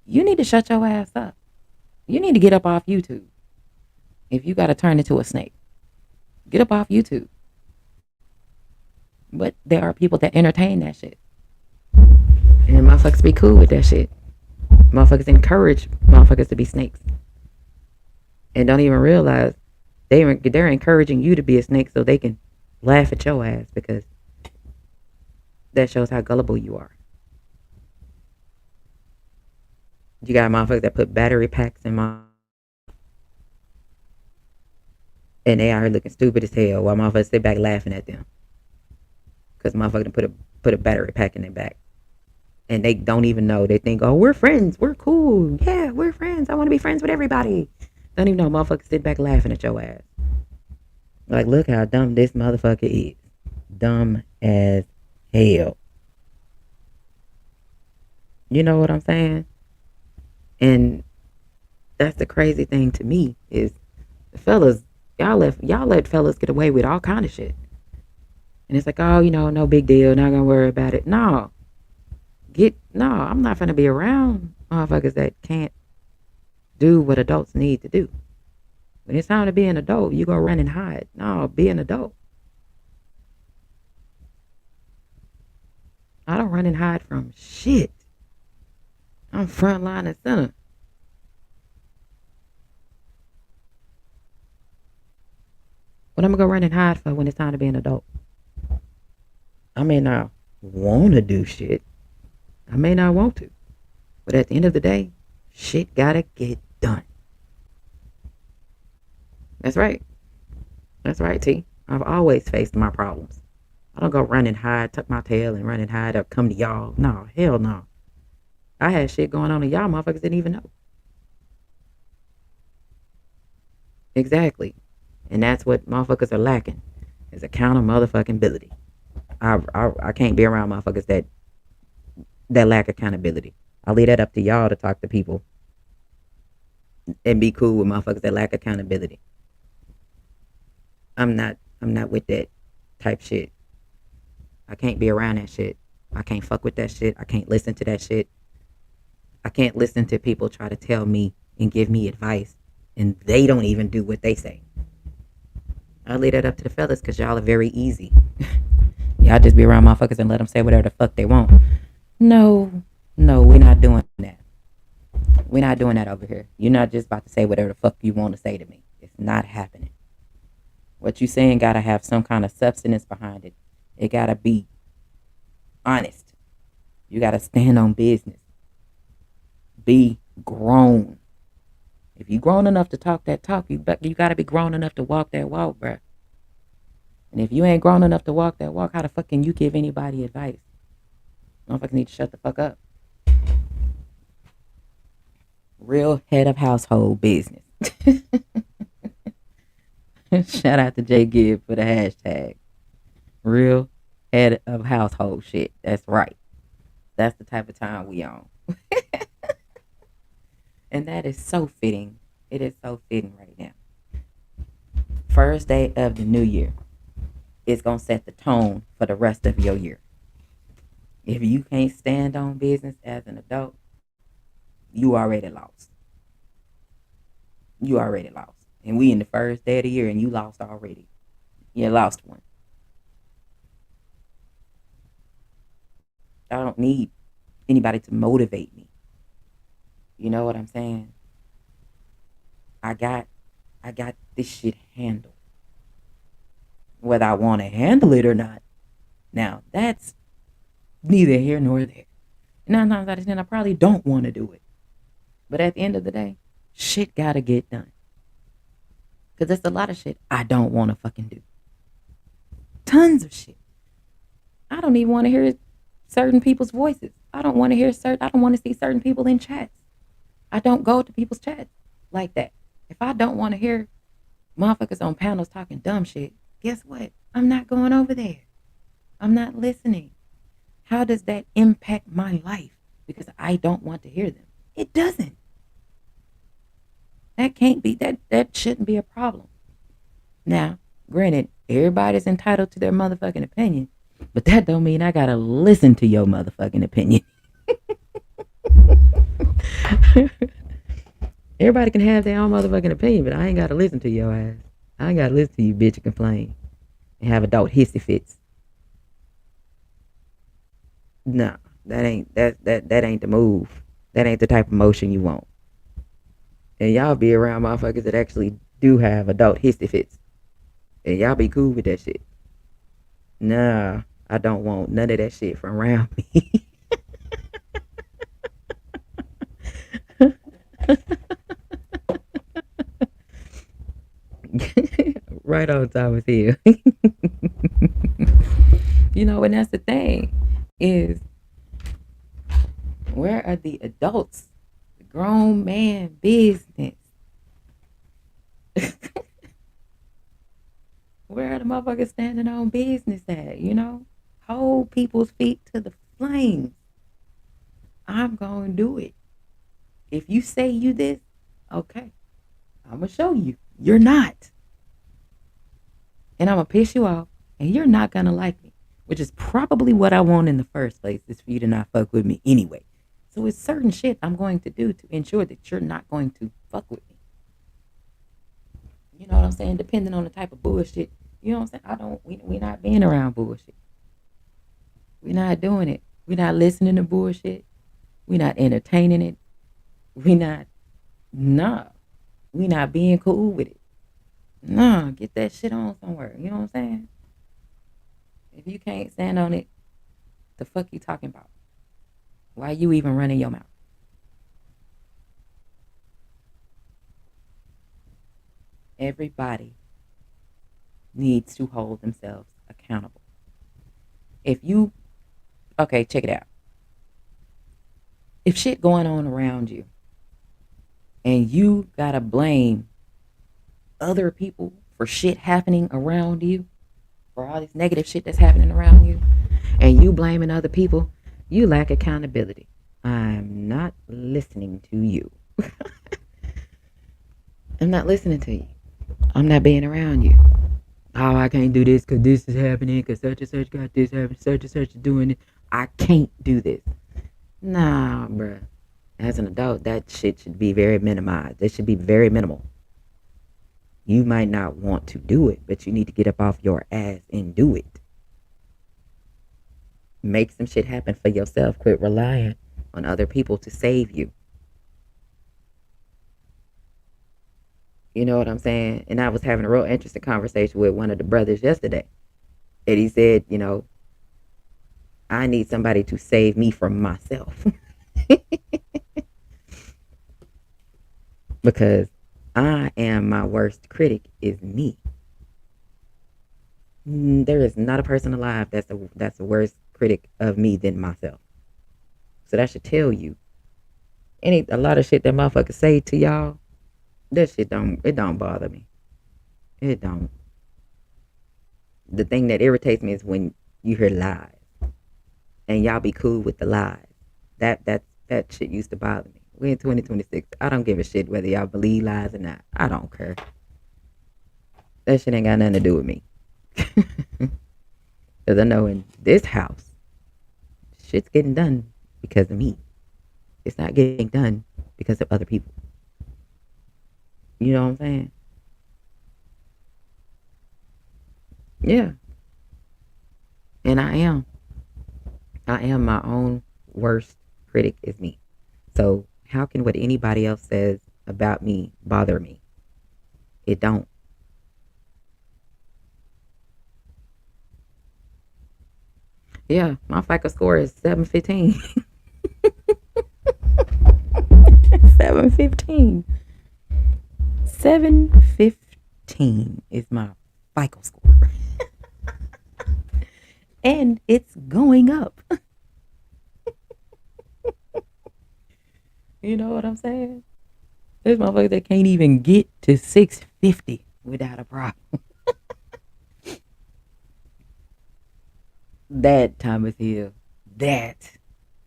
you need to shut your ass up. You need to get up off YouTube. If you gotta turn into a snake, get up off YouTube. But there are people that entertain that shit. And motherfuckers be cool with that shit. Motherfuckers encourage motherfuckers to be snakes. And don't even realize they're encouraging you to be a snake so they can laugh at your ass because that shows how gullible you are. You got motherfuckers that put battery packs in my and they out here looking stupid as hell while motherfuckers sit back laughing at them. Because motherfuckers put a battery pack in their back. And they don't even know. They think, oh, we're friends. We're cool. Yeah, we're friends. I want to be friends with everybody. Don't even know motherfuckers sit back laughing at your ass. Like, look how dumb this motherfucker is. Dumb as hell. You know what I'm saying? And that's the crazy thing to me is the fellas, y'all let fellas get away with all kind of shit. And it's like, oh, no big deal, not gonna worry about it. No, I'm not gonna be around motherfuckers that can't do what adults need to do. When it's time to be an adult, you go run and hide. No, be an adult. I don't run and hide from shit. I'm front line and center. What I'm gonna go run and hide for when it's time to be an adult? I may not want to do shit. I may not want to. But at the end of the day, shit gotta get done. That's right. That's right, T. I've always faced my problems. I don't go run and hide, tuck my tail and run and hide or come to y'all. No, hell no. I had shit going on and y'all motherfuckers didn't even know. Exactly. And that's what motherfuckers are lacking is account motherfucking ability. I can't be around motherfuckers that lack accountability. I leave that up to y'all to talk to people and be cool with motherfuckers that lack accountability. I'm not with that type shit. I can't be around that shit. I can't fuck with that shit. I can't listen to that shit. I can't listen to people try to tell me and give me advice and they don't even do what they say. I leave that up to the fellas because y'all are very easy. Y'all just be around motherfuckers and let them say whatever the fuck they want. No, no, we're not doing that. We're not doing that over here. You're not just about to say whatever the fuck you want to say to me. It's not happening. What you saying gotta have some kind of substance behind it. It gotta be honest. You got to stand on business. Be grown. If you grown enough to talk that talk, you got to be grown enough to walk that walk, bruh. And if you ain't grown enough to walk that walk, how the fuck can you give anybody advice? Motherfuckers need to shut the fuck up. Real head of household business. Shout out to Jay Gibb for the hashtag. Real head of household shit. That's right. That's the type of time we on. And that is so fitting. It is so fitting right now. First day of the new year is going to set the tone for the rest of your year. If you can't stand on business as an adult, you already lost. You already lost. And we in the first day of the year and you lost already. You lost one. I don't need anybody to motivate me. You know what I'm saying? I got this shit handled. Whether I want to handle it or not. Now, that's neither here nor there. 9 times out of 10, I probably don't want to do it. But at the end of the day, shit gotta get done. Because there's a lot of shit I don't want to fucking do. Tons of shit. I don't even want to hear certain people's voices. I don't want to see certain people in chats. I don't go to people's chats like that. If I don't want to hear motherfuckers on panels talking dumb shit, guess what? I'm not going over there. I'm not listening. How does that impact my life? Because I don't want to hear them. It doesn't. That can't be that shouldn't be a problem. Now, granted, everybody's entitled to their motherfucking opinion, but that don't mean I gotta listen to your motherfucking opinion. Everybody can have their own motherfucking opinion, but I ain't gotta listen to your ass. I ain't gotta listen to you bitch and complain and have adult hissy fits. No, that ain't the move. That ain't the type of motion you want. And y'all be around motherfuckers that actually do have adult hissy fits. And y'all be cool with that shit. Nah, I don't want none of that shit from around me. Right on time with you. And that's the thing is, where are the adults? The grown man business. Where are the motherfuckers standing on business at? Hold people's feet to the flames. I'm going to do it. If you say you this, okay, I'm going to show you. You're not. And I'm going to piss you off, and you're not going to like me, which is probably what I want in the first place, is for you to not fuck with me anyway. So it's certain shit I'm going to do to ensure that you're not going to fuck with me. You know what I'm saying? Depending on the type of bullshit. You know what I'm saying? We're not being around bullshit. We're not doing it. We're not listening to bullshit. We're not entertaining it. Nah. We're not being cool with it. Nah, get that shit on somewhere. You know what I'm saying? If you can't stand on it, the fuck you talking about? Why you even running your mouth? Everybody needs to hold themselves accountable. Okay, check it out. If shit going on around you and you gotta blame other people for shit happening around you, for all this negative shit that's happening around you, and you blaming other people, you lack accountability. I'm not listening to you. I'm not listening to you. I'm not being around you. Oh, I can't do this because this is happening, because such and such got this happening, such and such is doing it. I can't do this. Nah, bruh. As an adult, that shit should be very minimized. It should be very minimal. You might not want to do it, but you need to get up off your ass and do it. Make some shit happen for yourself. Quit relying on other people to save you. You know what I'm saying? And I was having a real interesting conversation with one of the brothers yesterday. And he said, I need somebody to save me from myself. Because I am my worst critic is me. There is not a person alive that's a worse critic of me than myself. So that should tell you a lot of shit that motherfuckers say to y'all. That shit don't bother me. It don't. The thing that irritates me is when you hear lies and y'all be cool with the lies. That shit used to bother me. We in 2026. I don't give a shit whether y'all believe lies or not. I don't care. That shit ain't got nothing to do with me. Because I know in this house, shit's getting done because of me. It's not getting done because of other people. You know what I'm saying? Yeah. And I am. I am my own worst critic is me. So how can what anybody else says about me bother me? It don't. Yeah, my FICO score is 715. 715. 715 is my FICO score. And it's going up. You know what I'm saying? There's motherfuckers that can't even get to 650 without a problem. That Thomas Hill. That.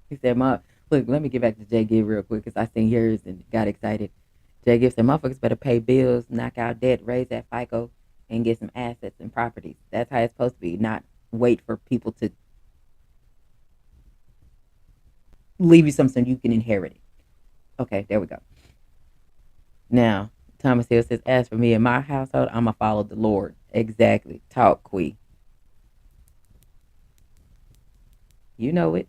He said, look, let me get back to Jay Gibb real quick because I seen yours and got excited. Jay Gibb said, motherfuckers better pay bills, knock out debt, raise that FICO, and get some assets and properties. That's how it's supposed to be, not wait for people to leave you something you can inherit it. Okay, there we go. Now, Thomas Hill says, as for me and my household, I'm going to follow the Lord. Exactly. Talk, Quee. You know it.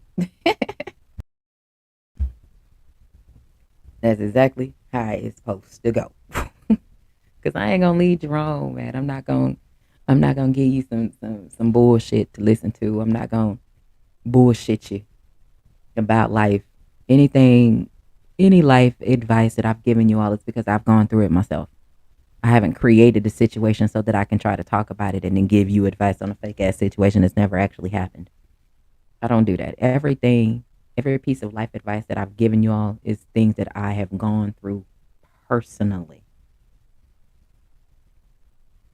That's exactly how it's supposed to go. Cause I ain't gonna lead you wrong, man. I'm not gonna give you some bullshit to listen to. I'm not gonna bullshit you about life. Anything, any life advice that I've given you all is because I've gone through it myself. I haven't created the situation so that I can try to talk about it and then give you advice on a fake ass situation that's never actually happened. I don't do that. Every piece of life advice that I've given you all is things that I have gone through personally.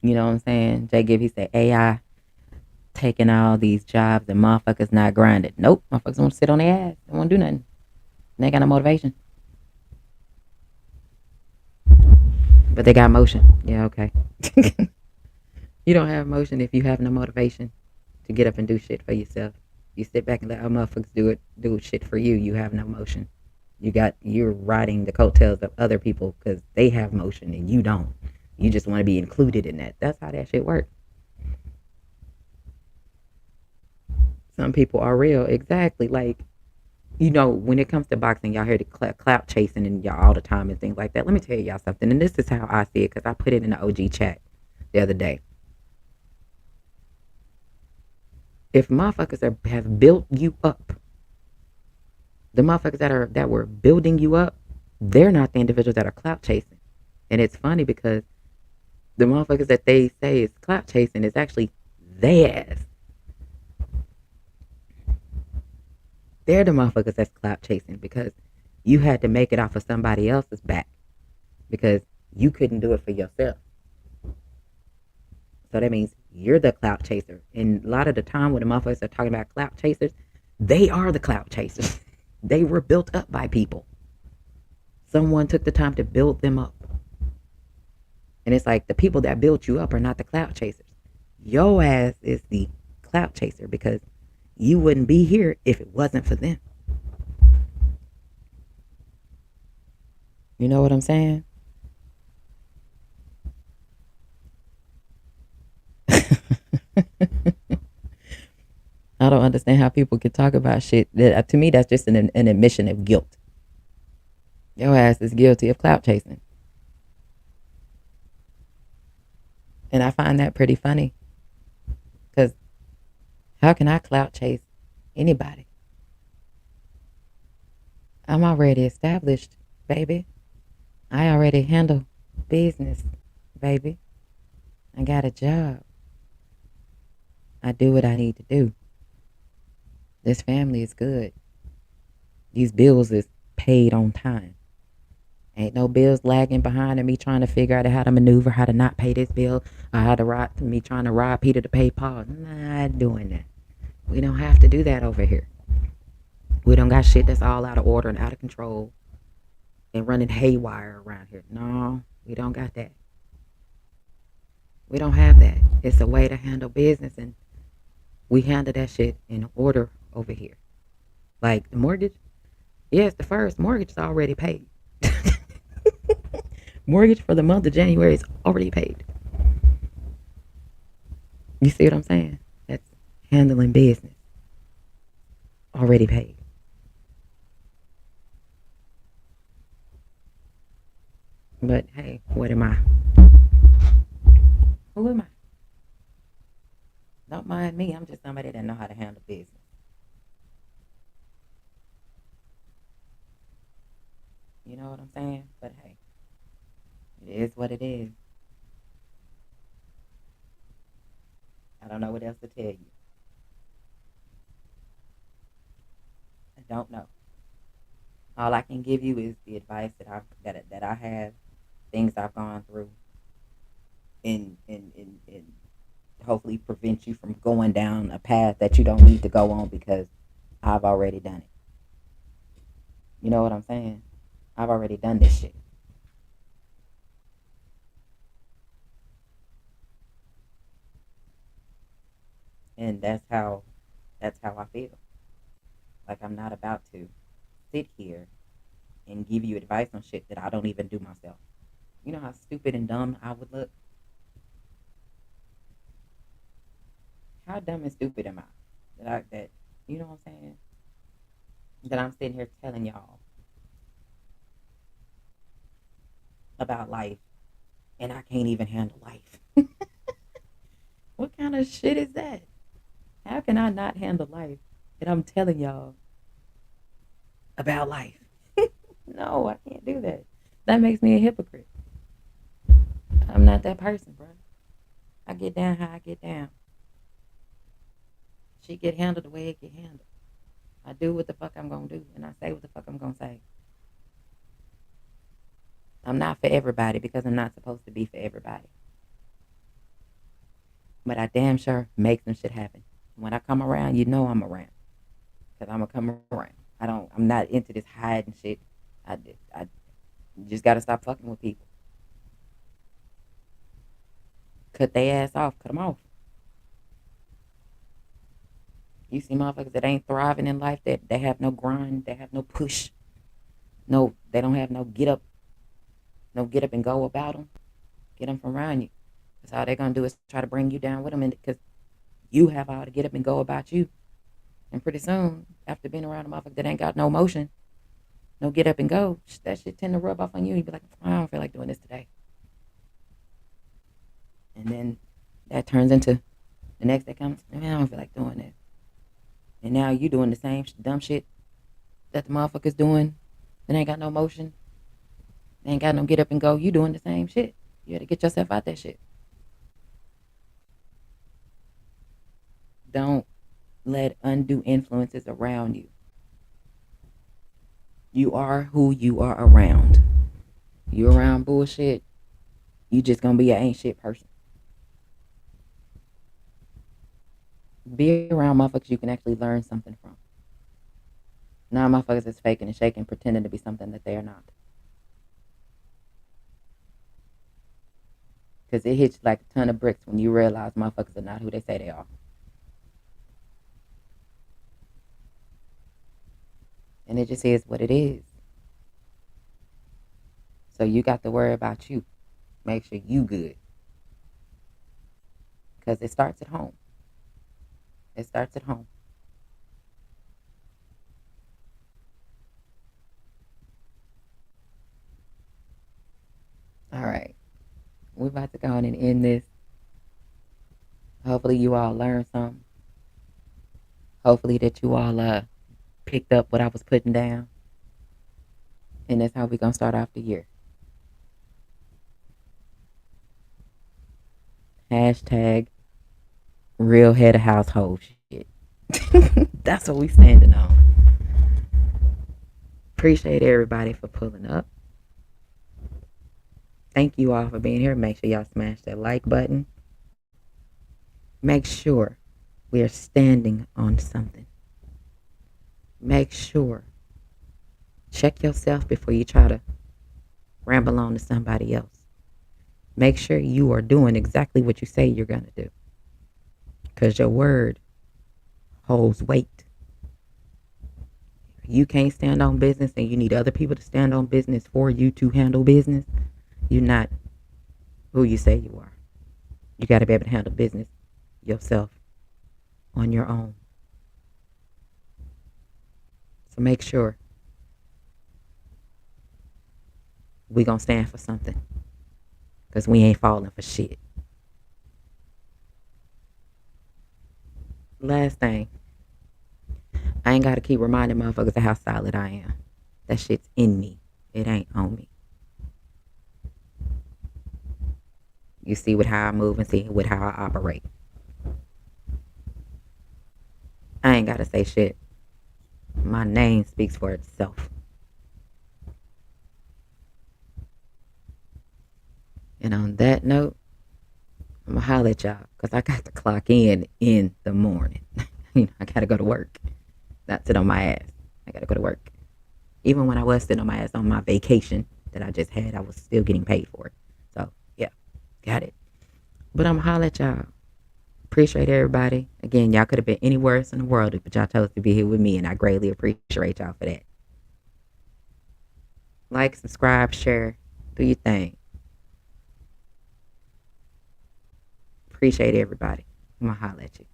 You know what I'm saying? Jay Gibb, he said AI taking all these jobs and motherfuckers not grinding. Nope, motherfuckers want to sit on their ass. They want to do nothing. They ain't got no motivation. But they got motion. Yeah, okay. You don't have motion if you have no motivation to get up and do shit for yourself. You sit back and let other motherfuckers do shit for you. You have no motion. You're riding the coattails of other people because they have motion and you don't. You just want to be included in that. That's how that shit works. Some people are real, exactly. Like, when it comes to boxing, y'all hear the clout chasing and y'all all the time and things like that. Let me tell y'all something, and this is how I see it because I put it in the OG chat the other day. If motherfuckers have built you up, the motherfuckers that were building you up, they're not the individuals that are clout chasing. And it's funny because the motherfuckers that they say is clout chasing is actually theirs. They're the motherfuckers that's clout chasing because you had to make it off of somebody else's back because you couldn't do it for yourself. So that means you're the clout chaser. And a lot of the time when the motherfuckers are talking about clout chasers, they are the clout chasers. They were built up by people. Someone took the time to build them up. And it's like the people that built you up are not the clout chasers. Your ass is the clout chaser because you wouldn't be here if it wasn't for them. You know what I'm saying? I don't understand how people can talk about shit. To me, that's just an admission of guilt. Your ass is guilty of clout chasing. And I find that pretty funny. Because how can I clout chase Anybody. I'm already established, baby. I already handle business, baby. I got a job. I do what I need to do. This family is good. These bills is paid on time. Ain't no bills lagging behind and me trying to figure out how to maneuver, how to not pay this bill, or how to rob me trying to rob Peter to pay Paul. Not doing that. We don't have to do that over here. We don't got shit that's all out of order and out of control and running haywire around here. No, we don't got that. We don't have that. It's a way to handle business, and we handle that shit in order over here. Like the mortgage, yes, the first mortgage is already paid. Mortgage for the month of January is already paid. You see what I'm saying? That's handling business. Already paid. But hey, what am I? Who am I? Don't mind me. I'm just somebody that know how to handle business. You know what I'm saying? But hey, it is what it is. I don't know what else to tell you. I don't know. All I can give you is the advice that I have, things I've gone through, and hopefully prevent you from going down a path that you don't need to go on because I've already done it. You know what I'm saying? I've already done this shit. And that's how I feel. Like I'm not about to sit here and give you advice on shit that I don't even do myself. You know how stupid and dumb I would look? How dumb and stupid am I? That you know what I'm saying? That I'm sitting here telling y'all about life and I can't even handle life. What kind of shit is that? How can I not handle life? And I'm telling y'all about life. No, I can't do that. That makes me a hypocrite. I'm not that person, bro. I get down how I get down. She get handled the way it get handled. I do what the fuck I'm gonna do, and I say what the fuck I'm gonna say. I'm not for everybody because I'm not supposed to be for everybody. But I damn sure make some shit happen. When I come around, you know I'm around. Because I'm going to come around. I'm not into this hiding shit. I just got to stop fucking with people. Cut their ass off. Cut them off. You see motherfuckers that ain't thriving in life, that they have no grind, they have no push. No, they don't have no get up and go about them. Get them from around you. Because all they're going to do is try to bring you down with them because you have all to get up and go about you. And pretty soon, after being around a motherfucker that ain't got no motion, no get up and go, that shit tend to rub off on you. You be like, I don't feel like doing this today. And then that turns into the next day comes, man, I don't feel like doing that. And now you doing the same dumb shit that the motherfuckers doing. That ain't got no motion. They ain't got no get up and go. You doing the same shit. You got to get yourself out that shit. Don't let undue influences around you. You are who you are around. You around bullshit, you just gonna be an ain't shit person. Be around motherfuckers you can actually learn something from. Not motherfuckers that's faking and shaking, pretending to be something that they are not. Because it hits you like a ton of bricks when you realize motherfuckers are not who they say they are. And it just is what it is. So you got to worry about you. Make sure you good. Because it starts at home. It starts at home. All right. We're about to go on and end this. Hopefully you all learned something. Hopefully that you all picked up what I was putting down, and that's how we're gonna start off the year. Hashtag real head of household shit. That's what we standing on. Appreciate everybody for pulling up. Thank you all for being here. Make sure y'all smash that like button. Make sure we are standing on something. Make sure. Check yourself before you try to ramble on to somebody else. Make sure you are doing exactly what you say you're going to do. Because your word holds weight. You can't stand on business and you need other people to stand on business for you to handle business. You're not who you say you are. You got to be able to handle business yourself on your own. So make sure we going to stand for something. Because we ain't falling for shit. Last thing, I ain't got to keep reminding motherfuckers of how solid I am. That shit's in me. It ain't on me. You see with how I move and see with how I operate. I ain't got to say shit. My name speaks for itself. And on that note, I'm going to holler at y'all because I got to clock in the morning. I got to go to work. Not sit on my ass. I got to go to work. Even when I was sitting on my ass on my vacation that I just had, I was still getting paid for it. So, yeah, got it. But I'm going to holler at y'all. Appreciate everybody. Again, y'all could have been anywhere else in the world, but y'all chose to be here with me, and I greatly appreciate y'all for that. Like, subscribe, share, do your thing. Appreciate everybody. I'm going to holler at you.